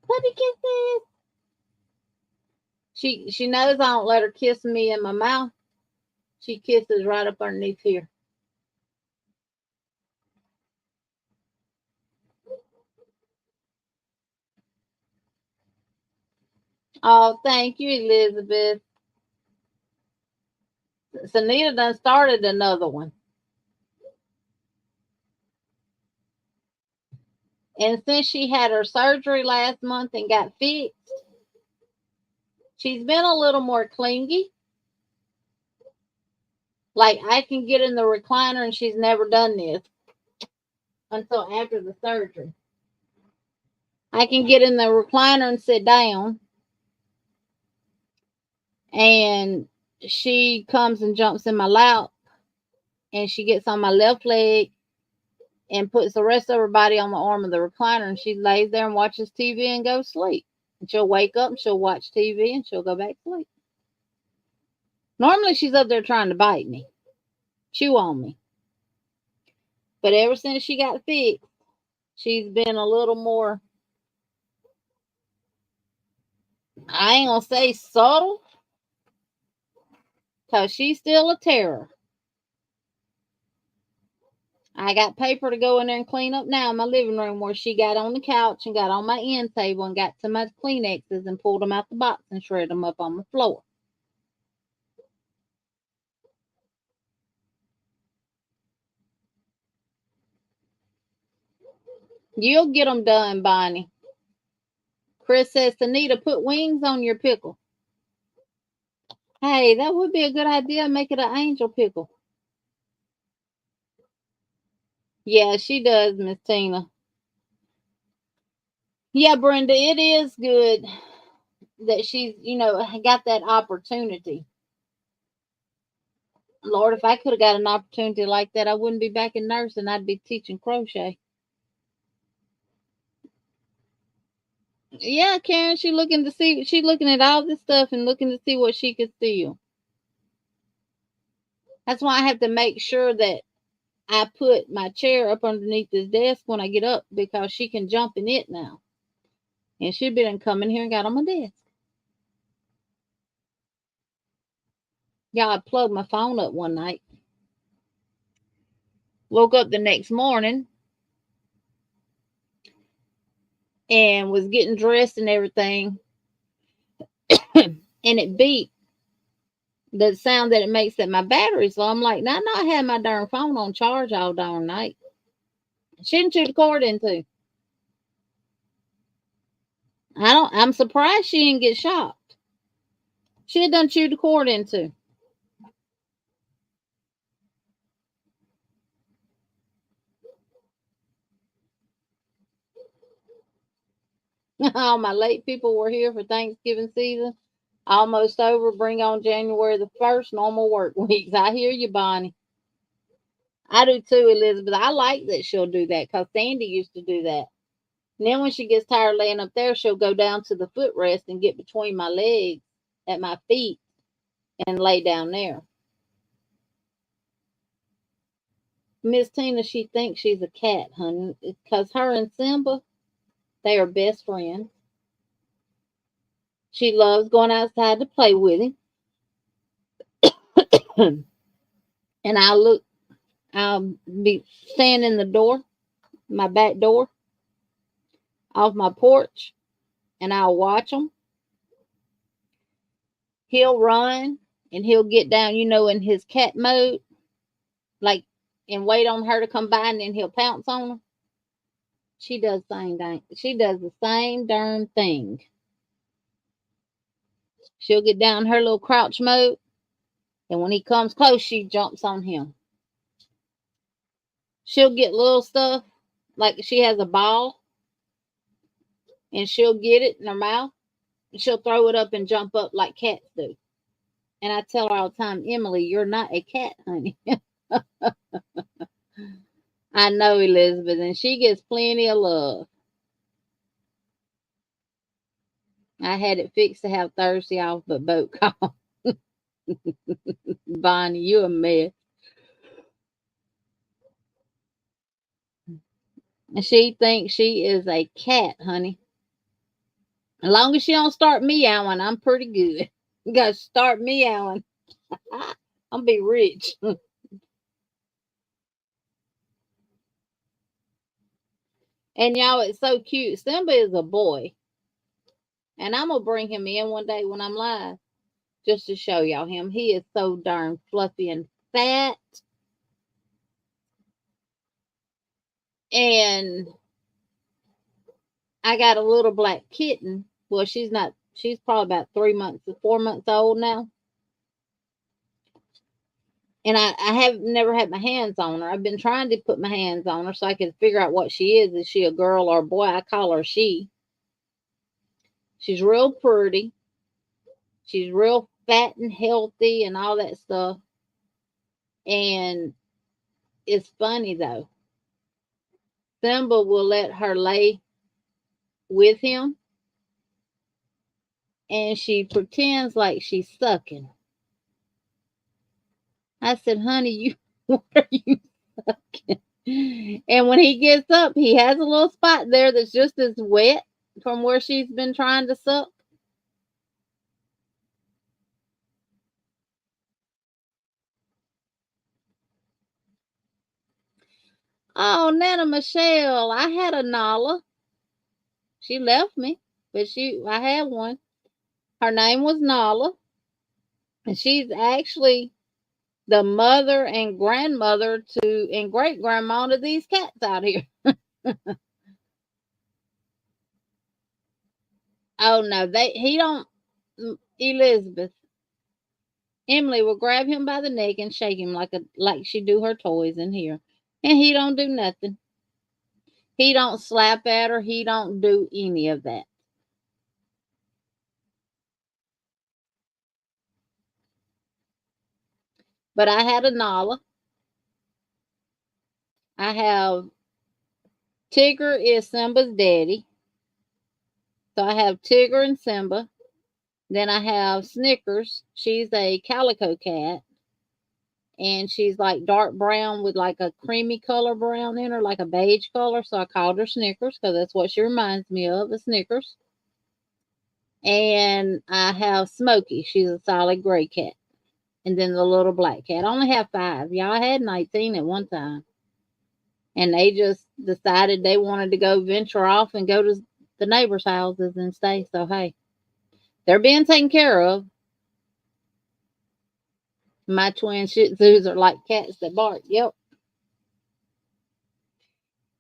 Puppy kisses. She knows I don't let her kiss me in my mouth. She kisses right up underneath here. Oh, thank you, Elizabeth. Sanita done started another one. And since she had her surgery last month and got fixed, she's been a little more clingy. Like I can get in the recliner and she's never done this until after the surgery. I can get in the recliner and sit down, and she comes and jumps in my lap, and she gets on my left leg and puts the rest of her body on the arm of the recliner, and she lays there and watches TV and goes to sleep. And she'll wake up and she'll watch TV and she'll go back to sleep. Normally she's up there trying to bite me, chew on me. But ever since she got fixed, she's been a little more, I ain't gonna say subtle, because she's still a terror. I got paper to go in there and clean up now in my living room where she got on the couch and got on my end table and got to my Kleenexes and pulled them out the box and shredded them up on the floor. You'll get them done, Bonnie. Chris says, Anita, put wings on your pickle. Hey, that would be a good idea. Make it an angel pickle. Yeah, she does, Miss Tina. Yeah, Brenda, it is good that she's, got that opportunity. Lord, if I could have got an opportunity like that, I wouldn't be back in nursing. I'd be teaching crochet. Yeah, Karen, she looking at all this stuff and looking to see what she could steal. That's why I have to make sure that I put my chair up underneath this desk when I get up, because she can jump in it now. And she'd been coming here and got on my desk. Yeah, I plugged my phone up one night. Woke up the next morning and was getting dressed and everything. And it beeped, the sound that it makes at my battery. So I'm like, nah, I had my darn phone on charge all darn night. She didn't chew the cord into. I'm surprised she didn't get shocked. She had done chewed the cord into. All my late people were here for Thanksgiving season. Almost over. Bring on January the 1st, normal work weeks. I hear you, Bonnie. I do too, Elizabeth. I like that she'll do that because Sandy used to do that. And then when she gets tired laying up there, she'll go down to the footrest and get between my legs at my feet and lay down there. Miss Tina, she thinks she's a cat, honey, because her and Simba, they are best friends. She loves going outside to play with him. And I'll be standing in the door, my back door, off my porch, and I'll watch him. He'll run and he'll get down, in his cat mode, like, and wait on her to come by, and then he'll pounce on her. She does the same thing. She does the same darn thing. She'll get down her little crouch mode, and when he comes close, she jumps on him. She'll get little stuff, like she has a ball, and she'll get it in her mouth, and she'll throw it up and jump up like cats do. And I tell her all the time, Emily, you're not a cat, honey. I know, Elizabeth, and she gets plenty of love. I had it fixed to have Thursday off, but boat call. Bonnie, you a mess. And she thinks she is a cat, honey. As long as she don't start meowing, I'm pretty good. You gotta start meowing. I'll be rich. And y'all, it's so cute. Simba is a boy. And I'm gonna bring him in one day when I'm live just to show y'all him. He is so darn fluffy and fat. And I got a little black kitten. Well, she's probably about 3 months, 4 months old now. And I have never had my hands on her. I've been trying to put my hands on her so I can figure out what she is. Is she a girl or a boy? I call her she. She's real pretty. She's real fat and healthy and all that stuff. And it's funny though. Simba will let her lay with him and she pretends like she's sucking. I said, honey, you what are you sucking? And when he gets up, he has a little spot there that's just as wet from where she's been trying to suck. Oh, Nana Michelle, I had a Nala. She left me, but I had one. Her name was Nala, and she's actually the mother and grandmother to and great grandma to these cats out here. Oh no, he don't. Elizabeth, Emily will grab him by the neck and shake him like she do her toys in here, and he don't do nothing. He don't slap at her. He don't do any of that. But I had a Nala. I have Tigger is Simba's daddy. So I have Tigger and Simba. Then I have Snickers. She's a calico cat. And she's like dark brown with like a creamy color brown in her, like a beige color. So I called her Snickers because that's what she reminds me of, a Snickers. And I have Smokey. She's a solid gray cat. And then the little black cat. I only have 5. Y'all, I had 19 at one time. And they just decided they wanted to go venture off and go to the neighbors' houses and stay. So, hey, they're being taken care of. My twin Shih Tzus are like cats that bark. Yep.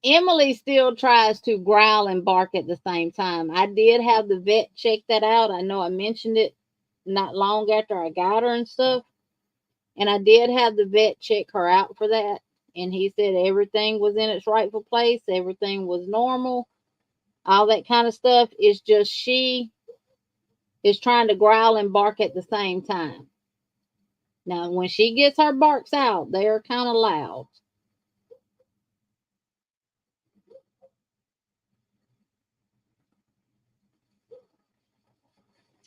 Emily still tries to growl and bark at the same time. I did have the vet check that out. I know I mentioned it not long after I got her and stuff. And I did have the vet check her out for that. And he said everything was in its rightful place. Everything was normal. All that kind of stuff. It's just she is trying to growl and bark at the same time. Now, when she gets her barks out, they are kind of loud.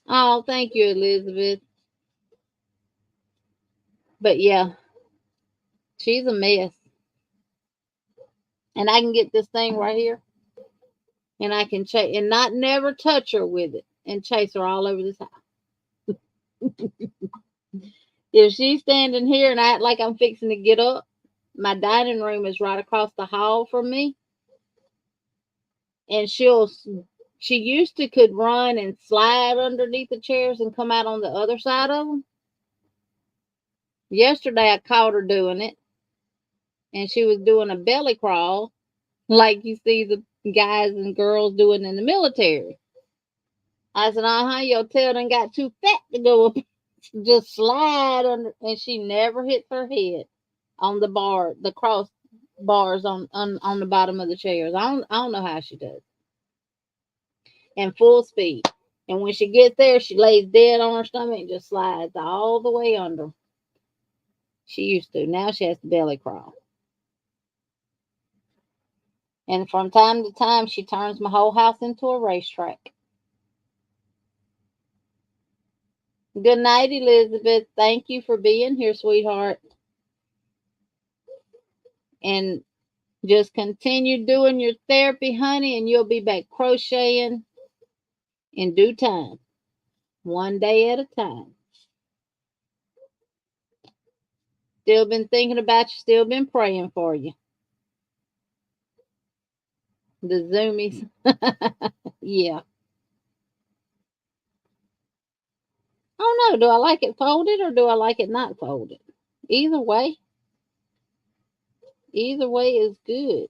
Oh, thank you, Elizabeth. But yeah, she's a mess. And I can get this thing right here, and I can chase and not never touch her with it and chase her all over this house. If she's standing here and I act like I'm fixing to get up, my dining room is right across the hall from me, and she used to could run and slide underneath the chairs and come out on the other side of them. Yesterday I caught her doing it, and she was doing a belly crawl like you see the guys and girls doing in the military. I said, your tail done got too fat to go up. Just slide under, and she never hits her head on the cross bars on the bottom of the chairs. I don't know how she does. And full speed. And when she gets there, she lays dead on her stomach and just slides all the way under. She used to. Now she has to belly crawl. And from time to time, she turns my whole house into a racetrack. Good night, Elizabeth. Thank you for being here, sweetheart. And just continue doing your therapy, honey, and you'll be back crocheting in due time, one day at a time. Still been thinking about you, still been praying for you. The zoomies. Yeah. I don't know. Do I like it folded or do I like it not folded? Either way. Either way is good.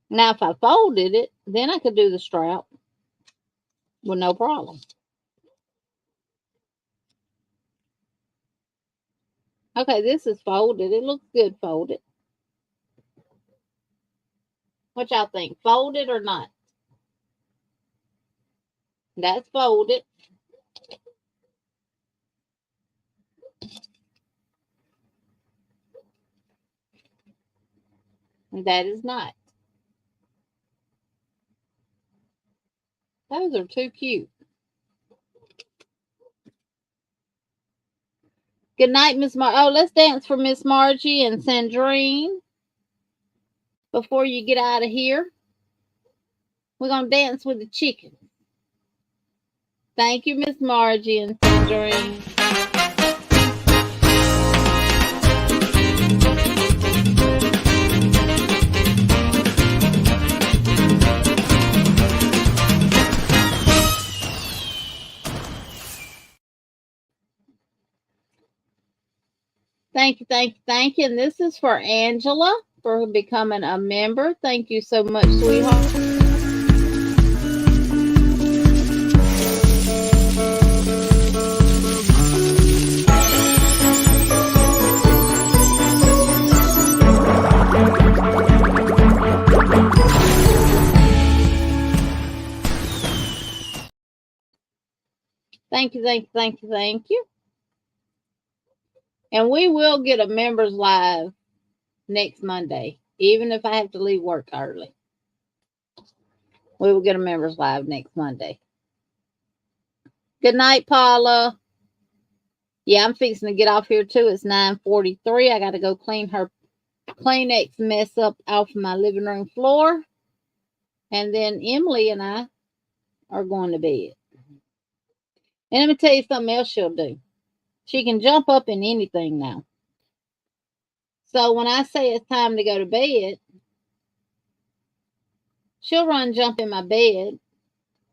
Now, if I folded it, then I could do the strap with no problem. Okay, this is folded. It looks good folded. What y'all think? Folded or not? That's folded. And that is not. Those are too cute. Good night, Miss Oh, let's dance for Miss Margie and Sandrine before you get out of here. We're going to dance with the chicken. Thank you, Miss Margie and Sandrine. Thank you, thank you, thank you. And this is for Angela for becoming a member. Thank you so much, sweetheart. Thank you, thank you, thank you, thank you. And we will get a members live next Monday, even if I have to leave work early. We will get a members live next Monday. Good night, Paula. Yeah, I'm fixing to get off here too. It's 9:43. I got to go clean her Kleenex mess up off my living room floor. And then Emily and I are going to bed. And let me tell you something else she'll do. She can jump up in anything now. So when I say it's time to go to bed, she'll run jump in my bed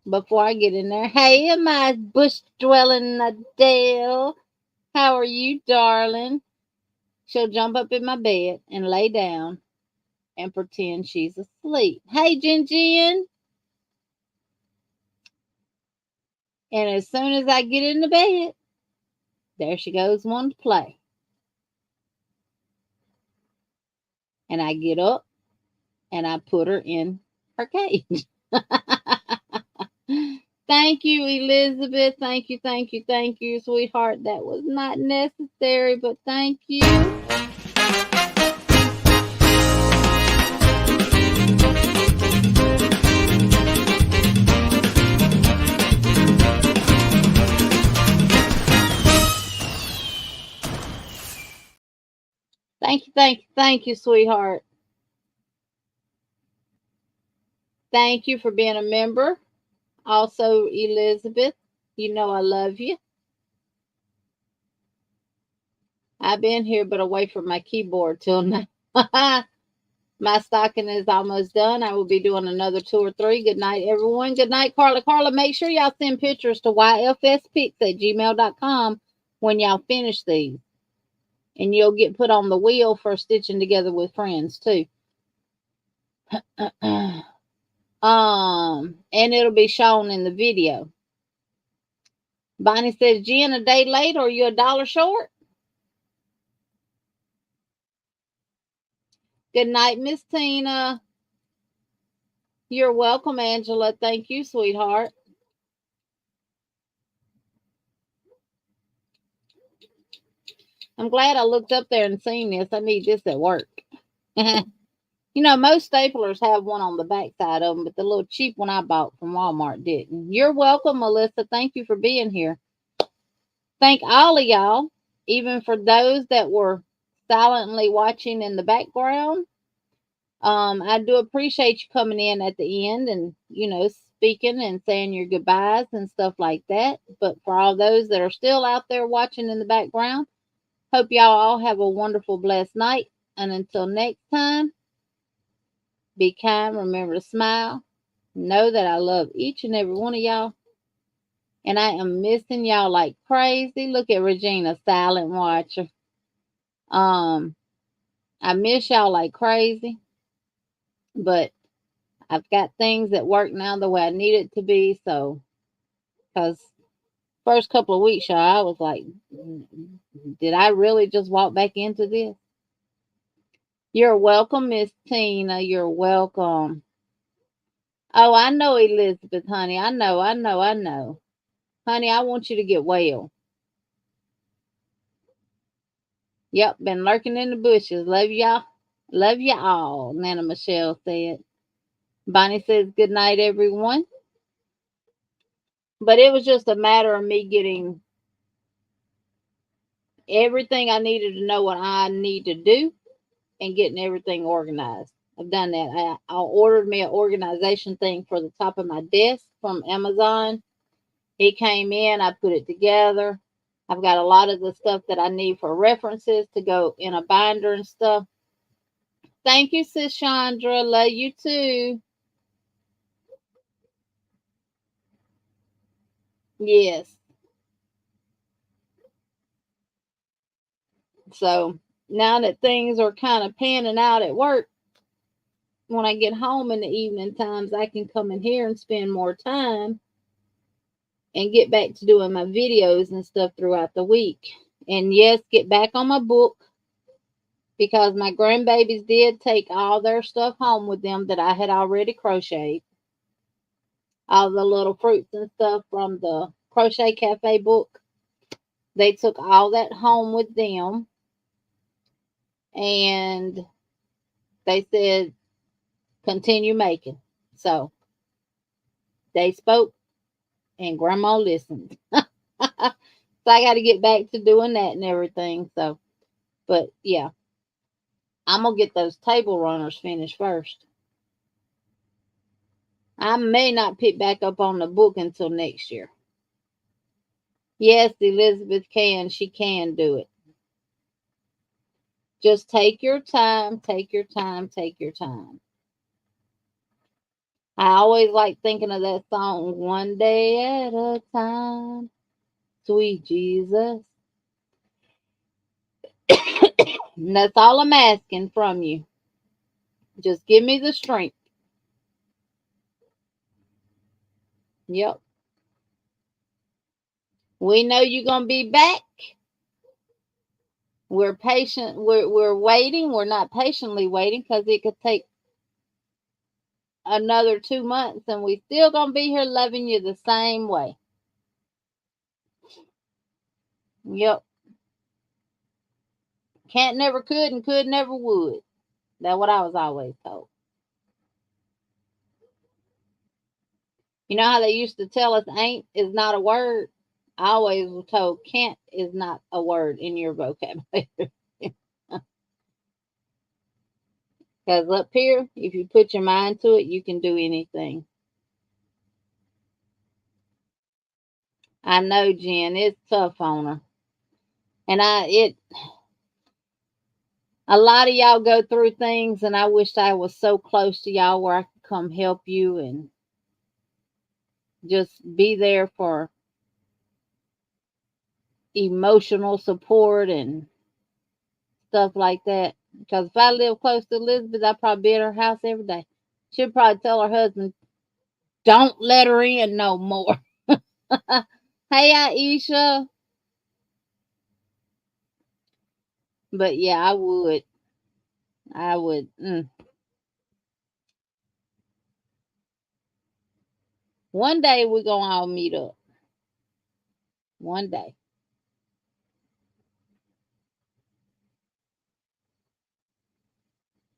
before I get in there. Hey, my bush dwelling Adele. How are you, darling? She'll jump up in my bed and lay down and pretend she's asleep. Hey, Jen Jen. And as soon as I get in the bed, there she goes wanting to play. And I get up and I put her in her cage. Thank you, Elizabeth. Thank you, thank you, thank you, sweetheart. That was not necessary, but thank you. Thank you, thank you, thank you, sweetheart. Thank you for being a member. Also, Elizabeth, you know I love you. I've been here but away from my keyboard till now. My stocking is almost done. I will be doing another 2 or 3. Good night, everyone. Good night, Carla. Carla, make sure y'all send pictures to yfspics@gmail.com when y'all finish these. And you'll get put on the wheel for stitching together with friends, too. And it'll be shown in the video. Bonnie says, Jen, a day late or are you $1 short? Good night, Miss Tina. You're welcome, Angela. Thank you, sweetheart. I'm glad I looked up there and seen this. I need this at work. You know, most staplers have one on the back side of them, but the little cheap one I bought from Walmart didn't. You're welcome, Melissa. Thank you for being here. Thank all of y'all, even for those that were silently watching in the background. I do appreciate you coming in at the end and, you know, speaking and saying your goodbyes and stuff like that. But for all those that are still out there watching in the background, hope y'all all have a wonderful, blessed night. And until next time, be kind, remember to smile. Know that I love each and every one of y'all. And I am missing y'all like crazy. Look at Regina, silent watcher. Um, I miss y'all like crazy, but I've got things that work now the way I need it to be. So, because first couple of weeks, y'all, I was like, did I really just walk back into this? You're welcome, Miss Tina. You're welcome. Oh, I know Elizabeth, honey. I know. Honey, I want you to get well. Yep, been lurking in the bushes. Love y'all. Love you all, Nana Michelle said. Bonnie says good night, everyone. But it was just a matter of me getting everything I needed to know what I need to do and getting everything organized. I've done that. I ordered me an organization thing for the top of my desk from Amazon. It came in, I put it together. I've got a lot of the stuff that I need for references to go in a binder and stuff. Thank you, Sis Chandra. Love you too. Yes. So now that things are kind of panning out at work, when I get home in the evening times, I can come in here and spend more time and get back to doing my videos and stuff throughout the week. And yes, get back on my book because my grandbabies did take all their stuff home with them that I had already crocheted. All the little fruits and stuff from the Crochet Cafe book. They took all that home with them and they said, continue making. So they spoke and grandma listened. So I got to get back to doing that and everything. So, but yeah, I'm going to get those table runners finished first. I may not pick back up on the book until next year. Yes, Elizabeth can. She can do it. Just take your time, take your time, take your time. I always like thinking of that song, One Day at a Time, Sweet Jesus. And that's all I'm asking from you. Just give me the strength. Yep. We know you're going to be back. We're patient. We're waiting. We're not patiently waiting because it could take another 2 months and we still going to be here loving you the same way. Yep. Can't never could and could never would. That's what I was always told. You know how they used to tell us ain't is not a word? I always was told can't is not a word in your vocabulary. Because up here, if you put your mind to it, you can do anything. I know, Jen, it's tough on her. And a lot of y'all go through things, and I wished I was so close to y'all where I could come help you and just be there for emotional support and stuff like that. Because if I lived close to Elizabeth, I'd probably be at her house every day. She'd probably tell her husband, don't let her in no more. Hey, Aisha. But yeah, I would. I would. One day we're going to all meet up. One day.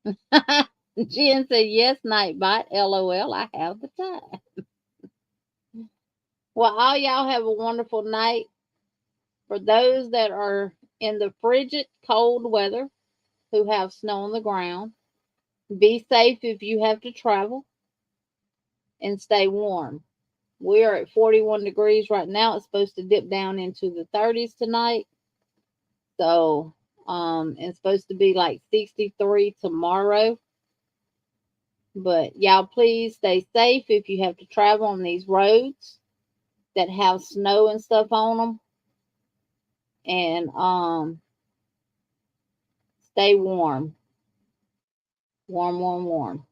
Jen said, yes, Nightbot. LOL, I have the time. Well, all y'all have a wonderful night. For those that are in the frigid cold weather who have snow on the ground, be safe if you have to travel and stay warm. We are at 41 degrees right now. It's supposed to dip down into the 30s tonight. So, it's supposed to be like 63 tomorrow. But y'all, please stay safe if you have to travel on these roads that have snow and stuff on them. And stay warm. Warm, warm, warm.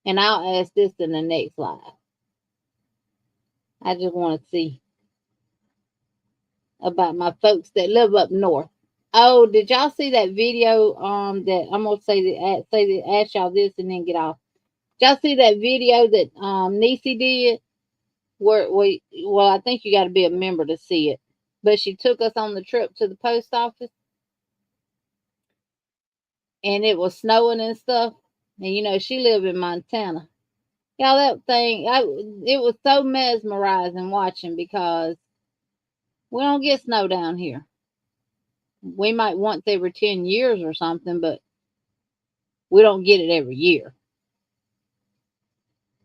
And I'll ask this in the next live. I just want to see about my folks that live up north. Oh, did y'all see that video? That I'm gonna ask y'all this and then get off. Did y'all see that video that Niecy did? Where we well, I think you got to be a member to see it. But she took us on the trip to the post office, and it was snowing and stuff. And she lived in Montana. Y'all, that thing, it was so mesmerizing watching because we don't get snow down here. We might once every 10 years or something, but we don't get it every year.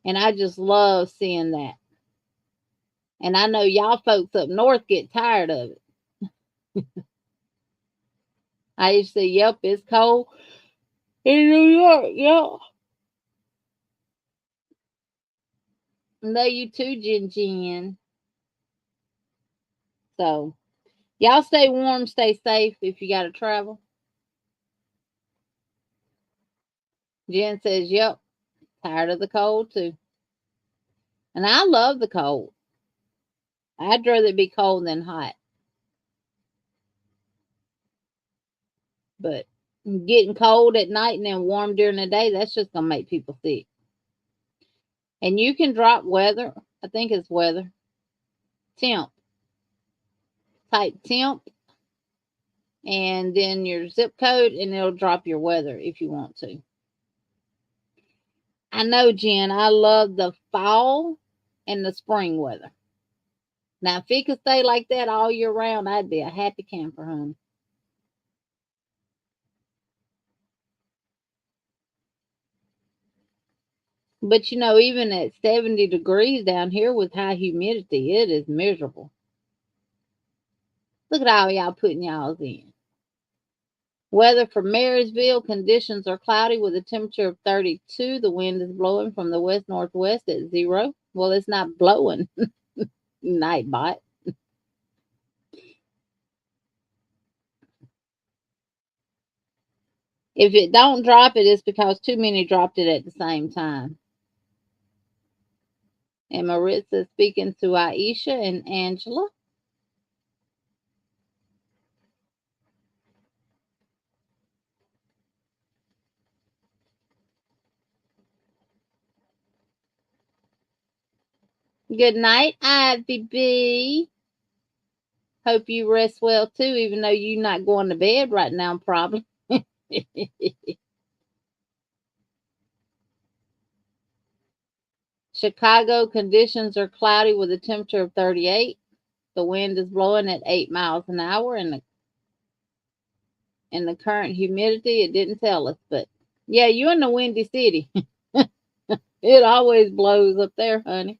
And I just love seeing that. And I know y'all folks up north get tired of it. I used to say, yep, it's cold in New York, yeah. No, you too, Jen. So, y'all stay warm, stay safe if you got to travel. Jen says, yep, tired of the cold too. And I love the cold. I'd rather it be cold than hot. But getting cold at night and then warm during the day, that's just going to make people sick. And you can drop weather. I think it's weather. Temp. Type temp. And then your zip code, and it'll drop your weather if you want to. I know, Jen, I love the fall and the spring weather. Now, if it could stay like that all year round, I'd be a happy camper, honey. But even at 70 degrees down here with high humidity, it is miserable. Look at all y'all putting y'all's in. Weather for Marysville, conditions are cloudy with a temperature of 32. The wind is blowing from the west northwest at 0. Well, it's not blowing, Nightbot. If it don't drop it, it's because too many dropped it at the same time. And Maritza speaking to Aisha and Angela. Good night, Ivy B. Hope you rest well too, even though you're not going to bed right now, probably. Chicago conditions are cloudy with a temperature of 38. The wind is blowing at 8 miles an hour, and the current humidity, it didn't tell us, but yeah, you're in the windy city. It always blows up there, honey.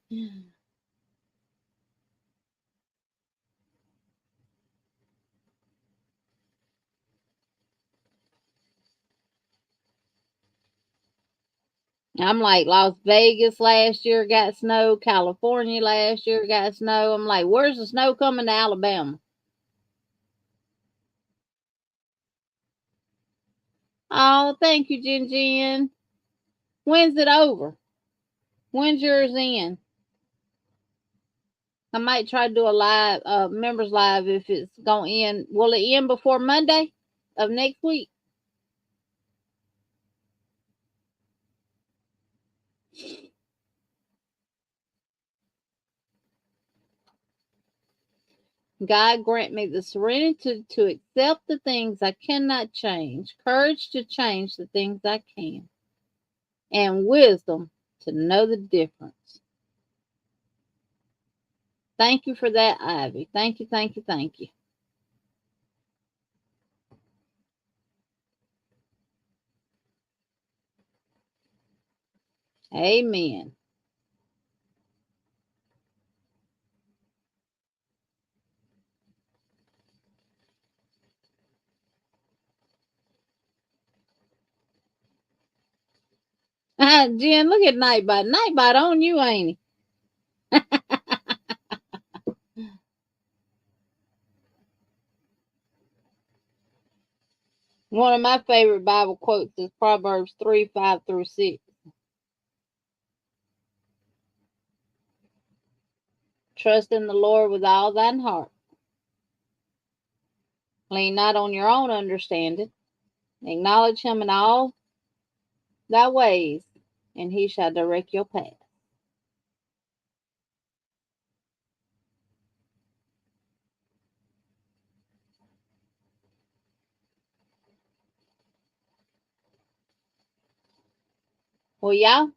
I'm like, Las Vegas last year got snow, California last year got snow. I'm like, where's the snow coming to Alabama? Oh, thank you, Jen. When's it over? When's yours in? I might try to do a live, members live if it's gonna end. Will it end before Monday of next week? God grant me the serenity to accept the things I cannot change, courage to change the things I can, and wisdom to know the difference. Thank you for that, Ivy. Thank you, thank you, thank you. Amen. Jen, look at Nightbot. Nightbot on you, ain't he? One of my favorite Bible quotes is Proverbs 3:5-6. Trust in the Lord with all thine heart. Lean not on your own understanding. Acknowledge him in all thy ways, and he shall direct your path. Well, y'all,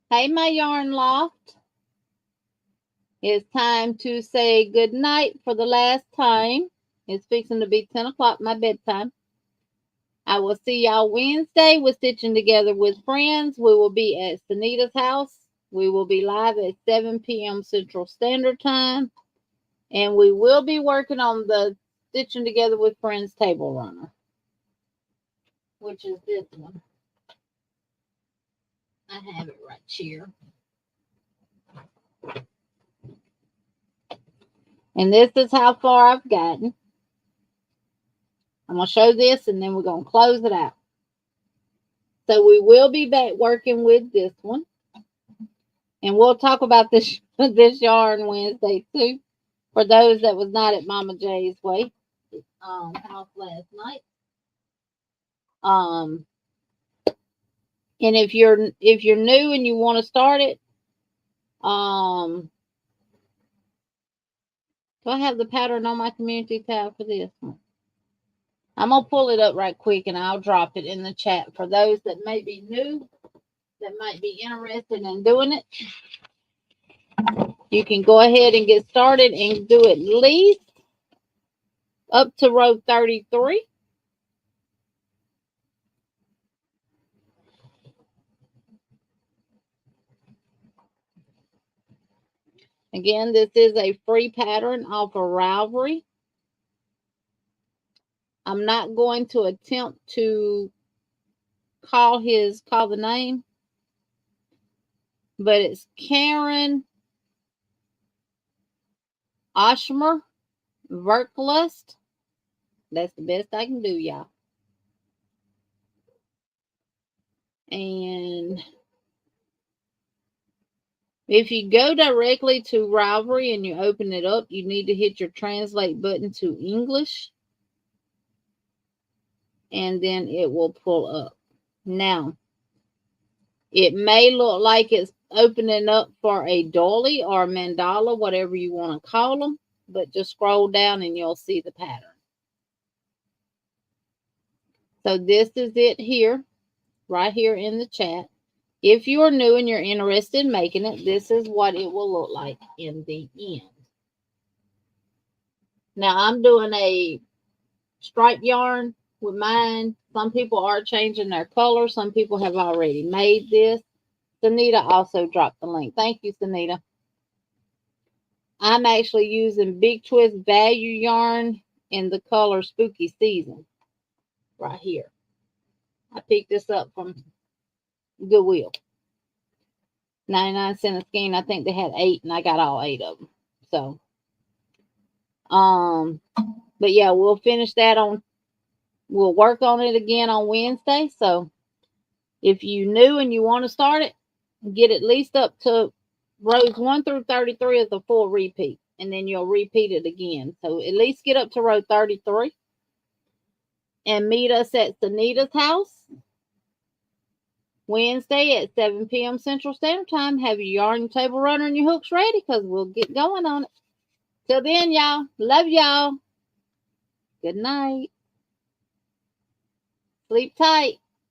hey, my yarn loft. It's time to say good night for the last time. It's fixing to be 10 o'clock, my bedtime. I will see y'all Wednesday with Stitching Together with Friends. We will be at Sunita's house. We will be live at 7 p.m. Central Standard Time. And we will be working on the Stitching Together with Friends table runner, which is this one. I have it right here. And this is how far I've gotten. I'm going to show this and then we're going to close it out. So we will be back working with this one. And we'll talk about this yarn Wednesday too. For those that was not at Mama J's house last night. And if you're new and you want to start it, do I have the pattern on my community tab for this one? I'm going to pull it up right quick and I'll drop it in the chat for those that may be new, that might be interested in doing it. You can go ahead and get started and do at least up to row 33. Again, this is a free pattern off of Ravelry. I'm not going to attempt to call the name, but it's Karen Oshmer Verklust. That's the best I can do, y'all. And if you go directly to Ravelry and you open it up, you need to hit your translate button to English. And then it will pull up. Now, it may look like it's opening up for a doily or a mandala, whatever you want to call them. But just scroll down and you'll see the pattern. So this is it here, right here in the chat. If you are new and you're interested in making it, this is what it will look like in the end. Now, I'm doing a stripe yarn with mine. Some people are changing their color. Some people have already made this. Sunita also dropped the link. Thank you, Sunita. I'm actually using Big Twist Value yarn in the color Spooky Season right here. I picked this up from Goodwill. 99 cents a skein. I think they had 8 and I got all 8 of them. So, but yeah, we'll finish that we'll work on it again on Wednesday. So if you new and you want to start it, get at least up to rows 1 through 33 as a full repeat. And then you'll repeat it again. So at least get up to row 33. And meet us at Sunita's house Wednesday at 7 p.m. Central Standard Time. Have your yarn, table runner, and your hooks ready because we'll get going on it. Till then, y'all. Love y'all. Good night. Sleep tight.